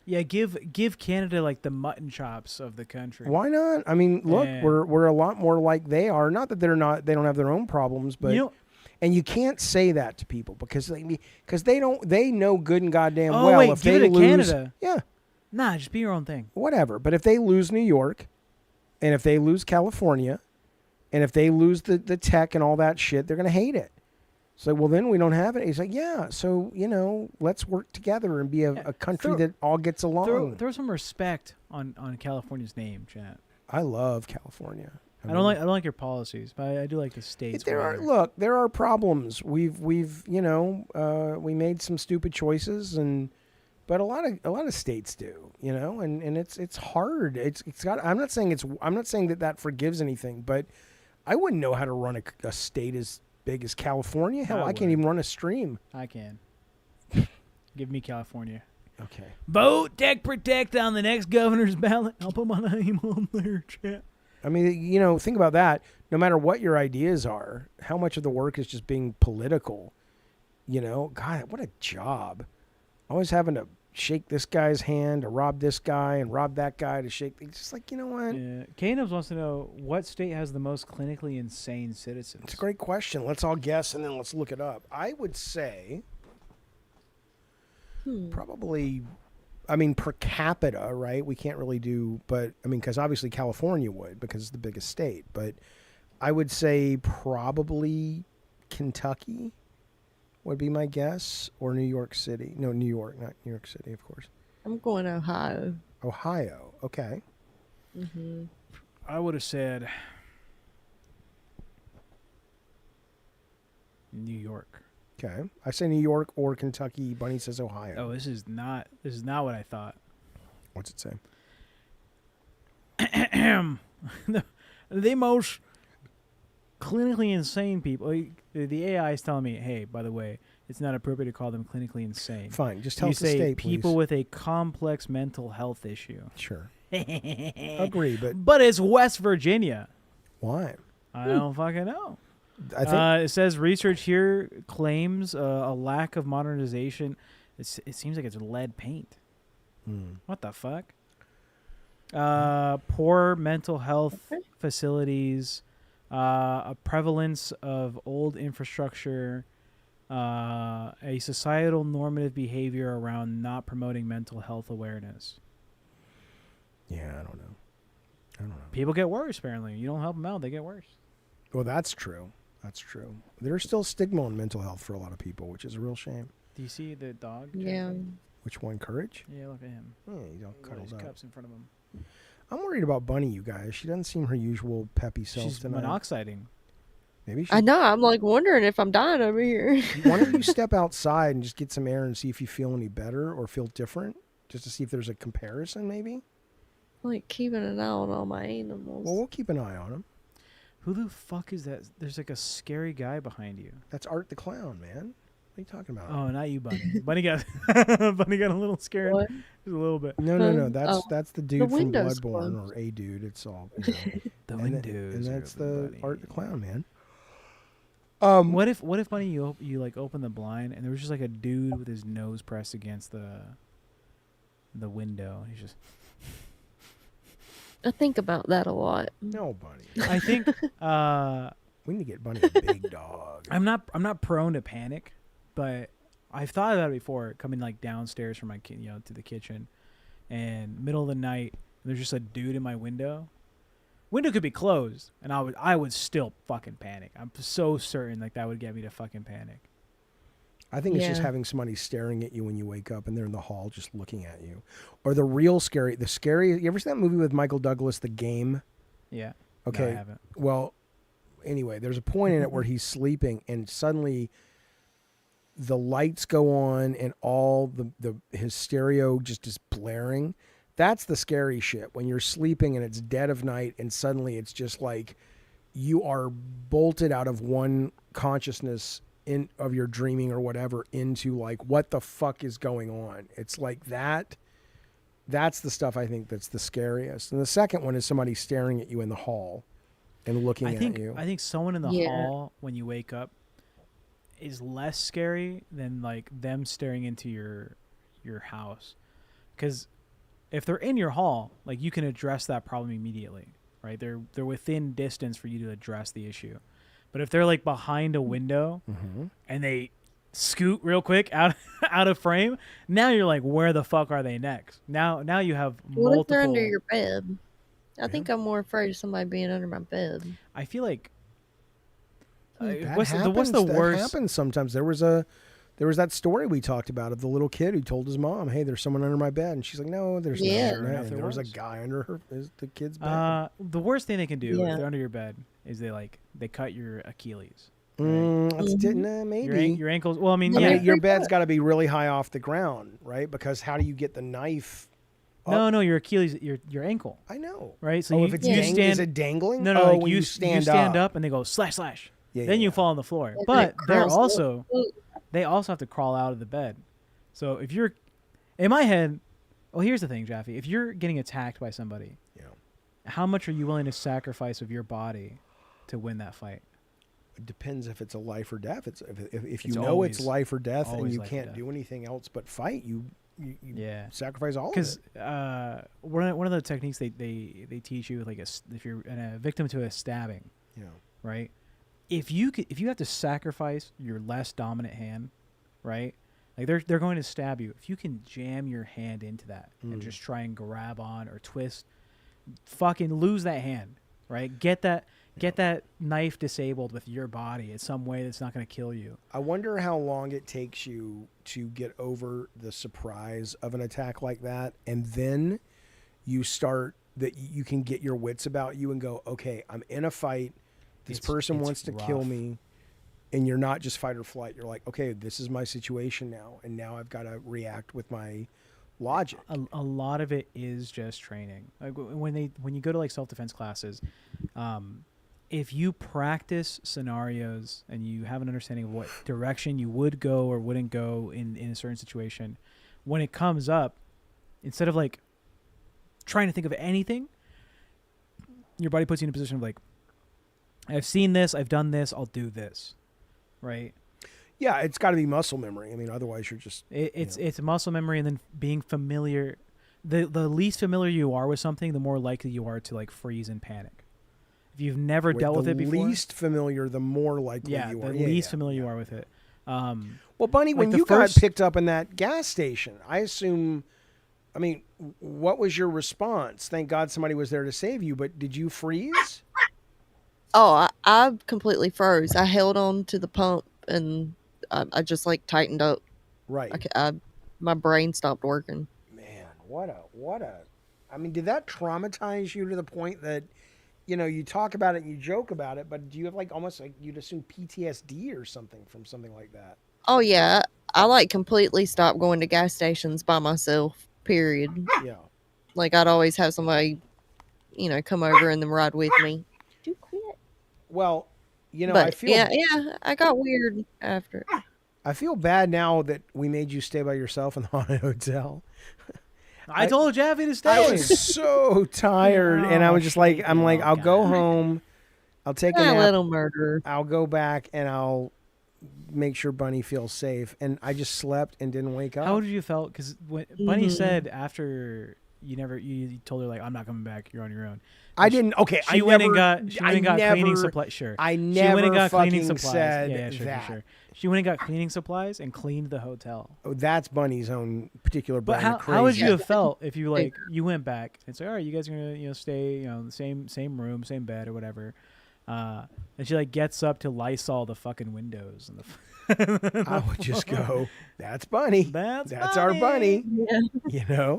Yeah, give Canada like the mutton chops of the country. Why not? I mean, look, we're a lot more like they are. Not that they don't have their own problems, but and you can't say that to people because they know good and goddamn well wait, if give they it to lose, Canada. yeah, Nah, just be your own thing. whatever. But if they lose New York, and if they lose California, and if they lose the tech and all that shit, they're gonna hate it. So, well, then we don't have it. He's like, yeah, so, let's work together and be a country that all gets along. Throw some respect on California's name, chat. I love California. I don't like your policies, but I do like the states. There are problems. We made some stupid choices, but a lot of states do, and it's hard. I'm not saying that forgives anything, but I wouldn't know how to run a state as big as California. Hell, I can't even run a stream. I can. Give me California. Okay. Vote Tech Protect on the next governor's ballot. I'll put my name on there, chat. I mean, think about that. No matter what your ideas are, how much of the work is just being political? God, what a job. Always having to shake this guy's hand to rob this guy and rob that guy to shake. It's just like, you know what? Yeah. K-Nubs wants to know what state has the most clinically insane citizens. It's a great question. Let's all guess and then let's look it up. I would say probably, per capita, right? We can't really do, but because obviously California would because it's the biggest state. But I would say probably Kentucky would be my guess, or New York City. No, New York, not New York City, of course. I'm going Ohio. Ohio, okay. Mm-hmm. I would have said New York. Okay, I say New York or Kentucky. Bunny says Ohio. Oh, this is not what I thought. What's it say? the most clinically insane people. The AI is telling me, hey, by the way, it's not appropriate to call them clinically insane. Fine, just tell us the say state, people please. with a complex mental health issue. Sure. Agree, but it's West Virginia. Why? I don't fucking know. I think it says research here claims a lack of modernization. It seems like it's lead paint. What the fuck? Poor mental health facilities, a prevalence of old infrastructure, a societal normative behavior around not promoting mental health awareness. Yeah, I don't know. People get worse, apparently. You don't help them out, they get worse. Well, that's true. There's still stigma on mental health for a lot of people, which is a real shame. Do you see the dog? Yeah. Which one, Courage? Yeah, look at him. Oh, he's all cuddled up. Cups in front of him. I'm worried about Bunny, you guys. She doesn't seem her usual peppy self She's tonight. monoxiding. Maybe she... I know. I'm like wondering if I'm dying over here. Why don't you step outside and just get some air and see if you feel any better or feel different? Just to see if there's a comparison, maybe? Like keeping an eye on all my animals. Well, we'll keep an eye on them. Who the fuck is that? There's like a scary guy behind you. That's Art the Clown, man. What are you talking about? Oh, not you, Bunny. Bunny got a little scared. What? Just a little bit. No. That's the dude from window's Bloodborne, closed. or a dude. It's all. The windows. And that's the Art the Clown, man. What if Bunny you like open the blind and there was just like a dude with his nose pressed against the window. He's just. I think about that a lot. No, Bunny. I think we need to get Bunny a big dog. I'm not prone to panic, but I've thought about it before. Coming like downstairs from my to the kitchen, and middle of the night, there's just a dude in my window. Window could be closed, and I would still fucking panic. I'm so certain like that would get me to fucking panic. I think it's just having somebody staring at you when you wake up and they're in the hall just looking at you. Or the scary, you ever seen that movie with Michael Douglas, The Game? Yeah. Okay. No, I haven't. Well, anyway, there's a point in it where he's sleeping and suddenly the lights go on and all his stereo just is blaring. That's the scary shit. When you're sleeping and it's dead of night and suddenly it's just like you are bolted out of one consciousness of your dreaming or whatever into like what the fuck is going on. It's like that's the stuff I think that's the scariest. And the second one is somebody staring at you in the hall and looking at you. I think someone in the hall when you wake up is less scary than like them staring into your house, because if they're in your hall, like you can address that problem immediately, right? They're within distance for you to address the issue. But if they're like behind a window and they scoot real quick out of frame, now you're like, where the fuck are they next? Now you have multiple. What if they're under your bed? I think I'm more afraid of somebody being under my bed. I feel like What's the worst? That happens sometimes. There was that story we talked about of the little kid who told his mom, "Hey, there's someone under my bed," and she's like, "No, there's not." And there was a guy under the kid's bed. The worst thing they can do if they're under your bed is they cut your Achilles. Maybe your ankles. Well, I mean, your bed's got to be really high off the ground, right? Because how do you get the knife? No, your Achilles, your ankle. I know, right? So if it's is it dangling? No, when you stand up and they go slash. Then you fall on the floor. But they also have to crawl out of the bed. So if you're, in my head, well, here's the thing, Jaffe. If you're getting attacked by somebody, how much are you willing to sacrifice of your body to win that fight? It depends if it's a life or death. If you know it's life or death and you can't do anything else but fight, you sacrifice all of it. Because one of the techniques they teach you, like if you're a victim to a stabbing, right? If you have to sacrifice your less dominant hand, right? Like they're going to stab you. If you can jam your hand into that and just try and grab on or twist, fucking lose that hand, right? Get that knife disabled with your body in some way that's not going to kill you. I wonder how long it takes you to get over the surprise of an attack like that, and then you start that you can get your wits about you and go, okay, I'm in a fight. This person wants to kill me, and you're not just fight or flight. You're like, okay, this is my situation now, and now I've got to react with my logic. A lot of it is just training. Like when you go to like self-defense classes, if you practice scenarios and you have an understanding of what direction you would go or wouldn't go in a certain situation, when it comes up, instead of like trying to think of anything, your body puts you in a position of like, I've seen this, I've done this, I'll do this, right? Yeah, it's got to be muscle memory. I mean, otherwise you're just... It's muscle memory, and then being familiar. The least familiar you are with something, the more likely you are to like freeze and panic. If you've never dealt with it before... The least familiar, the more likely you are. The least familiar you are with it. Well, Bunny, when you got picked up in that gas station, I assume... I mean, what was your response? Thank God somebody was there to save you, but did you freeze? Oh, I completely froze. I held on to the pump and I just like tightened up. Right. My brain stopped working. Man, what a. I mean, did that traumatize you to the point that, you talk about it and you joke about it, but do you have like almost like you'd assume PTSD or something from something like that? Oh yeah, I like completely stopped going to gas stations by myself. Period. Yeah. Like I'd always have somebody, come over and then ride with me. Well, but I feel I got weird after. I feel bad now that we made you stay by yourself in the haunted hotel. I told Jaffe to stay. I was so tired, and I was just like, I'll go home. I'll take a nap. Little murderer. I'll go back and I'll make sure Bunny feels safe. And I just slept and didn't wake up. How did you feel? Because when Bunny said after you told her like, I'm not coming back. You're on your own. I didn't. Okay, She went and got cleaning supplies. Sure. I never she went and got fucking cleaning supplies. said Yeah, sure. She went and got cleaning supplies and cleaned the hotel. Oh, that's Bunny's own particular But brand of crazy. how would you have felt if you you went back and said, all right, you guys are gonna stay the same room, same bed or whatever, and she gets up to Lysol the fucking windows and the. I would just go, that's Bunny. That's our Bunny. Yeah.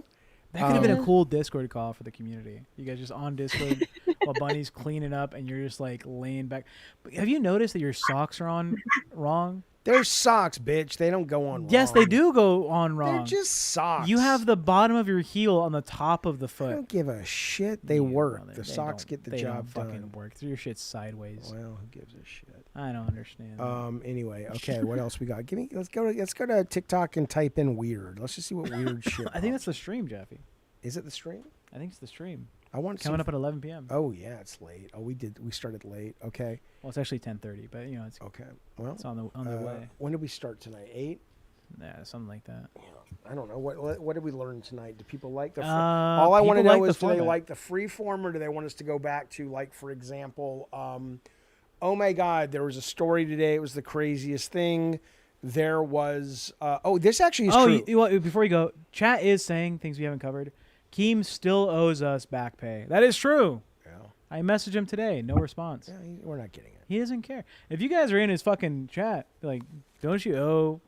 That could have been a cool Discord call for the community. You guys just on Discord while Bunny's cleaning up and you're just laying back. But have you noticed that your socks are on wrong? They're socks, bitch. They don't go on wrong. Yes, they do go on wrong. They're just socks. You have the bottom of your heel on the top of the foot. I don't give a shit. They work. The socks get the job done. Fucking work. Throw your shit sideways. Well, who gives a shit? I don't understand. Anyway, okay. What else we got? Let's go to TikTok and type in weird. Let's just see what weird shit. I think that's the stream, Jaffe. Is it the stream? I think it's the stream. I want coming up at 11 p.m. Oh yeah, it's late. Oh, we started late. Okay. Well, it's actually 10:30, but it's okay. Well, it's on the way. When did we start tonight? 8? Yeah, something like that. Yeah. I don't know. What did we learn tonight? Do people like the? All I want to know is, do they like the free form, or do they want us to go back to, like, for example, oh my God, there was a story today. It was the craziest thing. There was. This actually is true. Well, before you go, chat is saying things we haven't covered. Keem still owes us back pay. That is true. Yeah. I messaged him today. No response. Yeah, we're not getting it. He doesn't care. If you guys are in his fucking chat, like, don't you owe?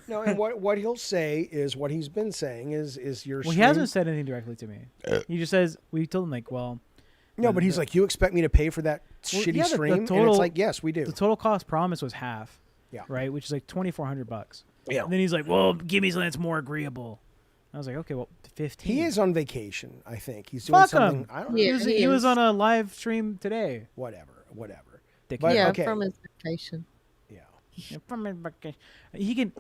No, and what he'll say is what he's been saying is your. Well, he hasn't said anything directly to me. He just says we told him like, well. No, but he's like, you expect me to pay for that shitty stream? And it's like, yes, we do. The total cost promise was half. Yeah. Right, which is like $2,400. Yeah. And then he's like, well, give me something that's more agreeable. I was like, okay, well, 15. He is on vacation. I think he's doing something. Him. I don't know. Yeah, he was on a live stream today. Whatever. But, yeah, okay. From his vacation. Yeah, from his vacation.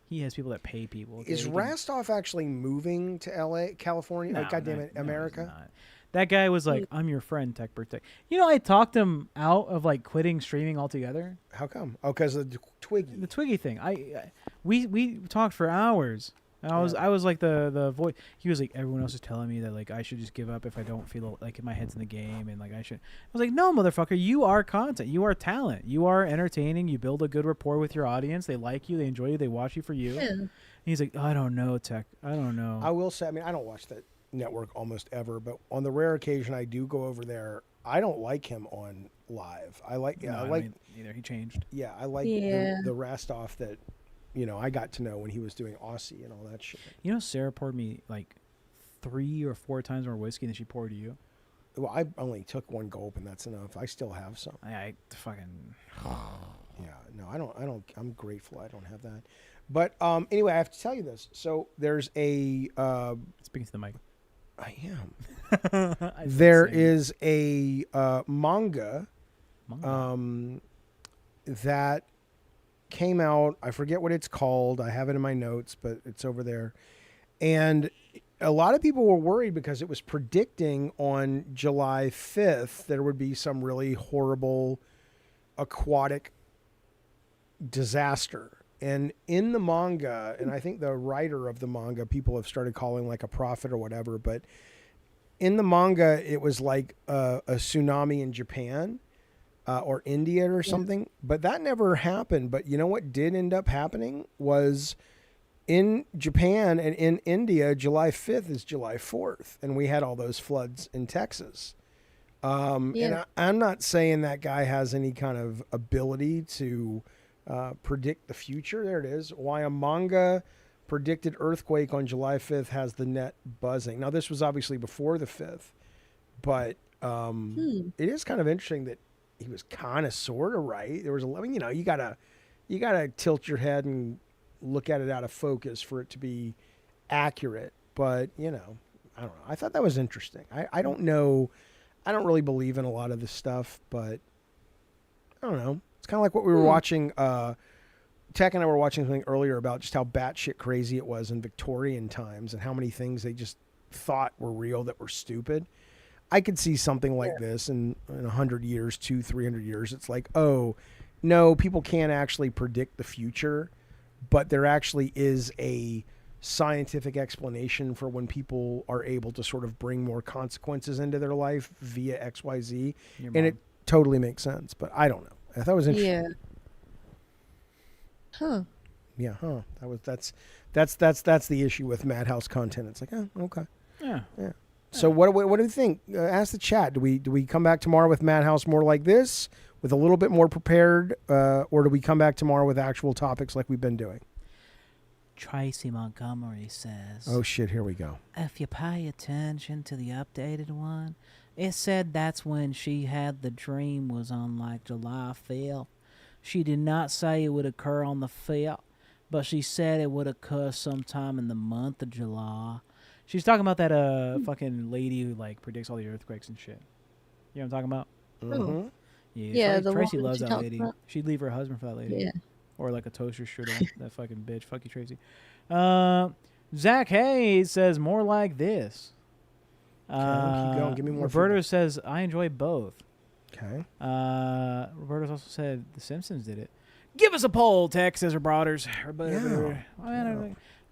He has people that pay people. Is Rastov actually moving to L.A., California? No, God damn it, America. That guy was like, I'm your friend, Tech Birthday. You know, I talked him out of like quitting streaming altogether. How come? Oh, because of the Twiggy. The Twiggy thing. We talked for hours. And I was like the voice. He was like, everyone else is telling me that like I should just give up if I don't feel like my head's in the game and like I should. I was like, no, motherfucker, you are content. You are talent. You are entertaining. You build a good rapport with your audience. They like you. They enjoy you. They watch you for you. Yeah. And he's like, I don't know, Tech. I don't know. I will say, I mean, I don't watch that network almost ever, but on the rare occasion I do go over there, I don't like him on live. I like either. He changed. Yeah, I like the Rastov that I got to know when he was doing Aussie and all that shit. You know, Sarah poured me like 3 or 4 times more whiskey than she poured you. Well, I only took 1 gulp and that's enough. I still have some. I fucking. Yeah, no, I don't. I'm grateful I don't have that. But anyway, I have to tell you this. So there's a. Speaking to the mic. I am. There is a manga that came out. I forget what it's called. I have it in my notes, but it's over there. And a lot of people were worried because it was predicting on July 5th there would be some really horrible aquatic disaster. And in the manga, and I think the writer of the manga, people have started calling like a prophet or whatever, but in the manga, it was like a tsunami in Japan or India or something, but that never happened. But you know what did end up happening was in Japan and in India, July 5th is July 4th, and we had all those floods in Texas. And I'm not saying that guy has any kind of ability to predict the future. There it is. Why a manga predicted earthquake on July 5th has the net buzzing. Now, this was obviously before the 5th, but it is kind of interesting that he was kind of sort of right. There was you gotta tilt your head and look at it out of focus for it to be accurate. But I don't know. I thought that was interesting. I don't know. I don't really believe in a lot of this stuff, but I don't know. It's kind of like what we were watching. Tech and I were watching something earlier about just how batshit crazy it was in Victorian times and how many things they just thought were real that were stupid. I could see something like this in 100 years, 200-300 years. It's like, oh, no, people can't actually predict the future, but there actually is a scientific explanation for when people are able to sort of bring more consequences into their life via XYZ. And it totally makes sense, but I don't know. I thought it was interesting. Yeah. Huh. Yeah, huh. That's the issue with MadHouse content. It's like, oh, okay. Yeah. So what do you think? Ask the chat. Do we come back tomorrow with MadHouse more like this, with a little bit more prepared, or do we come back tomorrow with actual topics like we've been doing? Tracy Montgomery says, oh shit, here we go. If you pay attention to the updated one, it said that's when she had the dream was on like July 5th. She did not say it would occur on the 5th, but she said it would occur sometime in the month of July. She's talking about that fucking lady who like predicts all the earthquakes and shit. You know what I'm talking about? Mm-hmm. Yeah, Tracy loves that lady. About. She'd leave her husband for that lady. Yeah. Or like a toaster strudel. That fucking bitch. Fuck you, Tracy. Zach Hayes says more like this. Keep going. Give me more. Roberto feedback. says I enjoy both. Okay. Roberto also said The Simpsons did it. Give us a poll, Tech, says her brothers.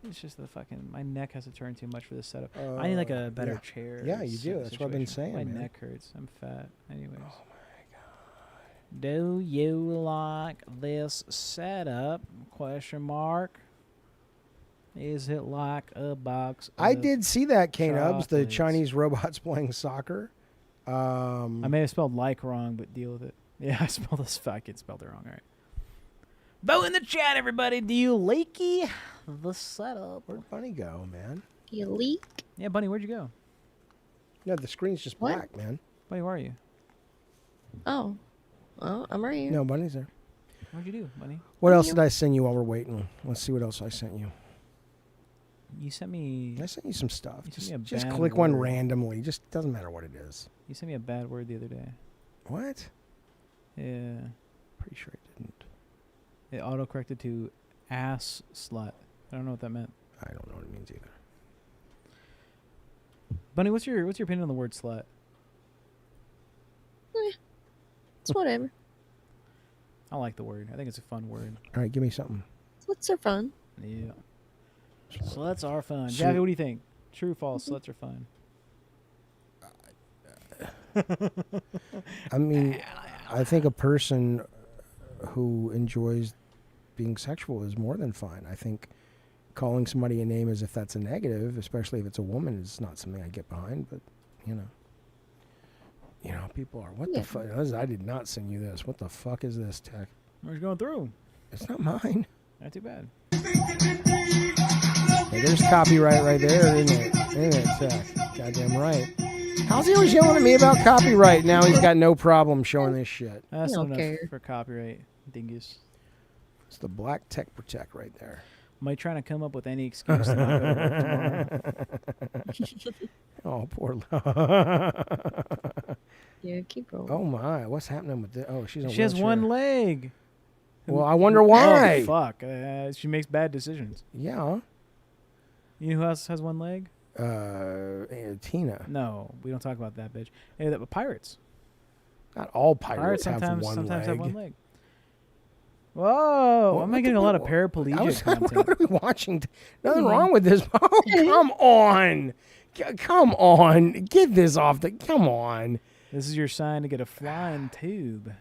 It's just the fucking my neck has to turn too much for this setup. I need like a better chair. Yeah, you do. That's what I've been saying. My neck hurts. I'm fat. Anyways. Oh my god. Do you like this setup? Question mark. Is it like a box? I did see that, K-Nubs, the chocolates? Chinese robots playing soccer. I may have spelled like wrong, but deal with it. Yeah, I spelled this fucking spelled it wrong. All right. Vote in the chat, everybody. Do you leaky the setup? Where'd Bunny go, man? Do you leak? Yeah, Bunny, where'd you go? No, the screen's just black, man. Bunny, where are you? Oh. Well, I'm right here. No, Bunny's there. What'd you do, Bunny? What else did I send you while we're waiting? Let's see what else I sent you. You sent me... I sent you some stuff. You sent me a Just bad click one word. randomly. Just doesn't matter what it is. You sent me a bad word the other day. What? Yeah. Pretty sure I didn't. It auto-corrected to ass slut. I don't know what that meant. I don't know what it means either. Bunny, what's your opinion on the word slut? It's whatever. I like the word. I think it's a fun word. All right, give me something. Sluts are fun. Yeah. Sluts are fun. So- Jackie, what do you think? True, false? Sluts are fun. I mean, I think a person who enjoys being sexual is more than fine. I think calling somebody a name as if that's a negative, especially if it's a woman, is not something I get behind. But you know, people are what the fuck? I did not send you this. What the fuck is this, Tech? Where's going through? It's not mine. Not too bad. Hey, there's copyright right there, isn't it? Isn't it, Tech? Goddamn right. How's he always yelling at me about copyright? Now he's got no problem showing this shit. That's not don't enough care. for copyright, dingus. It's the Black Tech Protect right there. Am I trying to come up with any excuse to not go to work tomorrow? Oh, poor. Yeah, keep rolling. Oh my, what's happening with this? Oh, she's on She has wheelchair. one leg. Well, I wonder why. Oh, fuck. She makes bad decisions. Yeah. You know who else has one leg? Tina. No, we don't talk about that bitch. Hey, pirates. Not all pirates have sometimes one leg. have one leg. Whoa! What- I'm what getting the- a lot of what- paraplegic What content. are we watching? Nothing wrong with this. Oh, come on. Come on. Get this off the... Come on. This is your sign to get a flying tube.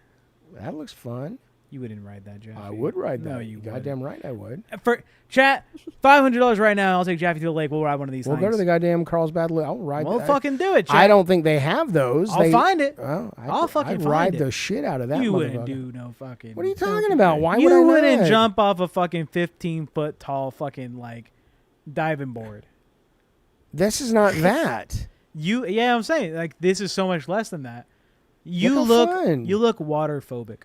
That looks fun. You wouldn't ride that, Jaffe. I would ride that. No, you goddamn right I would. For chat, $500 right now. I'll take Jaffe to the lake. We'll ride one of these. We'll go things. to the goddamn Carlsbad. I'll ride We'll that. fucking do it, chat. I don't think they have those. I'll find it. Well, I'll fucking I'd find ride it. the shit out of that You motherfucker. wouldn't do no fucking. What are you talking about? Why you would I not? wouldn't jump off a fucking 15-foot tall fucking like diving board. This is not that. Yeah, I'm saying like this is so much less than that. You Look how fun. you look water phobic.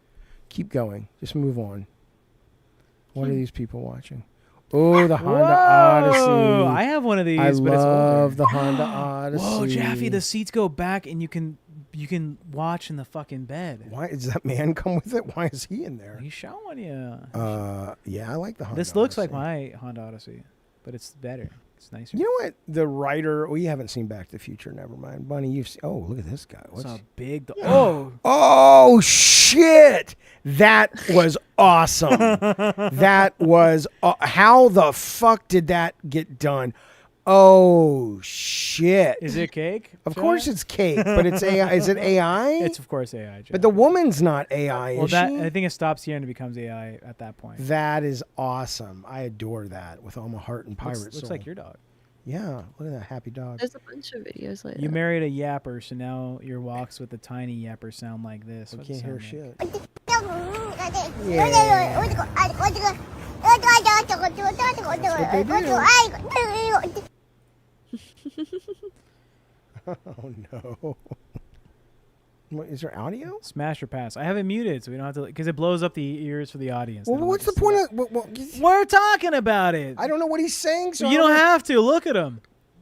Keep going. Just move on. What are these people watching? Oh, the Honda Whoa, Odyssey. I have one of these. I but it's love older. the Honda Odyssey. Whoa, Jaffe, the seats go back and you can watch in the fucking bed. Why does that man come with it? Why is he in there? He's showing you. Yeah, I like the Honda. This looks like Odyssey. my Honda Odyssey, but it's better. It's nicer. You know what? The writer. Well, you haven't seen Back to the Future. Never mind, Bunny. You've seen. Oh, look at this guy. It's What's a big. Oh. Oh shit! That was awesome. That was how the fuck did that get done? Oh shit! Is it cake? Of course it's cake, but it's AI. Is it AI? It's of course AI. Jeff. But the woman's not AI, well, is that she? I think it stops here and it becomes AI at that point. That is awesome. I adore that with all my heart and pirate Looks soul. like your dog. Yeah, look at that happy dog. There's a bunch of videos like You that. married a yapper, so now your walks with the tiny yapper sound like this. We What's it can't hear sound shit. Oh no. What, is there audio? Smash or pass. I have it muted, so we don't have to, because it blows up the ears for the audience. Well, They don't what's the want to point of? see that. We're talking about it. I don't know what he's saying. So You don't have to look at him.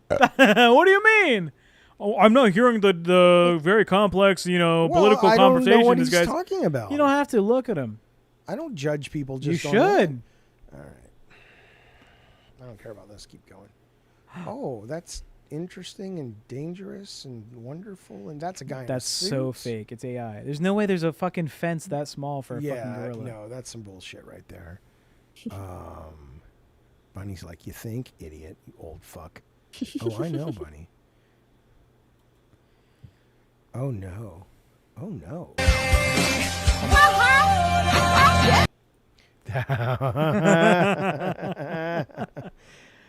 What do you mean? Oh, I'm not hearing the very complex, political I conversation. don't know what this he's guy's talking about. You don't have to look at him. I don't judge people You just. on should. that. All right. I don't care about this. Keep going. Oh, that's interesting and dangerous and wonderful, and that's a guy. That's in a so suit. fake. It's AI. There's no way there's a fucking fence that small for a fucking Yeah, gorilla. no, that's some bullshit right there. Bunny's like, you think, idiot, you old fuck. Oh, I know, Bunny. Oh no. Oh no.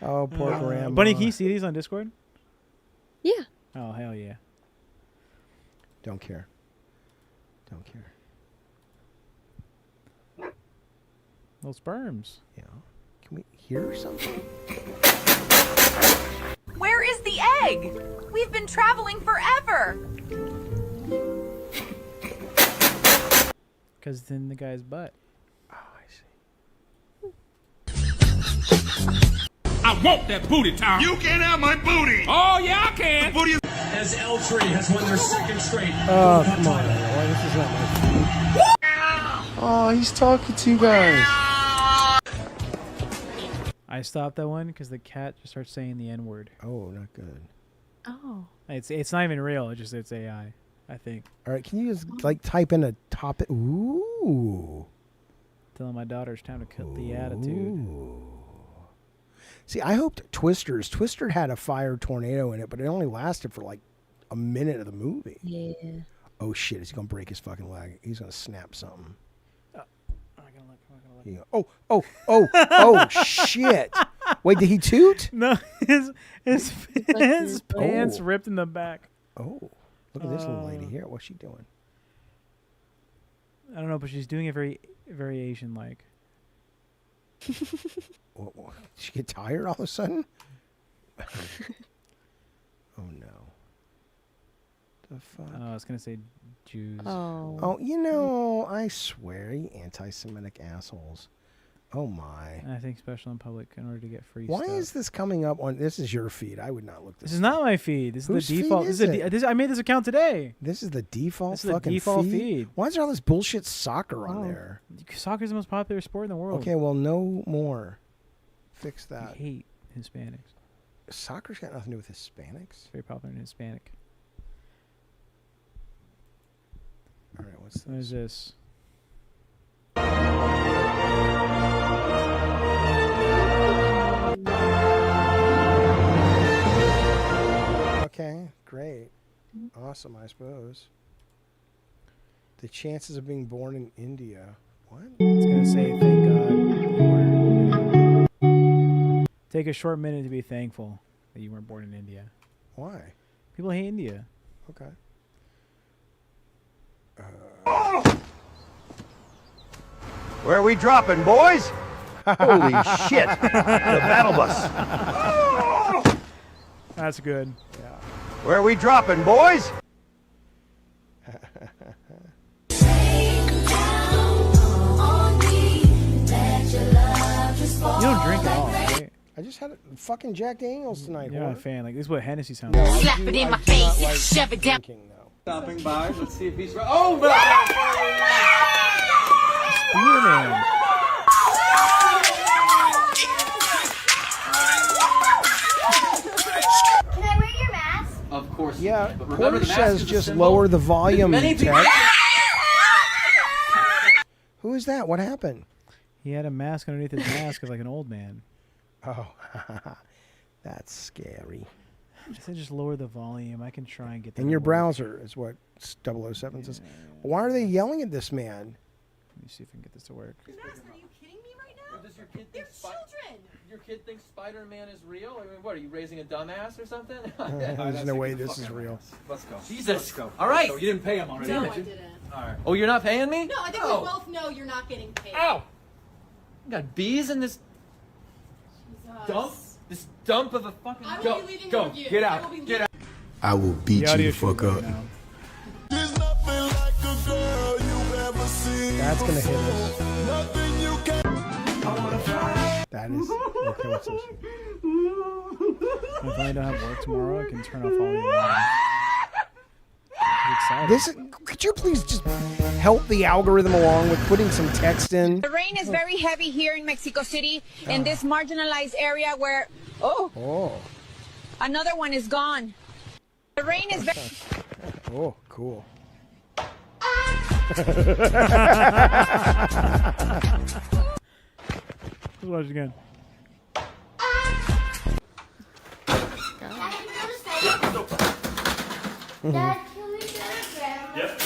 Oh, poor grandma. Bunny, can you see these on Discord? Yeah. Oh, hell yeah. Don't care. Don't care. Little sperms. Yeah. Can we hear something? Where is the egg? We've been traveling forever. Because it's in the guy's butt. Oh, I see. I want that booty, Tom. You can't have my booty. Oh, yeah, I can. The booty is... As L3 has won their second straight. Oh, come on. Why, this is not my fault. Oh, he's talking to you guys. I stopped that one because the cat just starts saying the N-word. Oh, not good. Oh. It's not even real. It's AI, I think. All right, can you just like type in a topic? Ooh. Telling my daughter it's time to cut the attitude. See, I hoped Twister had a fire tornado in it, but it only lasted for like a minute of the movie. Yeah. Oh shit! Is he gonna break his fucking leg? He's gonna snap something. Oh shit! Wait, did he toot? No, his pants ripped in the back. Oh, look at this little lady here. What's she doing? I don't know, but she's doing it very Asian-like. What, did she get tired all of a sudden? Oh no. The fuck? I was gonna say Jews. Oh, you know, I swear, you anti-Semitic assholes. Oh my. I think special in public in order to get free Why stuff. is this coming up on? This is your feed. I would not look this. This is not my feed. This Whose is the default. feed is this is I made this account today. This is the default. This is the fucking default feed. Why is there all this bullshit soccer on there? Soccer is the most popular sport in the world. Okay, well, no more. Fix that. I hate Hispanics. Soccer's got nothing to do with Hispanics. It's very popular in Hispanic. All right, what's this? What is this? Okay, great. Awesome, I suppose. The chances of being born in India. What? It's going to say, thank God you were. Take a short minute to be thankful that you weren't born in India. Why? People hate India. Okay. Where are we dropping, boys? Holy shit! The battle bus. That's good. Yeah. Where are we dropping, boys? You don't drink at all, right? I just had a fucking Jack Daniels tonight. You're not a whore. fan. Like, this is what Hennessy sounds like. Slap it in my face, shove it down. Stopping by. Let's see if he's right. Oh, no! Spearman. Can I wear your mask? Of course. Yeah, But remember, the Porter mask says is a just symbol. lower the volume. Many people- Ted. Who is that? What happened? He had a mask underneath his mask of like an old man. Oh, that's scary. I said just lower the volume. I can try and get that. In your to work. browser is what 007 says. Why are they yelling at this man? Let me see if I can get this to work. Are you kidding me right now? Does your kid They're think children. Your kid thinks Spider-Man is real? I mean, what, are you raising a dumbass or something? There's no way this is real. Let's go. Jesus. Let's go. All right. So you didn't pay him already, No, did I you? didn't. All right. Oh, you're not paying me? No, I think we both know you're not getting paid. Ow! You got bees in this dump? This dump of a fucking... I will Go, be leaving go, the review. get I out, will be get out. I will beat you the fuck up. That's gonna hit us. That is. Okay, what's this? If I don't have work tomorrow, I can turn off all the alarms. I'm excited. This. Could you please just help the algorithm along with putting some text in? The rain is very heavy here in Mexico City, in this marginalized area where, another one is gone. The rain is very... Oh, cool. Let's watch it again. Dad, can we go to grandma? Yep.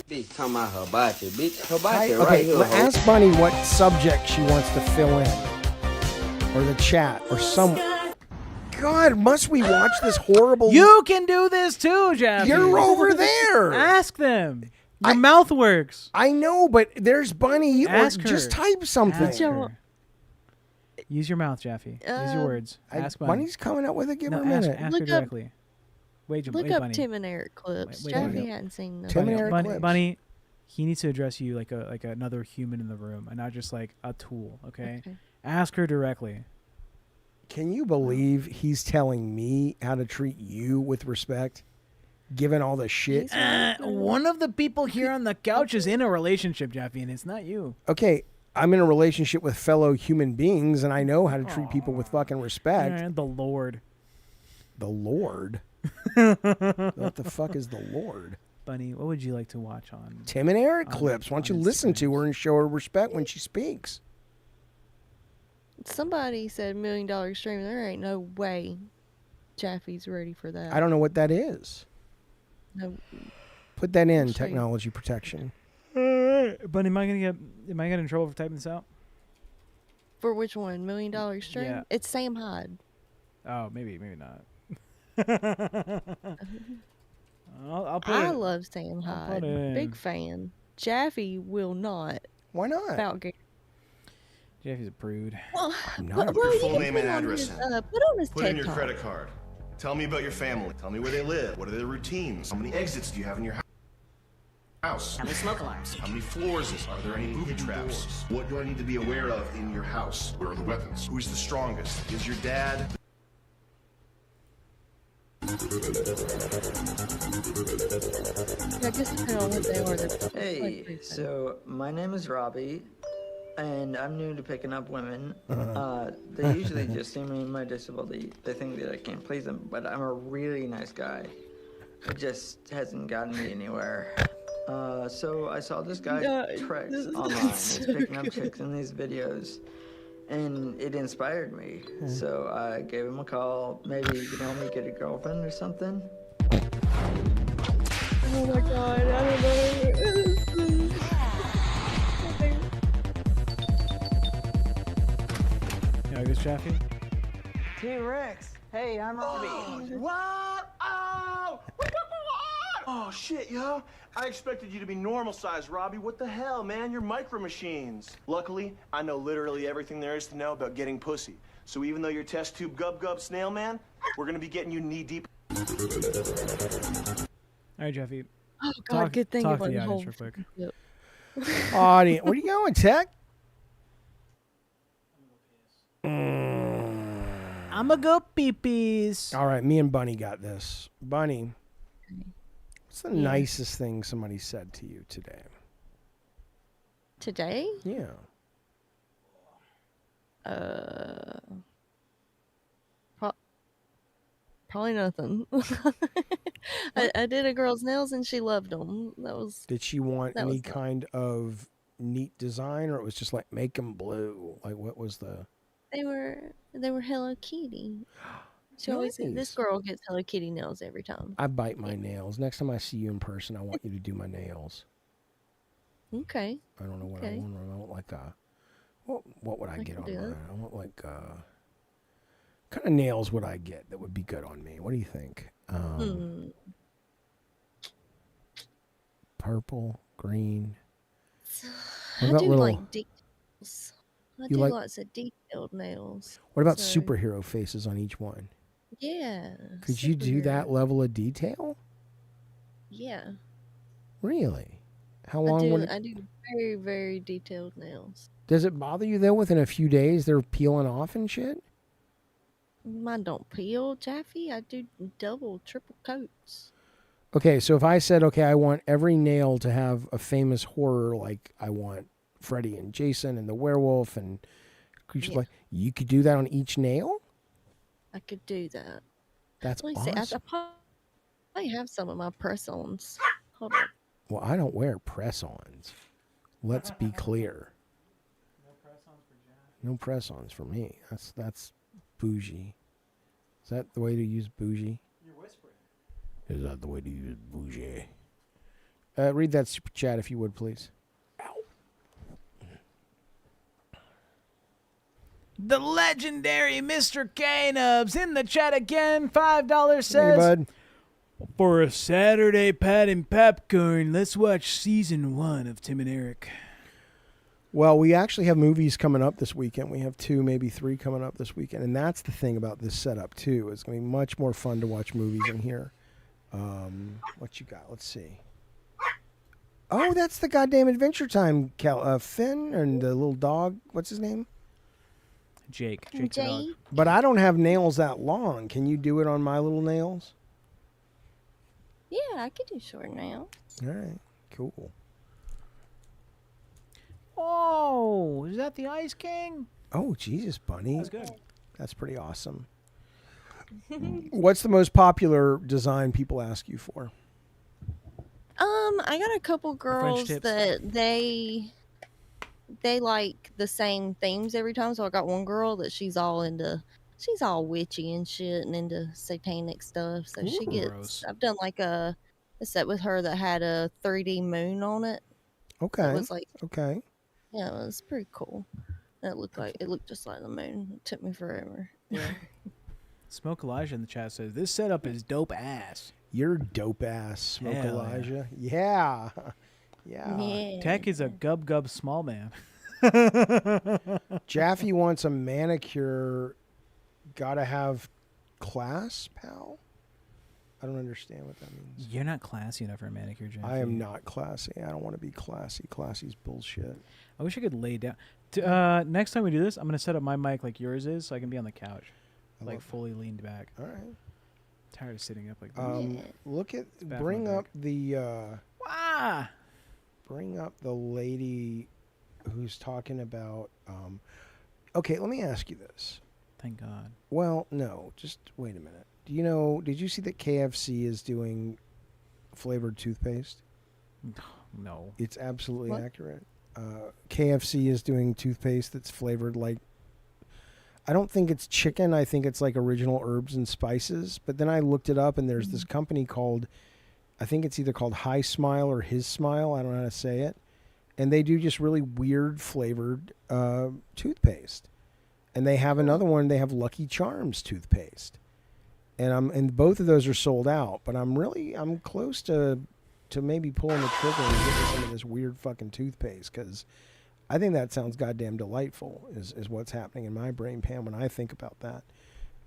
Bitch, talking about hibachi, bitch. Hi, Hibachi, okay, right here. ask Bunny what subject she wants to fill in. Or the chat, or some... God, must we watch this horrible... You can do this too, Jeff. You're over there. Ask them. Your mouth works. I know, but there's Bunny. Ask her. Just type something. Ask her. Use your mouth, Jeffy. Use your words. Ask Bunny. Bunny's coming up with it. Give her a ask, minute. Ask her directly. Wait, Look up Bunny. Tim and Eric clips. Wait, Jeffy hadn't seen those. Tim and Eric clips. Bunny, he needs to address you like another human in the room and not just like a tool, okay? Ask her directly. Can you believe he's telling me how to treat you with respect, given all the shit? One of the people here on the couch is in a relationship, Jeffy, and it's not you. Okay, I'm in a relationship with fellow human beings, and I know how to treat people with fucking respect. The Lord. The Lord? What the fuck is the Lord? Bunny, what would you like to watch on? Tim and Eric clips. Why don't you listen to her and show her respect when she speaks? Somebody said $1 million stream. There ain't no way Jeffy's ready for that. I don't know what that is. No. Put that in, technology protection. Bunny, am I gonna get in trouble for typing this out? For which one? $1 million stream? Yeah. It's Sam Hyde. Oh, maybe not. I'll put I it. love Sam I'll Hyde. put it in. Big fan. Jeffy will not. Why not? About Jeffy's a prude. Well, not Your full name and address. Put on his Put TED in your Talk. credit card. Tell me about your family. Tell me where they live. What are their routines? How many exits do you have in your house? How many smoke alarms? How many floors is? Are there any booby traps? What do I need to be aware of in your house? Where are the weapons? Who's the strongest? Is your dad? Hey, so my name is Robbie, and I'm new to picking up women. They usually just see me and my disability. They think that I can't please them, but I'm a really nice guy. It just hasn't gotten me anywhere. So I saw this guy, Trex, online. He's picking up chicks in these videos, and it inspired me. So I gave him a call. Maybe you can help me get a girlfriend or something. Oh my god, I don't know. You know this, Jeffy? T-Rex, hey, I'm Robbie. What? Oh! Oh, shit, yo. I expected you to be normal size, Robbie. What the hell, man? You're micro machines. Luckily, I know literally everything there is to know about getting pussy. So even though you're test tube gub snail man, we're gonna be getting you knee deep. All right, Jeffy. Oh god, good thing talk it to the wasn't audience real quick. Yep. Audience, where are you going, Tech? I'ma go pee-pees. All right, me and Bunny got this. Bunny, what's the nicest thing somebody said to you today? Today? Yeah. Probably nothing. I did a girl's nails and she loved them. That was. Did she want any kind of neat design, or it was just like make them blue? Like what was the? They were Hello Kitty. She always said, this girl gets Hello Kitty nails every time. I bite my nails. Next time I see you in person, I want you to do my nails. Okay. I don't know what I want. I want like a. What would I get on mine? I want like kind of nails would I get that would be good on me? What do you think? Purple, green. I do like details. I do lots of detailed nails. What about superhero faces on each one? Yeah. Could you do that level of detail? Yeah. Really? How long would it? I do very, very detailed nails. Does it bother you though? Within a few days, they're peeling off and shit. Mine don't peel, Jeffy. I do double, triple coats. Okay, so if I said, okay, I want every nail to have a famous horror, like I want Freddy and Jason and the werewolf and creatures like, you could do that on each nail? I could do that. That's awesome. awesome. I have some of my press-ons. Hold on. Well, I don't wear press-ons. Let's be clear. No press-ons for me. That's bougie. Is that the way to use bougie? You're whispering. Is that the way to use bougie? Read that super chat if you would, please. Ow. The legendary Mr. K-Nubs in the chat again. $5 Hey, says, bud. for a Saturday pat and popcorn, let's watch season 1 of Tim and Eric. Well, we actually have movies coming up this weekend. We have 2, maybe 3 coming up this weekend. And that's the thing about this setup, too. It's going to be much more fun to watch movies in here. What you got? Let's see. Oh, that's the goddamn Adventure Time, Finn and the little dog. What's his name? Jake. Jake's the dog. But I don't have nails that long. Can you do it on my little nails? Yeah, I could do short nails. All right. Cool. Oh, is that the Ice King? Oh, Jesus, Bunny. That's good. That's pretty awesome. What's the most popular design people ask you for? I got a couple girls tips. that they like the same themes every time. So I got one girl that she's all witchy and shit and into satanic stuff. So she gets. Gross. I've done like a set with her that had a 3D moon on it. Okay. It was like, okay. yeah, it was pretty cool. And it looked just like the moon. It took me forever. Yeah. Smoke Elijah in the chat says, this setup is dope ass. You're dope ass, Smoke Hell Elijah. Yeah. Yeah. Tech is a gub small man. Jaffe wants a manicure. Gotta have class, pal? I don't understand what that means. You're not classy enough for a manicure, Jaffe. I am not classy. I don't want to be classy. Classy's bullshit. I wish I could lay down. Next time we do this, I'm going to set up my mic like yours is so I can be on the couch. Like fully leaned back. All right. Tired of sitting up like this. Look at bad for bring my up the Ah! bring up the lady who's talking about okay, let me ask you this. Thank God. Well, no, just wait a minute. Did you see that KFC is doing flavored toothpaste? No. It's absolutely accurate. KFC is doing toothpaste that's flavored like, I don't think it's chicken. I think it's like original herbs and spices. But then I looked it up and there's this company called, I think it's either called High Smile or His Smile. I don't know how to say it. And they do just really weird flavored toothpaste. And they have another one. They have Lucky Charms toothpaste. And both of those are sold out. But I'm close to maybe pulling the trigger and getting some of this weird fucking toothpaste because I think that sounds goddamn delightful is what's happening in my brain, Pam, when I think about that.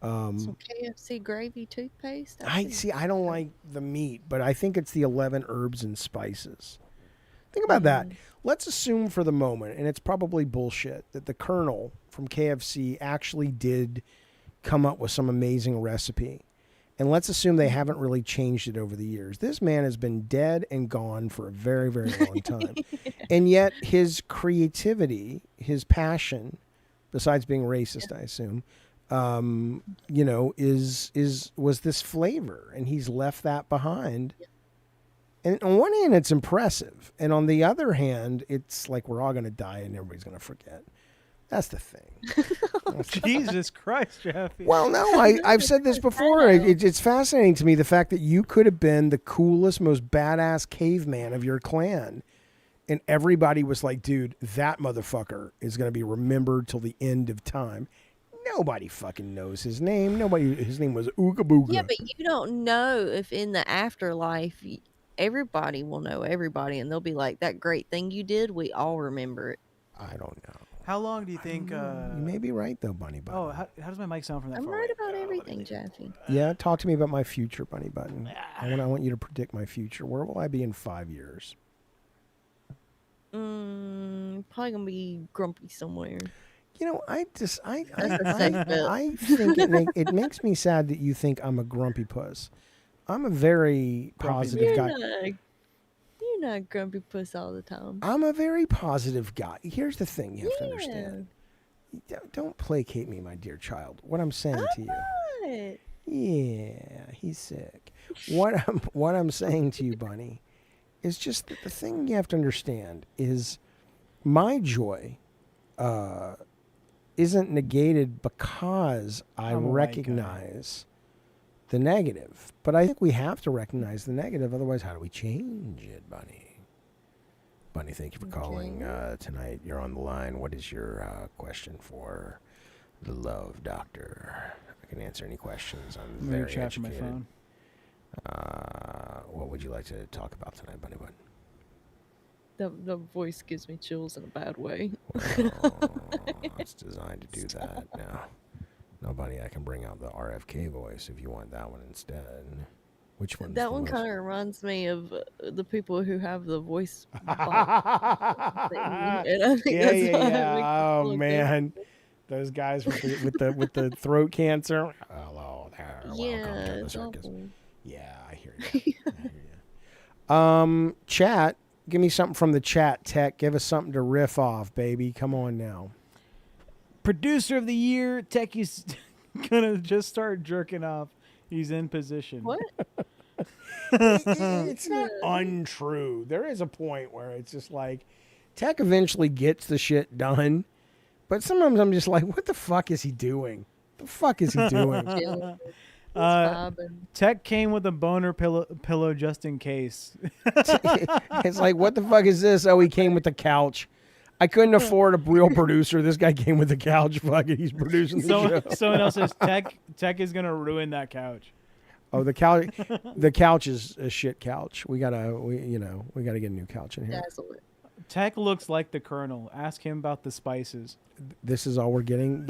Some KFC gravy toothpaste? I don't like the meat, but I think it's the 11 herbs and spices. Think about that. Let's assume for the moment, and it's probably bullshit, that the Colonel from KFC actually did come up with some amazing recipe. And let's assume they haven't really changed it over the years. This man has been dead and gone for a very, very long time. And yet his creativity, his passion, besides being racist, I assume, was this flavor. And he's left that behind. And on one hand, it's impressive. And on the other hand, it's like we're all going to die and everybody's going to forget. That's the thing. Jesus Christ, Jaffe. Well, no, I've said this before. It's fascinating to me, the fact that you could have been the coolest, most badass caveman of your clan. And everybody was like, dude, that motherfucker is going to be remembered till the end of time. Nobody fucking knows his name. His name was Ooga Booga. Yeah, but you don't know if in the afterlife, everybody will know everybody. And they'll be like, that great thing you did, we all remember it. I don't know. How long do you think... you may be right, though, Bunny Button. Oh, how does my mic sound from that I'm far right away? about everything, Jaffe. Yeah, talk to me about my future, Bunny Button. I want you to predict my future. Where will I be in 5 years? Probably going to be grumpy somewhere. I think it makes me sad that you think I'm a grumpy puss. I'm a very positive guy. You're not grumpy puss all the time. I'm a very positive guy. Here's the thing you have to understand. Don't placate me, my dear child. What I'm saying to you. Yeah, he's sick. What I'm saying to you, Bunny, is just that the thing you have to understand is my joy isn't negated because I recognize the negative. But I think we have to recognize the negative. Otherwise, how do we change it, Bunny? Bunny, thank you for calling tonight. You're on the line. What is your question for the Love Doctor. I can answer any questions. I'm Let me very chat from my educated. phone. What would you like to talk about tonight, Bunny Bun? The voice gives me chills in a bad way. It's designed to do that now. No, Bunny, I can bring out the RFK voice if you want that one instead. Which one? That one kind of reminds me of the people who have the voice box thing, and I think that's why it makes it Oh look man, those guys with the throat cancer. Hello there. Yeah, Welcome to the it's circus. awful. Yeah, I hear you. Chat, give me something from the chat. Tech, give us something to riff off, baby. Come on now. Producer of the year, Techie's gonna just start jerking off. He's in position. What? It's not untrue. There is a point where it's just like Tech eventually gets the shit done, but sometimes I'm just like, what the fuck is he doing? The fuck is he doing? Tech came with a boner pillow just in case. It's like, what the fuck is this? Oh, he came with the couch. I couldn't afford a real producer. This guy came with the couch. Fuck it, he's producing the show. Someone else says Tech is gonna ruin that couch. Oh, the couch. The couch is a shit couch. We gotta get a new couch in here. Tech looks like the Colonel. Ask him about the spices. This is all we're getting.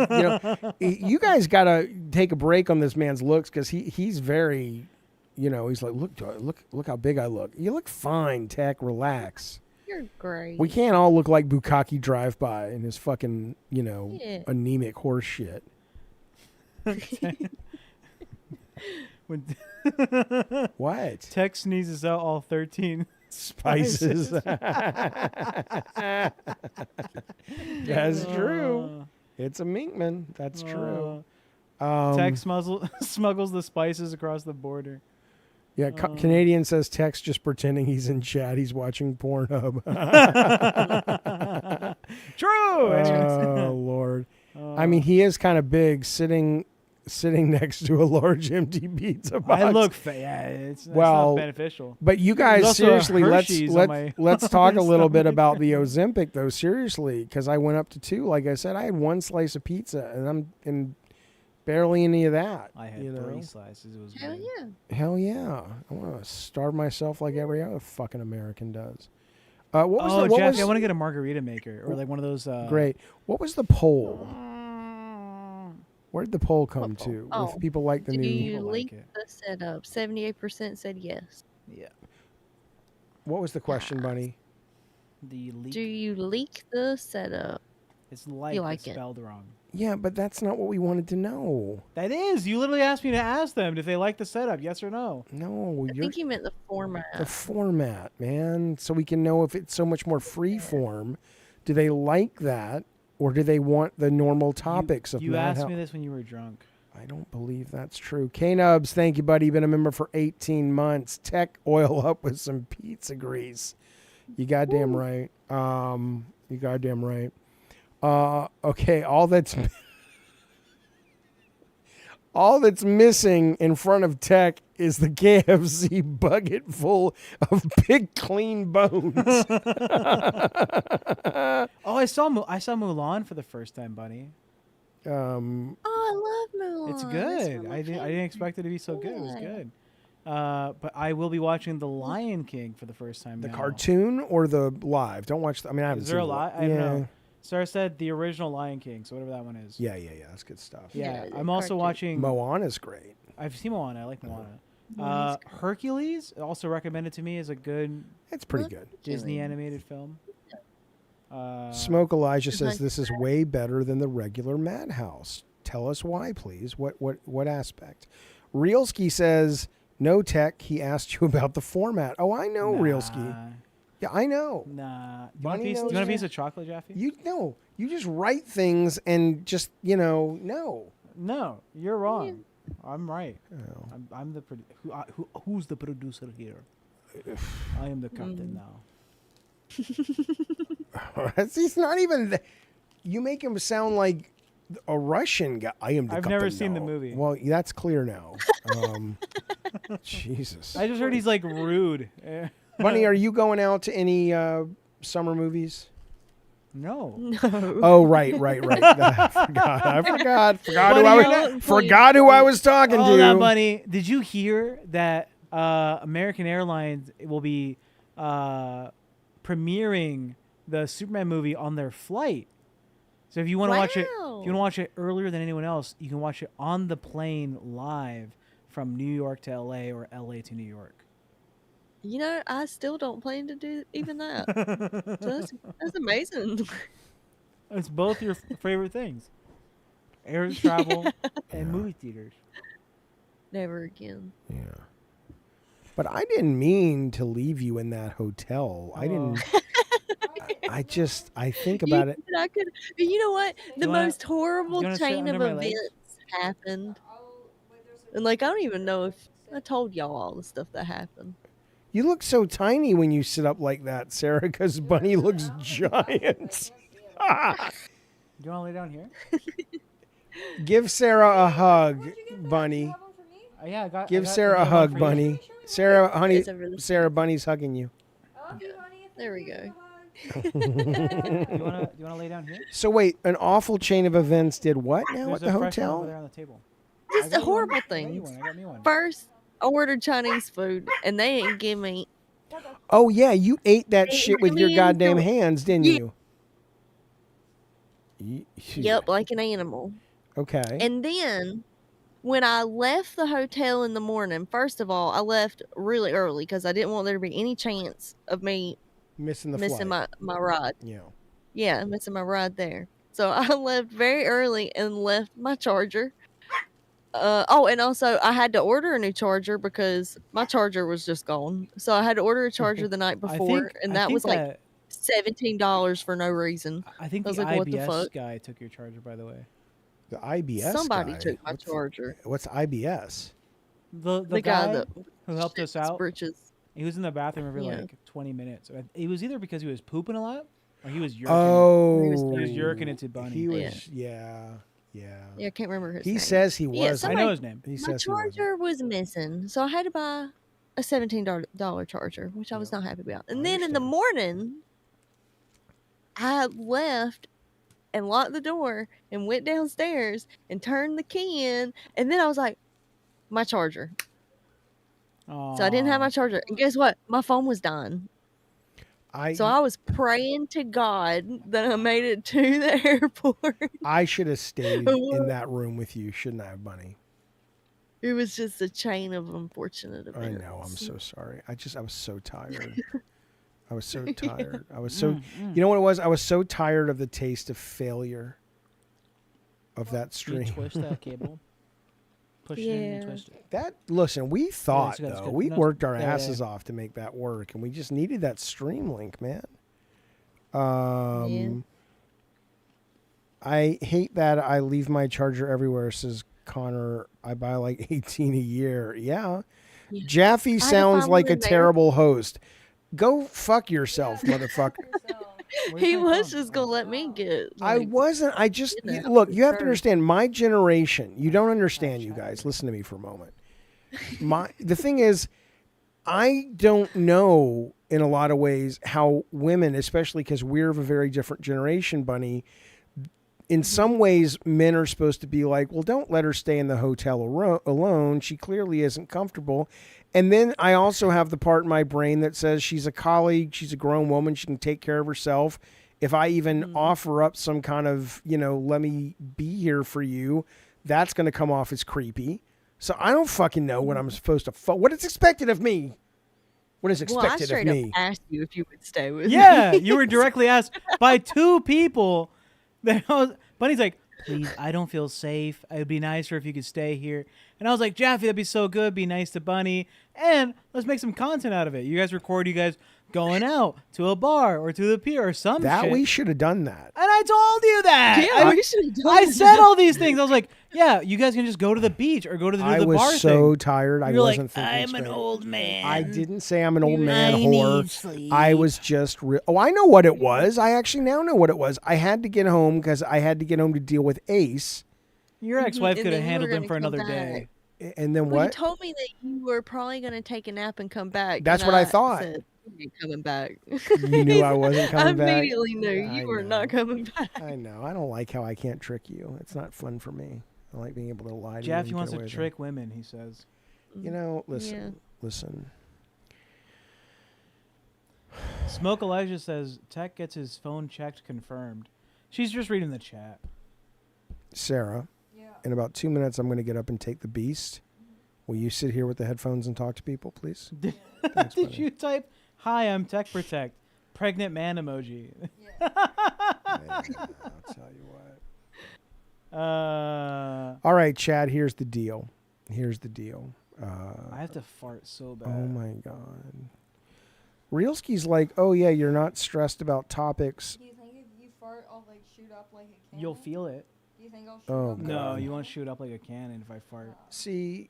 You guys gotta take a break on this man's looks because he's very, he's like, look how big I look. You look fine, Tech. Relax. You're great. We can't all look like Bukkake Drive-By and his fucking, anemic horse shit. What? Tech sneezes out all 13 spices. That's true. It's a Minkman. That's true. Tech smuggles the spices across the border. Yeah, Canadian says Tech's just pretending he's in chat. He's watching Pornhub. True. Oh Lord. I mean, he is kind of big, sitting next to a large empty pizza box. I look it's not beneficial. But you guys, seriously, let's talk a little bit about the Ozempic, though. Seriously, because I went up to 2. Like I said, I had 1 slice of pizza, and I'm in barely any of that. I had 3 slices. It was Hell yeah. Hell yeah! I want to starve myself like every other fucking American does. What was Jeffy, I want to get a margarita maker or like one of those. Great. What was the poll? Where did the poll come to? Oh, If people like the new. Do you leak the setup? 78% said yes. Yeah. What was the question, Bunny? The leak. Do you leak the setup? It's like, it's spelled wrong. Yeah, but that's not what we wanted to know. That is. You literally asked me to ask them if they like the setup, yes or no. No, I think you meant the format. The format, man, so we can know if it's so much more free form. Do they like that, or do they want the normal topics of? You asked me this when you were drunk. I don't believe that's true. K-Nubs, thank you, buddy. You've been a member for 18 months. Tech oil up with some pizza grease. You goddamn right. You goddamn right. Okay, all that's missing in front of Tech is the KFC bucket full of big clean bones. Oh, I saw Mulan for the first time, buddy. Oh, I love Mulan. It's good. I didn't expect it to be so good. It was good. But I will be watching The Lion King for the first time. The now. cartoon or the live? Don't watch. I haven't Is seen there a it. live? I don't know. Sarah said the original Lion King, so whatever that one is. Yeah. That's good stuff. Yeah, I'm also watching. Moana's great. I've seen Moana. I like Moana. Hercules, also recommended to me, is a good. It's pretty good. Disney animated film. Smoke Elijah says this is way better than the regular MadHouse. Tell us why, please. What aspect? Realski says no, Tech. He asked you about the format. Oh, I know, Realski. Yeah, I know. Nah. Do you want a piece of chocolate, Jeffy? You just write things and just no. No, you're wrong. I'm right. Oh. I'm the who's the producer here? I am the captain now. He's not even. You make him sound like a Russian guy. I am the captain. I've never seen the movie. Well, that's clear now. Jesus. I just heard he's like rude. Bunny, are you going out to any summer movies? No. Oh, right. I forgot who I was talking to. Hold on, Bunny. Did you hear that American Airlines will be premiering the Superman movie on their flight? So if you want to watch it, if you want to watch it earlier than anyone else, you can watch it on the plane live from New York to LA or LA to New York. You know, I still don't plan to do even that. So that's amazing. It's both your favorite things: air travel and movie theaters. Never again. Yeah. But I didn't mean to leave you in that hotel. I didn't. I think about it. I could. You know what? The most horrible chain of events happened, and like I don't even know if I told y'all all the stuff that happened. You look so tiny when you sit up like that, Sarah, because Bunny looks giant. Do you want to lay down here? Give Sarah a hug, Bunny. Yeah, Give Sarah a hug, Bunny. Sarah, honey, Sarah, Bunny's hugging you. There we go. Do you want to lay down here? So wait, an awful chain of events did what now at the hotel? Over there on the table. Just a horrible thing. First, I ordered Chinese food, and they didn't give me. Oh yeah, you ate that shit with your goddamn hands, didn't you? Yep, like an animal. Okay. And then, when I left the hotel in the morning, first of all, I left really early because I didn't want there to be any chance of me missing my ride. Yeah. Yeah, missing my ride there. So I left very early and left my charger. And also I had to order a new charger because my charger was just gone. So I had to order a charger the night before, and that was like $17 for no reason. I think was the like, what the IBS fuck? guy took your charger, by the way. The IBS Somebody guy? took my charger. What's IBS? The guy guy who helped us out. Britches. He was in the bathroom every like 20 minutes. It was either because he was pooping a lot or he was yerking. Oh, he was yerking into Bunny. He was, yeah. Yeah, I can't remember his name. He says he was. I know his name. He My says charger was missing, so I had to buy a $17 charger, which I was not happy about. And then in the morning, I left and locked the door and went downstairs and turned the key in, and then I was like, my charger. So I didn't have my charger, and guess what? My phone was dying. So I was praying to God that I made it to the airport. I should have stayed in that room with you, shouldn't I have, Bunny? It was just a chain of unfortunate events. I know. I'm so sorry. I was so tired. I was so tired. I was so. You know what it was? I was so tired of the taste of failure. Of that stream. You twist that cable. Push it in and twist it. Listen, we thought that's though good. we No, worked our yeah, asses off to make that work, and we just needed that stream link, man. I hate that I leave my charger everywhere, says Connor. I buy like 18 a year. Yeah. Jaffe sounds like a terrible host. Go fuck yourself, motherfucker. He was just gonna let me get. I wasn't. I just look. You have to understand. My generation. You don't understand, you guys. Listen to me for a moment. The thing is, I don't know in a lot of ways how women, especially because we're of a very different generation, Bunny. In some ways, men are supposed to be like, well, don't let her stay in the hotel alone. She clearly isn't comfortable. And then I also have the part in my brain that says she's a colleague. She's a grown woman. She can take care of herself. If I even offer up some kind of, let me be here for you, that's going to come off as creepy. So I don't fucking know what I'm supposed to, what is expected of me. What is expected of me? I straight up asked you if you would stay with me. Yeah, you were directly asked by two people. Bunny's like, please, I don't feel safe. It would be nicer if you could stay here. And I was like, Jaffe, that'd be so good. Be nice to Bunny. And let's make some content out of it. You guys record you guys going out to a bar or to the pier or some shit. We should have done that. And I told you that. Yeah, we should have done I that. said all these things. I was like, yeah, you guys can just go to the beach or go to the bar thing. I was so tired. I You're wasn't like, thinking I'm straight. an old man. I didn't say I'm an old man I whore. need sleep. I was just I know what it was. I actually now know what it was. I had to get home because I had to get home to deal with Ace. Your ex-wife And could have then you handled were him for gonna another come day. And then Well, you what? told me that you were probably going to take a nap and come back. That's and what I thought. said, You ain't coming back. You knew I wasn't coming back? I immediately knew Yeah, you I were know. not coming back. I know. I don't like how I can't trick you. It's not fun for me. I like being able to lie to you. Jeff, and he get wants away to with it. trick women, he says. You know, listen. Smoke Elijah says Tech gets his phone checked, confirmed. She's just reading the chat. Sarah, in about 2 minutes, I'm going to get up and take the beast. Will you sit here with the headphones and talk to people, please? Thanks, Did buddy. you type, "Hi, I'm Tech Protect, pregnant man emoji"? I'll tell you what. All right, Chad, here's the deal. I have to fart so bad. Oh, my God. Realski's like, oh, yeah, you're not stressed about topics. Do you think if you fart, I'll like shoot up like a cannon? You'll feel it. Do you think I'll shoot Oh, up? No, God. you won't shoot up like a cannon if I fart. See,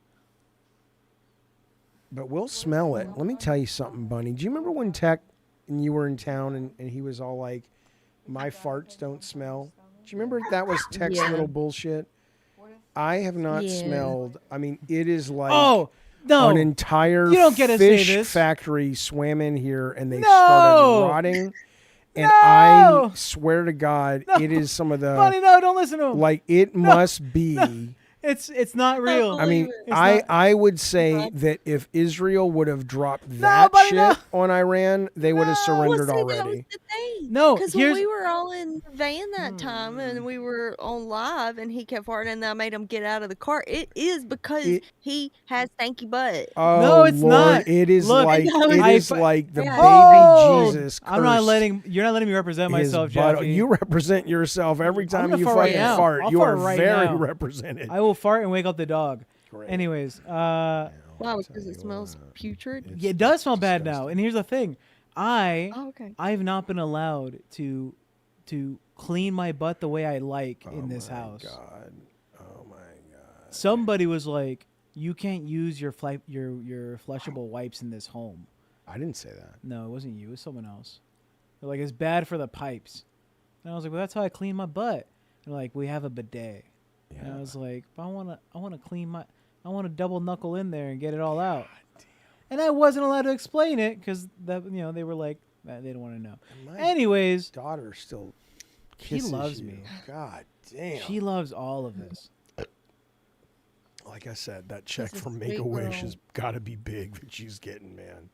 but we'll smell it. Let me tell you something, Bunny. Do you remember when Tech and you were in town and he was all like, my farts don't smell? Do you remember that was Tech's Yeah. little bullshit? I have not Yeah. smelled. I mean, it is like no, an entire you don't get to say fish this. factory swam in here and they No. started rotting. And I swear to God, it is some of the Bunny, no, don't listen to him. like it must be. It's not real. I mean, It's not- I would say that if Israel would have dropped that buddy, shit no. on Iran, they would have surrendered That was already. the thing. No, because when here's- we were all in the van that time and we were on live and he kept farting and I made him get out of the car, it is because he has stanky butt. Oh, No, it's Lord, not. It is Look, like I- it is like the Yeah. baby Oh! Jesus. I'm not cursed letting you're not letting me represent his myself, butt. Jeffy. You represent yourself every time gonna you fart right fucking now. fart. I'll You fart are right very now. represented. I will fart and wake up the dog. Great. Anyways, Wow, because it smells putrid. yeah, it does smell bad now. And here's the thing, Oh, okay. I've not been allowed to clean my butt the way I like in this house. God. Oh my God. Somebody was like, "You can't use your flushable wipes in this home." I didn't say that. No, it wasn't you. It was someone else. They're like, "It's bad for the pipes." And I was like, "Well, that's how I clean my butt." They're like, "We have a bidet." Yeah. And I was like, "But I want to clean my, I want to double knuckle in there and get it all out." And I wasn't allowed to explain it because that they were like, they didn't want to know. My Anyways, daughter still she kisses loves you. me. God damn. She loves all of this. Like I said, that check She's a from sweet Make-A-Wish girl. has got to be big that she's getting, man.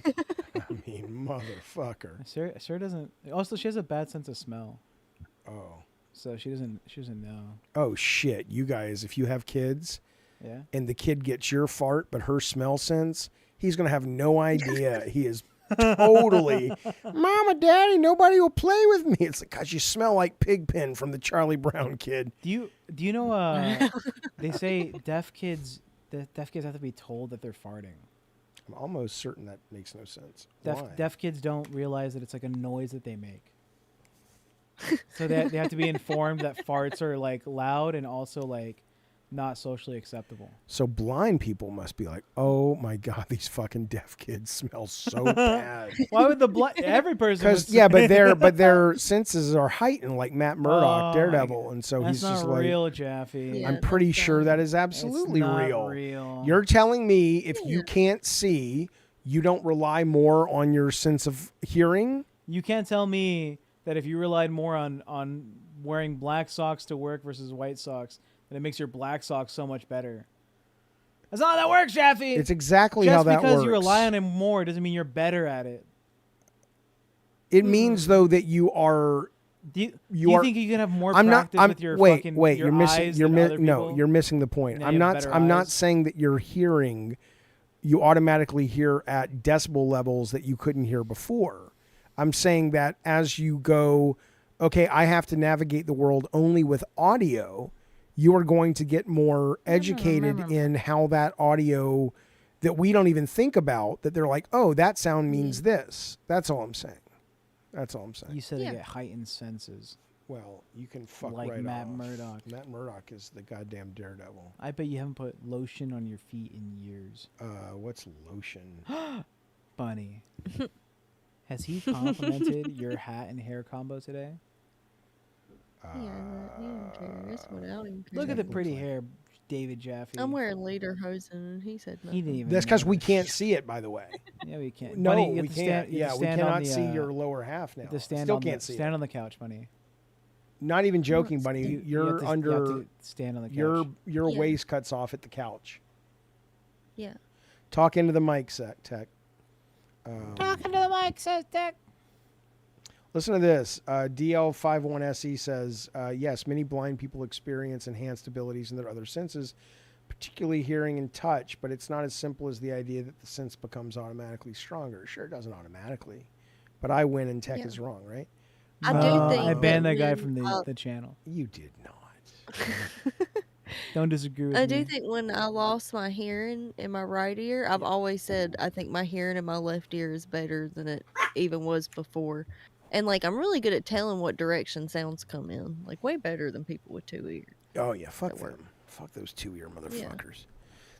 I mean, motherfucker. Sarah doesn't. Also, she has a bad sense of smell, Oh. so she doesn't know. Oh, shit. You guys, if you have kids Yeah. and the kid gets your fart but her smell sense, he's going to have no idea. He is totally, Mama, Daddy, nobody will play with me. It's like, because you smell like Pigpen from the Charlie Brown Kid. Do you know? They say deaf kids have to be told that they're farting. I'm almost certain that makes no sense. Deaf Why? deaf kids don't realize that it's like a noise that they make. So they have to be informed that farts are like loud and also like not socially acceptable. So blind people must be like, oh my God, these fucking deaf kids smell so bad. Why would every person? would Because yeah, say- but their senses are heightened, like Matt Murdock, Oh, Daredevil, and so that's he's not just like, real, Jeffy. Yeah. I'm pretty that's sure that dumb. is absolutely not real. real. You're telling me if you can't see, you don't rely more on your sense of hearing? You can't tell me that if you relied more on wearing black socks to work versus white socks, that it makes your black socks so much better. That's not how that works, Jeffy. It's exactly Just how that because works. you rely on it more doesn't mean you're better at it. It means though that you are. Do you are, think you can have more I'm not. practice I'm with your wait. fucking Wait. your You're missing. eyes You're than other no. people? You're missing the point. Now I'm you have not. better I'm not eyes? saying that your hearing, you automatically hear at decibel levels that you couldn't hear before. I'm saying that as you go, okay, I have to navigate the world only with audio. You are going to get more educated in how that audio that we don't even think about, that they're like, oh, that sound means this. That's all I'm saying. That's all I'm saying. You said they Yeah. get heightened senses. Well, you can fuck Like right Matt off. Murdock. Matt Murdock is the goddamn daredevil. I bet you haven't put lotion on your feet in years. What's lotion? Bunny. Has he complimented your hat and hair combo today? Yeah, he don't care. That's what I don't care. Look at the pretty hair David Jaffe. I'm wearing lederhosen, and he said nothing. He didn't even. That's because we notice. can't see it, by the way. Yeah, we can't. No, Bunny, you have we to can't. stand- you have Yeah, to we stand on cannot the, see your lower half now. You have to stand Still on can't the, see stand it. on the couch, Bunny. Not even joking, Bunny. You You're have to- under. You have to stand on the couch. Your Yeah. waist cuts off at the couch. Yeah. Talk into the mic, Tech. Talking to the mic, says Tech. Listen to this. DL51SE says, yes, many blind people experience enhanced abilities in their other senses, particularly hearing and touch, but it's not as simple as the idea that the sense becomes automatically stronger. Sure, it doesn't automatically, but I win and Tech is wrong, right? I do think I banned that guy when, from the channel. You did not. Don't disagree with I me. do think when I lost my hearing in my right ear, I've always said I think my hearing in my left ear is better than it even was before. And like I'm really good at telling what direction sounds come in, like way better than people with 2 ears. Oh, yeah, fuck them. Fuck those 2-ear motherfuckers. Yeah.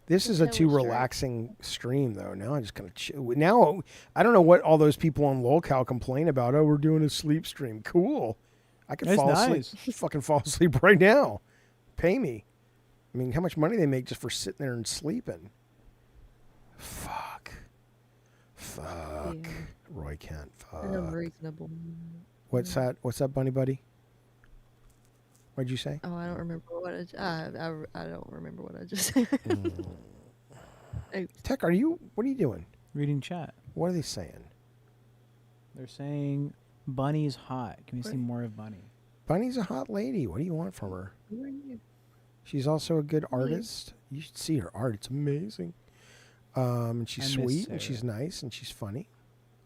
This is a too relaxing stream, though. Now I'm just going to chill. Now, I don't know what all those people on lolcow complain about. Oh, we're doing a sleep stream. Cool. I could fall asleep. Fucking fall asleep right now. Pay me. I mean, how much money they make just for sitting there and sleeping? Fuck. Yeah. Roy Kent. Fuck. Unreasonable. What's that? What's that, Bunny Buddy? What'd you say? Oh, I don't remember what I don't remember what I just said. Tech, what are you doing? Reading chat. What are they saying? They're saying Bunny's hot. Can we see more of Bunny? Bunny's a hot lady. What do you want from her? She's also a good artist. You should see her art. It's amazing. And she's sweet and she's nice and she's funny.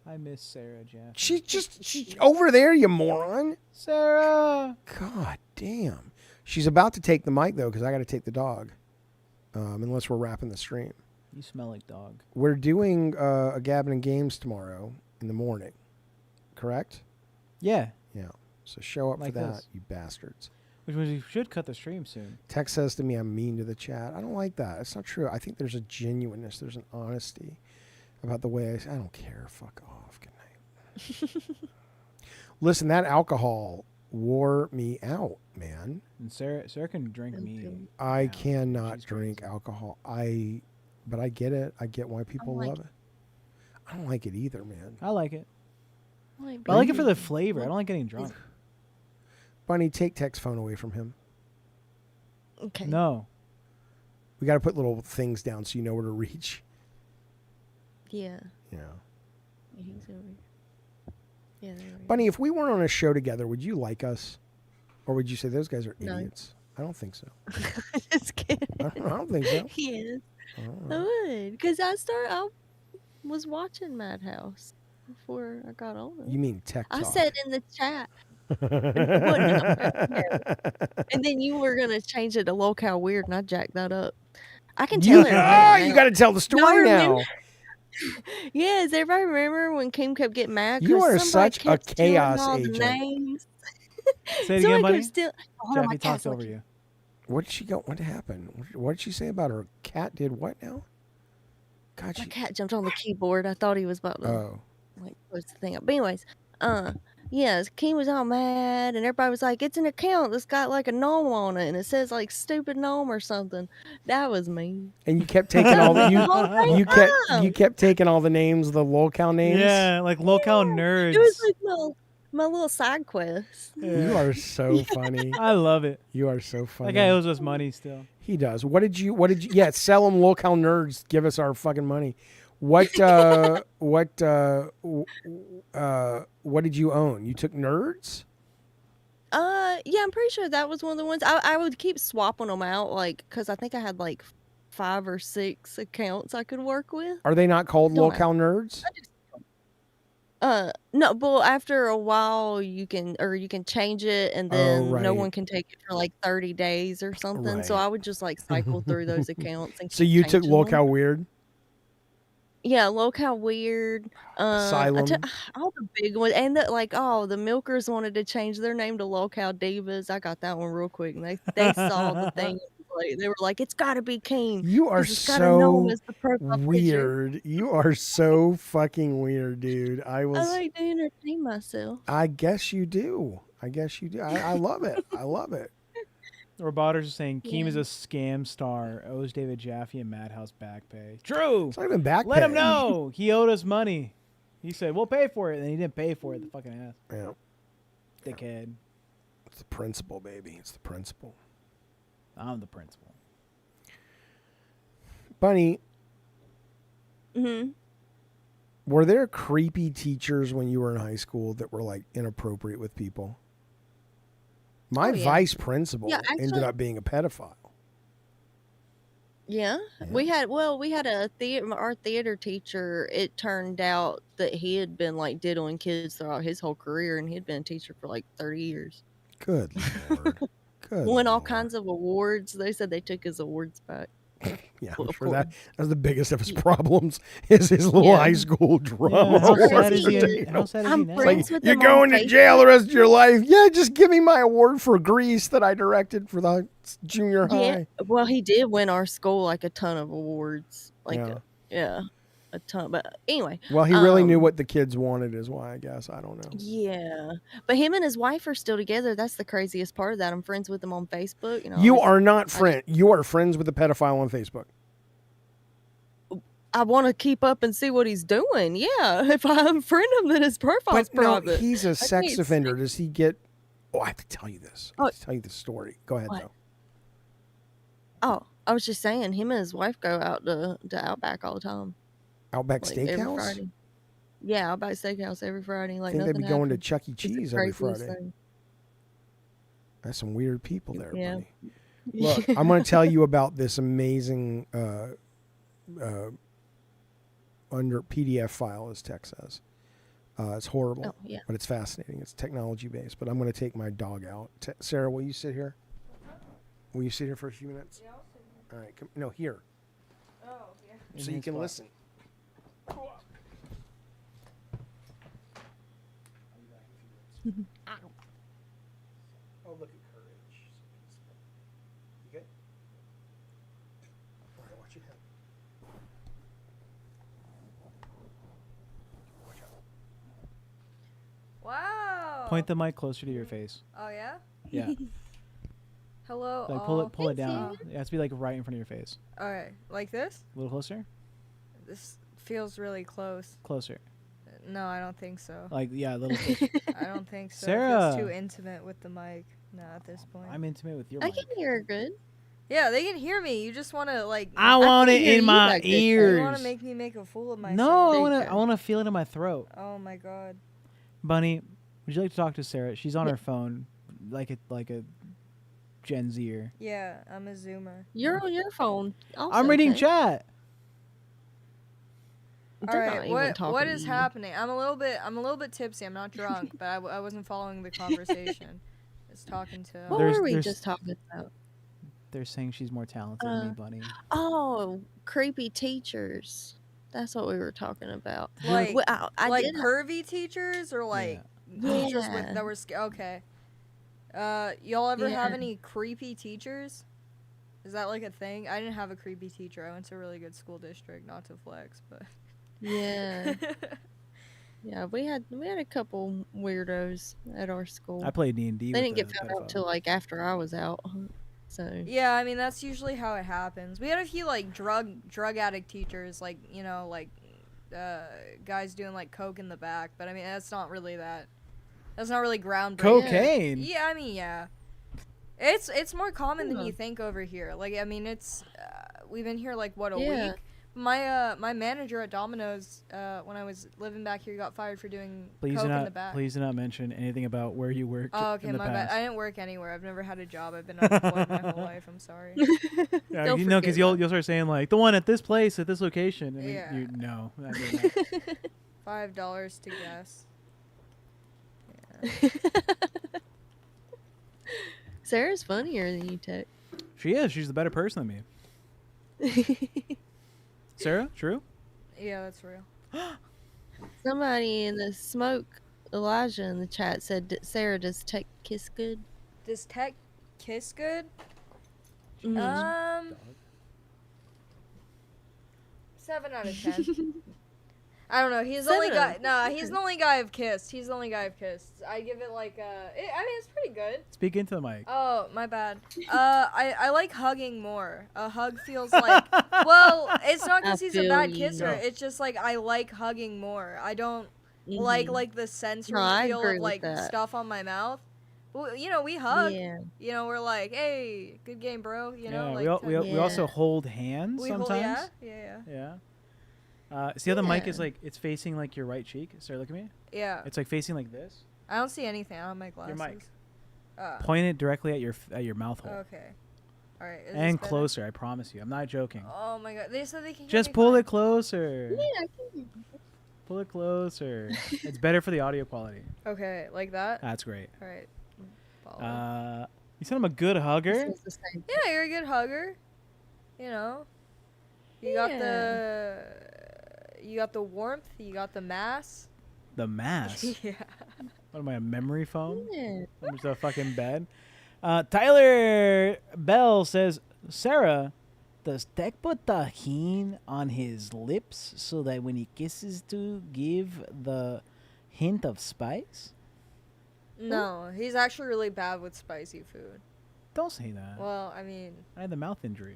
I miss Sarah Jaffe. She's over there, you moron. Sarah. God damn. She's about to take the mic though, because I got to take the dog. Unless we're wrapping the stream. You smell like dog. We're doing a Gabbin' and Games tomorrow in the morning. Correct? Yeah. Yeah. So show up Like for that, this. you bastards. Which means we should cut the stream soon. Tech says to me I'm mean to the chat. I don't like that. It's not true. I think there's a genuineness. There's an honesty about the way I don't care. Fuck off. Good night. Listen, that alcohol wore me out, man. And Sarah can drink me. I cannot drink alcohol. But I get it. I get why people love it. I don't like it either, man. I like it. But I like it for the flavor. I don't like getting drunk. Bunny, take Tech's phone away from him. Okay. No. We got to put little things down so you know where to reach. Yeah. Yeah. He's over here. Yeah. There we go. Bunny, if we weren't on a show together, would you like us? Or would you say those guys are No. idiots? I don't think so. Just kidding. I don't think so. Yes. Oh. I would. Because I was watching MadHouse before I got on it. You mean Tech I Talk. said in the chat. Well, no. And then you were going to change it to locale weird, and I jacked that up. I can tell everybody. You got to tell the story now. Yes, everybody remember when Kim kept getting mad? You 'cause are somebody such a kept stealing chaos all the agent. names. Say it Somebody again, buddy. kept stealing- Hold on, my Jaffe talked cat's over looking. you. What did she go? What happened? What did she say about her cat? Did what now? God, My cat jumped on the keyboard. I thought he was about to like close the thing up. But anyways, yes, Kim was all mad, and everybody was like, "It's an account that's got like a gnome on it, and it says like stupid gnome or something." That was me. And you kept taking all the whole you kept taking all the names, the locale names. Yeah, like locale nerds. It was like my little side quest. You are so funny. I love it. You are so funny. That guy owes us money still. He does. What did you? Yeah, sell them locale nerds. Give us our fucking money. What what did you own? You took nerds? Yeah, I'm pretty sure that was one of the ones. I would keep swapping them out, like, because I think I had like 5 or 6 accounts I could work with. Are they not called Don't locale nerds? No, but after a while you can change it, and then no right. one can take it for like 30 days or something. So Right. I would just like cycle through those accounts. And So keep you took changing them. locale weird? Yeah, locale weird. Asylum. All the big ones, and the milkers wanted to change their name to locale divas. I got that one real quick, and they saw the thing. Like, they were like, "It's got to be Keem. You are 'cause it's gotta know him so as the profile picture." weird. You are so fucking weird, dude. I like to entertain myself. I guess you do. I love it. I love it. Robotters is saying Keem Yeah. is a scam star. Owes David Jaffe and MadHouse back pay. True. It's not even back Let him pay. know. He owed us money. He said, we'll pay for it. And he didn't pay for it. The fucking ass. Yeah. Dickhead. It's the principle, baby. It's the principle. I'm the principal. Bunny, Mm-hmm. were there creepy teachers when you were in high school that were like inappropriate with people? My Oh, yeah. vice principal Yeah, ended actually- up being a pedophile. Yeah. We had a our theater teacher. It turned out that he had been like diddling kids throughout his whole career, and he'd been a teacher for like 30 years. Good Lord. Good. Won all kinds of awards. They said they took his awards back. Yeah, I'm Of sure course. that's the biggest of his problems is his little Yeah. high school drama. Yeah, how award sad is he? certificate. How sad is he I'm now? friends with You're him going on to jail Facebook. the rest of your life. Yeah, just give me my award for Grease that I directed for the junior high. Yeah. Well, he did win our school like a ton of awards. Like, Yeah. a ton. But anyway. Well, he really knew what the kids wanted is why, I guess. I don't know. Yeah. But him and his wife are still together. That's the craziest part of that. I'm friends with him on Facebook. You know, You are not friend. You are friends with a pedophile on Facebook. I want to keep up and see what he's doing. Yeah. If I unfriend him, then his profile's But no, private. he's a I sex can't offender. Does he get... Oh, I have to tell you this. I have to tell you the story. Go ahead, What? though. Oh, I was just saying, him and his wife go out to Outback all the time. Outback Like, every Steakhouse? Friday. Yeah, Outback Steakhouse every Friday. I Like think they'd nothing be going to happens. Chuck E. It's the Cheese every craziest Friday. thing. That's some weird people there, Yeah. buddy. Look, I'm going to tell you about this amazing under PDF file, as Tech says. It's horrible, Oh, yeah. but it's fascinating. It's technology based. But I'm going to take my dog out. Sarah, will you sit here? Will you sit here for a few minutes? Yeah, I'll sit here. All right, come, no, here, Oh, yeah. so you can listen. Oh, look at Courage. You good? All right, watch your head. Watch out. Wow. Point the mic closer to your face. Oh yeah. Yeah. Hello. Like pull it down. It has to be like right in front of your face. Okay, like this. A little closer. This feels really close. Closer. No, I don't think so. Like yeah, a little closer. I don't think so. It Sarah. feels too intimate with the mic. No, at this point. I'm intimate with your I mic. can hear good. Yeah, they can hear me. You just want to like. I want can it hear in you my like this. ears. You want to make me make a fool of myself. No, There you I go. want to feel it in my throat. Oh my god. Bunny, would you like to talk to Sarah? She's on her phone, like a Gen Zer. Yeah, I'm a zoomer. You're on your phone. Also, I'm reading Ken. chat. All They're not right, even what talking is to you. happening? I'm a little bit tipsy. I'm not drunk, but I wasn't following the conversation. It's talking to. What There's- were we there's- just talking about? They're saying she's more talented than me, Bunny. Oh, creepy teachers. That's what we were talking about. Like, Well, I like did- pervy teachers or like teachers with Yeah. that were okay. Y'all ever have Yeah. any creepy teachers? Is that like a thing? I didn't have a creepy teacher. I went to a really good school district, not to flex, but Yeah. Yeah, we had a couple weirdos at our school. I played D&D. They with didn't get the found pedophile. out till like after I was out. So yeah, I mean that's usually how it happens. We had a few like drug addict teachers, like guys doing like coke in the back, but I mean that's not really groundbreaking. Cocaine? Yeah, I mean yeah. It's more common than you think over here. Like I mean it's we've been here like what a Yeah. week. My manager at Domino's when I was living back here got fired for doing Please coke do in the not. back. Please do not mention anything about where you worked. Oh, okay, in the my past. bad. I didn't work anywhere. I've never had a job. I've been unemployed my whole life. I'm sorry. Yeah, Don't you know, forget because you'll start saying like the one at this place at this location. I mean, Yeah. you no. I did not. $5 to guess. Sarah's funnier than you, Tech. She is. She's the better person than me. Sarah, true. Yeah, that's real. Somebody in the smoke, Elijah in the chat said, "Sarah, does Tech kiss good?" Does Tech kiss good? Mhm. 7 out of 10. I don't know. He's the only guy. Nah, he's the only guy I've kissed. He's the only guy I've kissed. I give it like I mean, it's pretty good. Speak into the mic. Oh, my bad. I like hugging more. A hug feels like. Well, it's not because he's a bad kisser. It's just like I like hugging more. I don't like the sensory feel of like stuff on my mouth. Well, you know, we hug. Yeah. You know, we're like, hey, good game, bro. You know, like we also hold hands sometimes. Yeah. See how the mic is like it's facing like your right cheek? Sorry, look at me. Yeah. It's like facing like this. I don't see anything. I don't have my glasses. Your mic. Point it directly at your mouth hole. Okay. All right. And closer, I promise you. I'm not joking. Oh my god. They said they can. Just pull it closer. Yeah, I can. Pull it closer. It's better for the audio quality. Okay, like that. That's great. All right. You said I'm a good hugger. Yeah, you're a good hugger. You know, you got the warmth. You got the mass. The mass. Yeah. What am I, a memory foam? Yeah. I'm just a fucking bed. Tyler Bell says, Sarah, does Tech put tajin on his lips so that when he kisses to give the hint of spice? No, he's actually really bad with spicy food. Don't say that. Well, I mean. I had the mouth injury.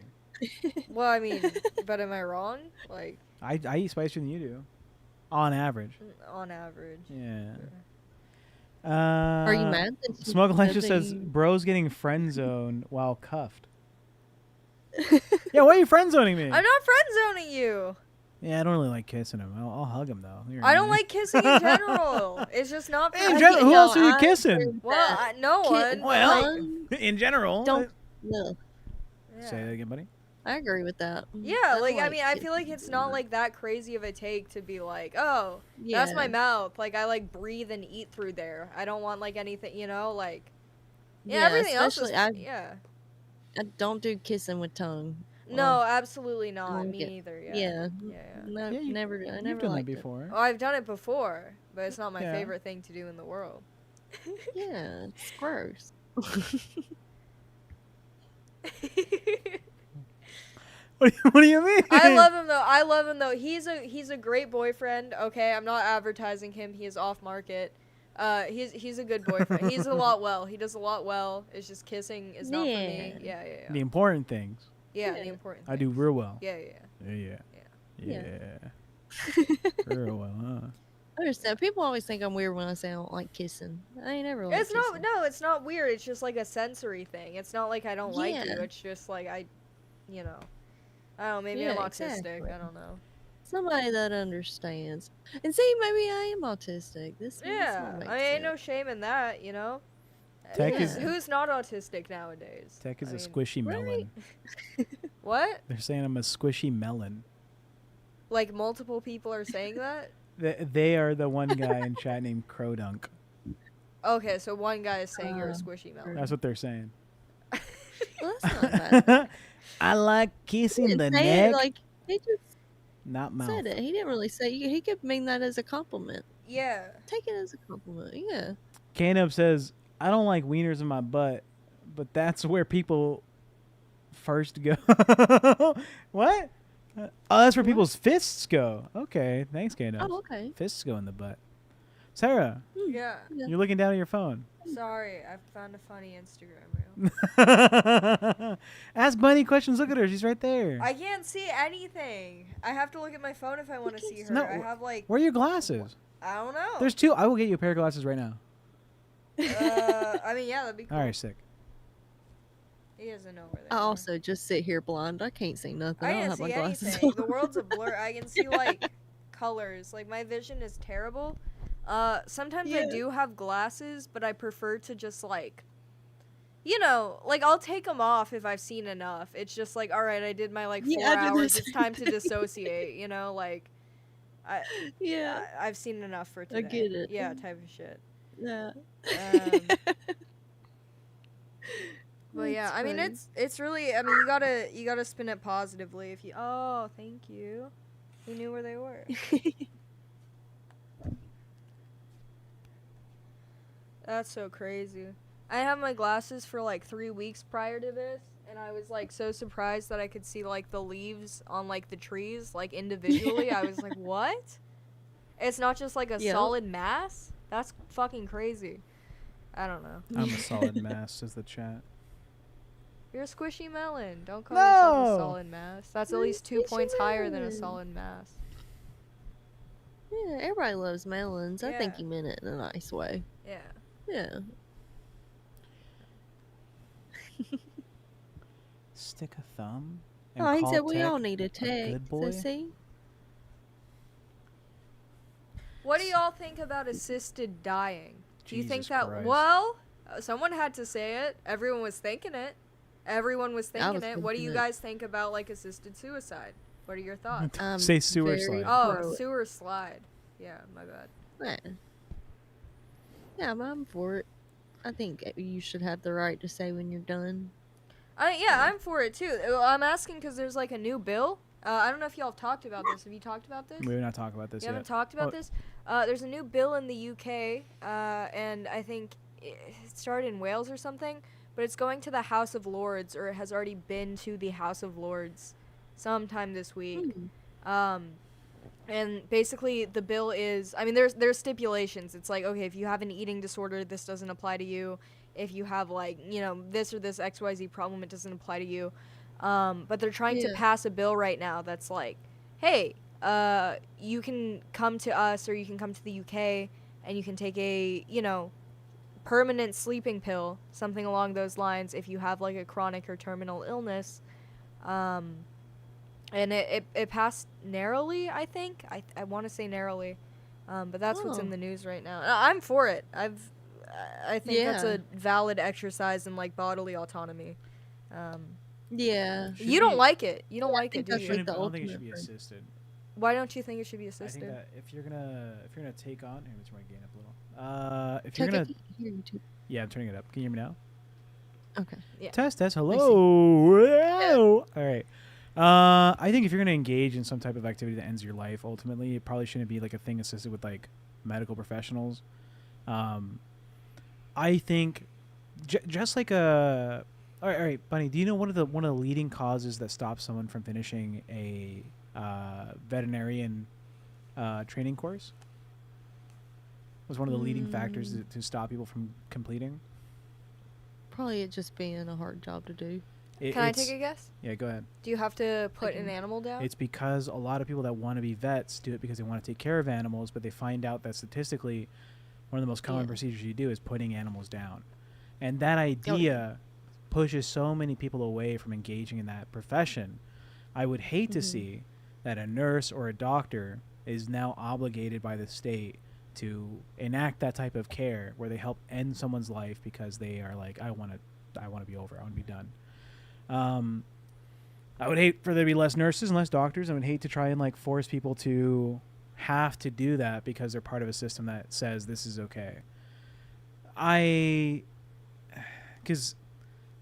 Well, I mean, but am I wrong? Like. I eat spicier than you do. On average. On average. Yeah. Are you mad? Smuggle just says, bro's getting friend zoned while cuffed. Yeah, why are you friend zoning me? I'm not friend zoning you. Yeah, I don't really like kissing him. I'll hug him though. I don't like kissing in general. It's just not. In general, who else are you kissing? Well, no one. Well, in general. Don't. No. Say that again, buddy. I agree with that. Yeah, like I mean, I feel like it's not like that crazy of a take to be like, oh, that's my mouth. Like I like breathe and eat through there. I don't want like anything, you know, like. Yeah, everything else is. I don't do kissing with tongue. No, absolutely not. Me neither. Yeah. No, never. I never done liked that before. Oh, I've done it before, but it's not my favorite thing to do in the world. Yeah, it's gross. What do you mean? I love him though. He's a great boyfriend. Okay, I'm not advertising him. He is off market. He's a good boyfriend. He's a lot well. He does a lot well. It's just kissing is not for me. Yeah. The important things. Yeah, the important things. I do real well. Yeah. Real well, huh? I understand. People always think I'm weird when I say I don't like kissing. I ain't never like kissing. It's not weird. It's just like a sensory thing. It's not like I don't like you. It's just like I don't know, maybe I'm autistic. Exactly. I don't know. Somebody that understands. And see, maybe I am autistic. Ain't no shame in that, you know? Who's not autistic nowadays? Tech is a squishy melon. What? They're saying I'm a squishy melon. Like multiple people are saying that? They are the one guy in chat named Crowdunk. Okay, so one guy is saying you're a squishy melon. That's what they're saying. Well, that's not bad. I like kissing the neck. Like, he just not mouth. said it. He didn't really say. He could mean that as a compliment. Yeah. Take it as a compliment. Yeah. Canub says, I don't like wieners in my butt, but that's where people first go. What? Oh, that's where people's fists go. Okay, thanks, Canub. Oh, okay. Fists go in the butt. Sarah. Yeah. You're looking down at your phone. Sorry, I found a funny Instagram reel. Ask Bunny questions. Look at her. She's right there. I can't see anything. I have to look at my phone if I want to see her. No, I have like. Where are your glasses? I don't know. There's two. I will get you a pair of glasses right now. I mean, yeah, that'd be cool. All right, sick. He doesn't know where they I are. also just sit here blind. I can't see nothing. I don't have my glasses anything. on. The world's a blur. I can see like colors. Like my vision is terrible. Sometimes I do have glasses, but I prefer to just like, like I'll take them off if I've seen enough. It's just like, all right, I did my like 4 hours. It's time to dissociate. Like, I've seen enough for today. I get it. Yeah, type of shit. Yeah. But yeah, I mean it's really. I mean you gotta spin it positively if you. Oh, thank you. He knew where they were. That's so crazy. I had my glasses for like 3 weeks prior to this, and I was like so surprised that I could see like the leaves on like the trees like individually. I was like, what? It's not just like a Yep. solid mass? That's fucking crazy. I don't know. I'm a solid mass, says the chat. You're a squishy melon. Don't call yourself a No! solid mass. That's at least 2 points higher than a solid mass. Yeah, everybody loves melons. I think Yeah. he meant it in a nice way. Yeah. Yeah. Stick a thumb. Oh, he call said we Tech all need a a tech. good boy. So see? What do y'all think about assisted dying? Do you think Jesus that, Christ. well, someone had to say it. Everyone was thinking it. Everyone was I thinking was it. What do thinking you it. guys think about, like, assisted suicide? What are your thoughts? Say sewer very slide. Oh, pro it. sewer slide. Yeah, my bad. Yeah, I'm for it. I think you should have the right to say when you're done. Yeah, I'm for it too. I'm asking because there's like a new bill. I don't know if y'all have talked about this. Have you talked about this? We're not talking about this You yet. haven't talked about this? There's a new bill in the UK, and I think it started in Wales or something, but it's going to the House of Lords, or it has already been to the House of Lords sometime this week. And basically the bill is, I mean, there's stipulations. It's like, okay, if you have an eating disorder, this doesn't apply to you. If you have, like, you know, this or this XYZ problem, it doesn't apply to you. But they're trying to Yeah. pass a bill right now that's like, hey, you can come to us, or you can come to the UK, and you can take a, you know, permanent sleeping pill, something along those lines, if you have, like, a chronic or terminal illness. And it passed narrowly, I think. I want to say narrowly. But that's what's in Oh. the news right now. I'm for it. I think that's Yeah. a valid exercise in, like, bodily autonomy. Yeah. You don't like it. You don't like think it, do that's you? like the I don't think it ultimate should be friend. assisted. Why don't you think it should be I assisted? think that if you're gonna take on, here, let's turn my gain up a little. If you're Check gonna, it. Hear you too. yeah, I'm turning it up. Can you hear me now? Okay. Yeah. Test. Hello. Hello. All right. I think if you're gonna engage in some type of activity that ends your life, ultimately, it probably shouldn't be like a thing assisted with like medical professionals. I think just like a. All right, Bunny. Do you know one of the leading causes that stops someone from finishing a veterinarian training course? Was one of the leading factors to stop people from completing? Probably it just being a hard job to do. Can I take a guess? Yeah, go ahead. Do you have to put an animal down? It's because a lot of people that want to be vets do it because they want to take care of animals, but they find out that statistically, one of the most common procedures you do is putting animals down. And that idea pushes so many people away from engaging in that profession. I would hate to see that a nurse or a doctor is now obligated by the state to enact that type of care where they help end someone's life because they are like, I want to be over. I want to be done. I would hate for there to be less nurses and less doctors. I would hate to try and like force people to have to do that because they're part of a system that says this is okay. Because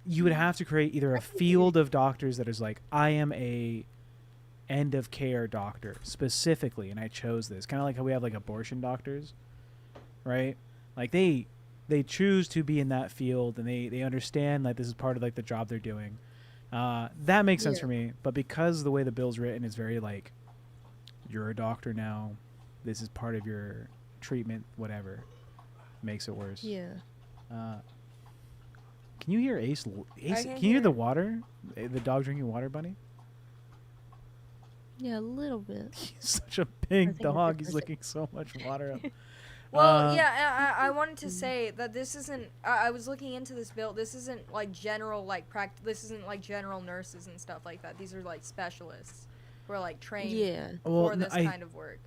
you would have to create either a field of doctors that is like, I am a end of care doctor specifically, and I chose this. Kind of like how we have like abortion doctors, right? Like they choose to be in that field, and they understand like this is part of like the job they're doing. That makes sense for me. But because the way the bill's written is very like, you're a doctor now, this is part of your treatment, whatever, makes it worse. Yeah. Can you hear Ace? Ace, can you hear the water? The dog drinking water, Bunny? Yeah, a little bit. He's such a big dog. He's licking so much water up. Well, yeah, I wanted to say that this isn't. I was looking into this bill. This isn't like general like This isn't like general nurses and stuff like that. These are like specialists who are like trained for this kind of work.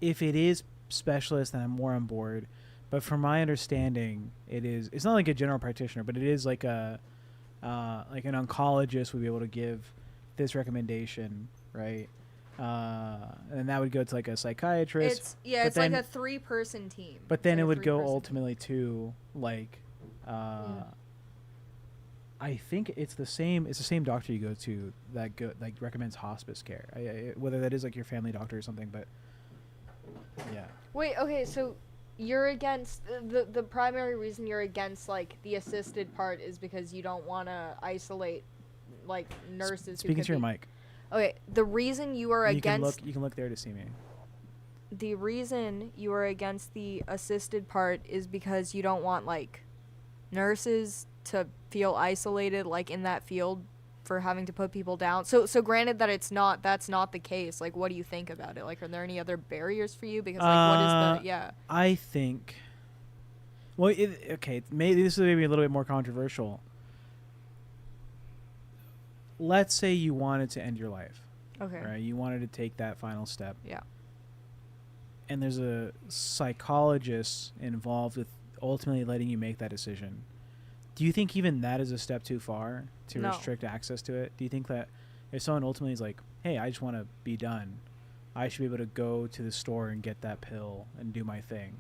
If it is specialist, then I'm more on board. But from my understanding, it's not like a general practitioner, but it is like a like an oncologist would be able to give this recommendation, right? And that would go to like a psychiatrist. It's like a 3-person team. But then it would go ultimately to like, I think it's the same doctor you go to that like recommends hospice care. Whether that is like your family doctor or something, but yeah. Wait, okay, so you're against the primary reason you're against like the assisted part is because you don't want to isolate like nurses. Speaking to your mic. Okay, the reason you are against. You can look there to see me. the reason you are against the assisted part is because you don't want like nurses to feel isolated like in that field for having to put people down. So granted that that's not the case. Like, what do you think about it? Like, are there any other barriers for you? Because like, what is the I think. Well, okay, maybe this is maybe a little bit more controversial. Let's say you wanted to end your life. Okay. Right? You wanted to take that final step. Yeah. And there's a psychologist involved with ultimately letting you make that decision. Do you think even that is a step too far to restrict access to it? Do you think that if someone ultimately is like, hey, I just want to be done, I should be able to go to the store and get that pill and do my thing?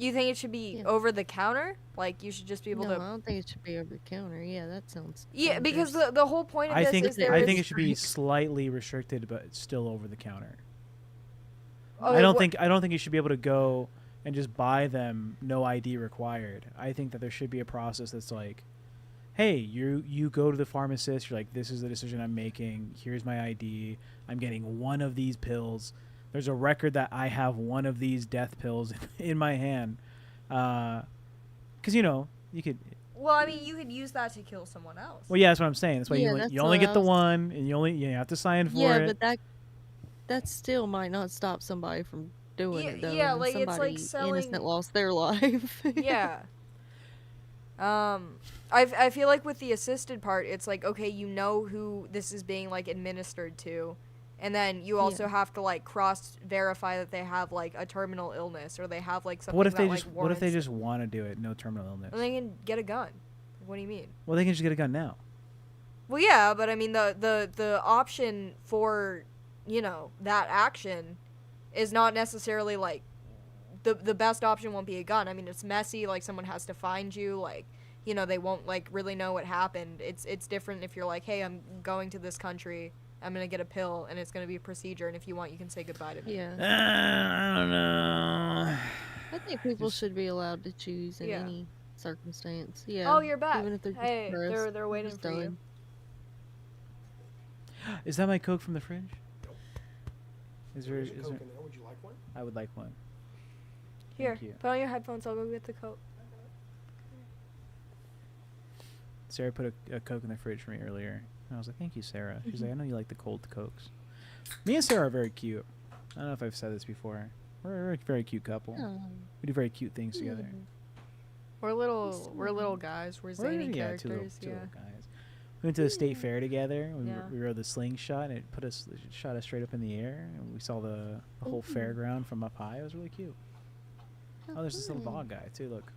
You think it should be over the counter? Like, you should just be able to... No, I don't think it should be over the counter. Yeah, that sounds... Yeah, because the whole point of this is I think it should be slightly restricted, but still over the counter. Okay, I don't think you should be able to go and just buy them, no ID required. I think that there should be a process that's like, hey, you go to the pharmacist, you're like, this is the decision I'm making, here's my ID, I'm getting one of these pills. There's a record that I have one of these death pills in my hand. Because, you could... Well, I mean, you could use that to kill someone else. Well, yeah, that's what I'm saying. That's why you only get the one, and you have to sign for it. Yeah, but that still might not stop somebody from doing it, though. Yeah, and like, it's somebody like selling... innocent lost their life. Yeah. I feel like with the assisted part, it's like, okay, you know who this is being, like, administered to. And then you also have to like cross-verify that they have like a terminal illness or they have like something. What if they just want to do it? No terminal illness. Well, they can get a gun. What do you mean? Well, they can just get a gun now. Well, yeah, but I mean the option for that action is not necessarily like the best option. Won't be a gun. I mean, it's messy. Like someone has to find you. Like they won't like really know what happened. It's different if you're like, hey, I'm going to this country. I'm going to get a pill, and it's going to be a procedure, and if you want, you can say goodbye to me. Yeah. I don't know. I think people should be allowed to choose in any circumstance. Yeah. Oh, you're back. Even if they're hey, they're waiting for you. Is that my Coke from the fridge? Is there Coke in there? Would you like one? I would like one. Here, put on your headphones. I'll go get the Coke. Sarah put a Coke in the fridge for me earlier. And I was like, thank you, Sarah. She's like, I know you like the cold Cokes. Me and Sarah are very cute. I don't know if I've said this before. We're a very cute couple. Oh. We do very cute things together. We're little guys. We're zany characters. Two little guys. We went to the state fair together. We rode the slingshot, and it shot us straight up in the air. And we saw the whole fairground from up high. It was really cute. Oh, there's this little dog guy, too. Look.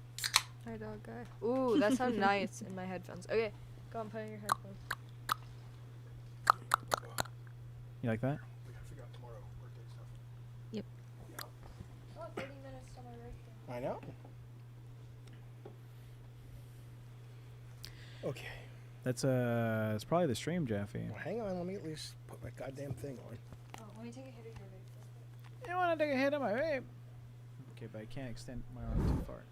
Hi, dog guy. Ooh, that sounds nice in my headphones. Okay, go on, put on your headphones. You like that? We gotta figure out tomorrow birthday stuff. Yep. Oh, 30 minutes to my birthday. I know. Okay. That's probably the stream, Jeffy. Well, hang on, let me at least put my goddamn thing on. Oh, let me take a hit of your vape. You want to take a hit of my vape? Okay, but I can't extend my arm too far.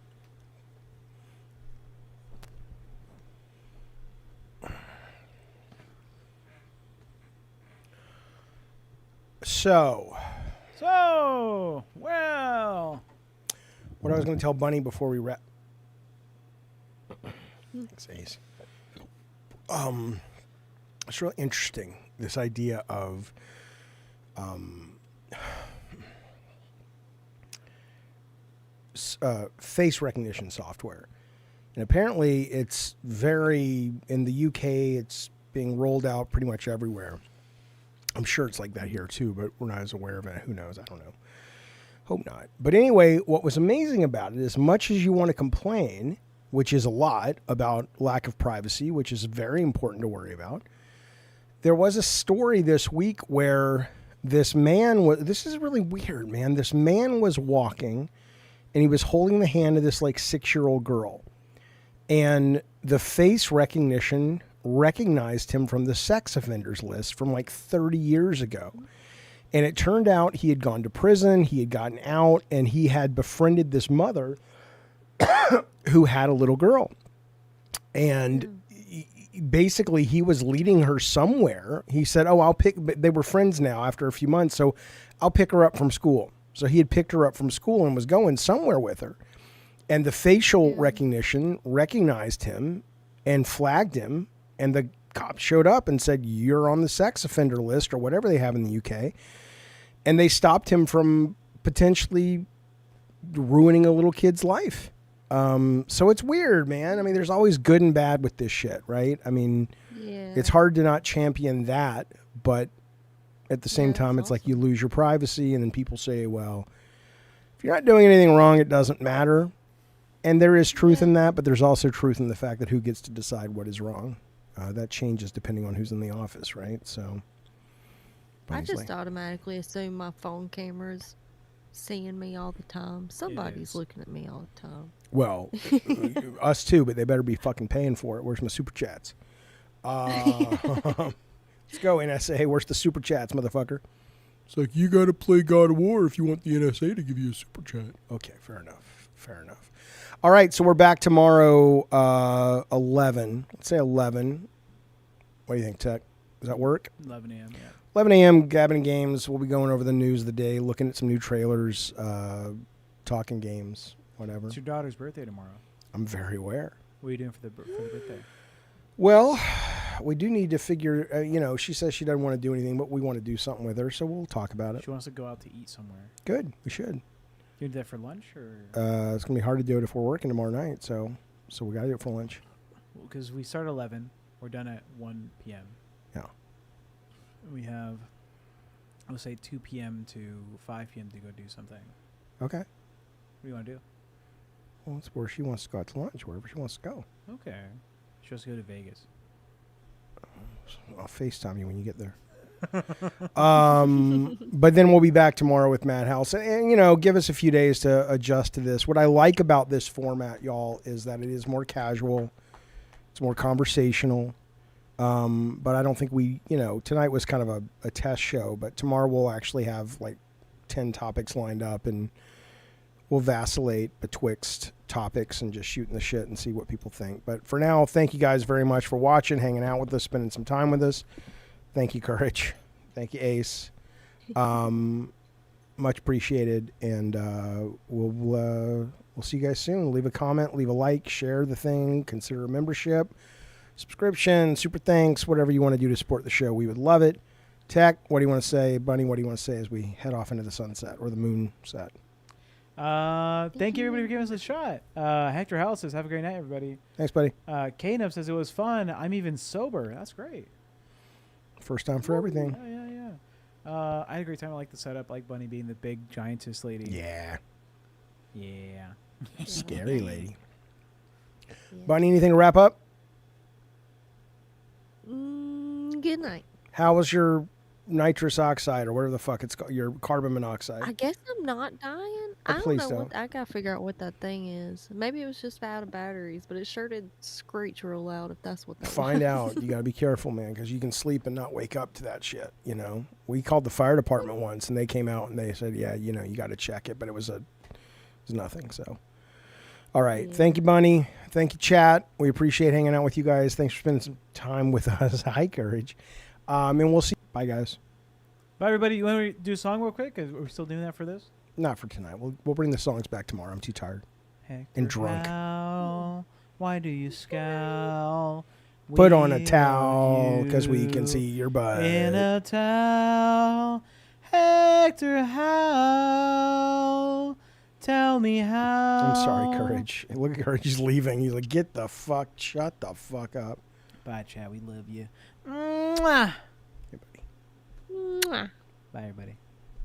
So, well, what I was going to tell Bunny before we wrap. It's really interesting, this idea of face recognition software. And apparently it's in the UK, it's being rolled out pretty much everywhere. I'm sure it's like that here too, but we're not as aware of it. Who knows? I don't know. Hope not. But anyway, what was amazing about it, as much as you want to complain, which is a lot, about lack of privacy, which is very important to worry about, there was a story this week where this is really weird, man. This man was walking and he was holding the hand of this like 6-year-old girl. And the face recognition recognized him from the sex offenders list from like 30 years ago. And it turned out he had gone to prison, he had gotten out, and he had befriended this mother who had a little girl. And basically he was leading her somewhere. He said, they were friends now after a few months, so I'll pick her up from school. So he had picked her up from school and was going somewhere with her. And the facial recognition recognized him and flagged him. And the cop showed up and said, you're on the sex offender list or whatever they have in the UK. And they stopped him from potentially ruining a little kid's life. So it's weird, man. I mean, there's always good and bad with this shit, right? I mean, it's hard to not champion that, but at the same time, it's like you lose your privacy, and then people say, well, if you're not doing anything wrong, it doesn't matter. And there is truth in that, but there's also truth in the fact that who gets to decide what is wrong. That changes depending on who's in the office, right? So I just automatically assume my phone camera's seeing me all the time. Somebody's looking at me all the time. Well, us too, but they better be fucking paying for it. Where's my super chats? Let's go, NSA. Where's the super chats, motherfucker? It's like, you got to play God of War if you want the NSA to give you a super chat. Okay, fair enough. Fair enough. All right, so we're back tomorrow, 11. Let's say 11. What do you think, Tech? Does that work? 11 a.m., yeah. 11 a.m., Gabbing Games. We'll be going over the news of the day, looking at some new trailers, talking games, whatever. It's your daughter's birthday tomorrow. I'm very aware. What are you doing for the birthday? Well, we do need to figure, she says she doesn't want to do anything, but we want to do something with her, so we'll talk about it. She wants to go out to eat somewhere. Good, we should. You do that for lunch, or? It's going to be hard to do it if we're working tomorrow night, so we got to do it for lunch. Because we start at 11. We're done at 1 p.m. Yeah. We have, I would say, 2 p.m. to 5 p.m. to go do something. Okay. What do you want to do? Well, it's where she wants to go out to lunch, wherever she wants to go. Okay. She wants to go to Vegas. I'll FaceTime you when you get there. But then we'll be back tomorrow with MadHouse. And, give us a few days to adjust to this. What I like about this format, y'all, is that it is more casual. It's more conversational. But I don't think tonight was kind of a test show, but tomorrow we'll actually have like 10 topics lined up, and we'll vacillate betwixt topics and just shooting the shit and see what people think. But for now, thank you guys very much for watching, hanging out with us, spending some time with us. Thank you, Courage. Thank you, Ace. Much appreciated. And we'll see you guys soon. Leave a comment, leave a like, share the thing, consider a membership, subscription, super thanks, whatever you want to do to support the show. We would love it. Tech, what do you want to say? Bunny, what do you want to say as we head off into the sunset or the moon set? Thank you, everybody, for giving us a shot. Hector House says, have a great night, everybody. Thanks, buddy. K-Nub says, it was fun. I'm even sober. That's great. First time for everything. Yeah. I had a great time. I like the setup. I like Bunny being the big giantess lady. Yeah. Yeah. Scary lady. Yeah. Bunny, anything to wrap up? Good night. How was your nitrous oxide or whatever the fuck it's called, your carbon monoxide? I guess I'm not dying. I don't know. I gotta figure out what that thing is. Maybe it was just out of batteries, but it sure did screech real loud if that's what that was. Find out. You gotta be careful, man, because you can sleep and not wake up to that shit, We called the fire department once, and they came out and they said, yeah, you gotta check it, but it was nothing, so. All right. Yeah. Thank you, Bunny. Thank you, chat. We appreciate hanging out with you guys. Thanks for spending some time with us. Hi, Courage. And we'll see. Bye, guys. Bye, everybody. You want to do a song real quick? Are we still doing that for this? Not for tonight. We'll bring the songs back tomorrow. I'm too tired. Hector, and drunk. Why do you scowl? Put on a towel because we can see your butt. In a towel. Hector, how? Tell me how. I'm sorry, Courage. Look at Courage. He's leaving. He's like, shut the fuck up. Bye, chat. We love you. Mwah. Hey, buddy. Mwah. Bye, everybody.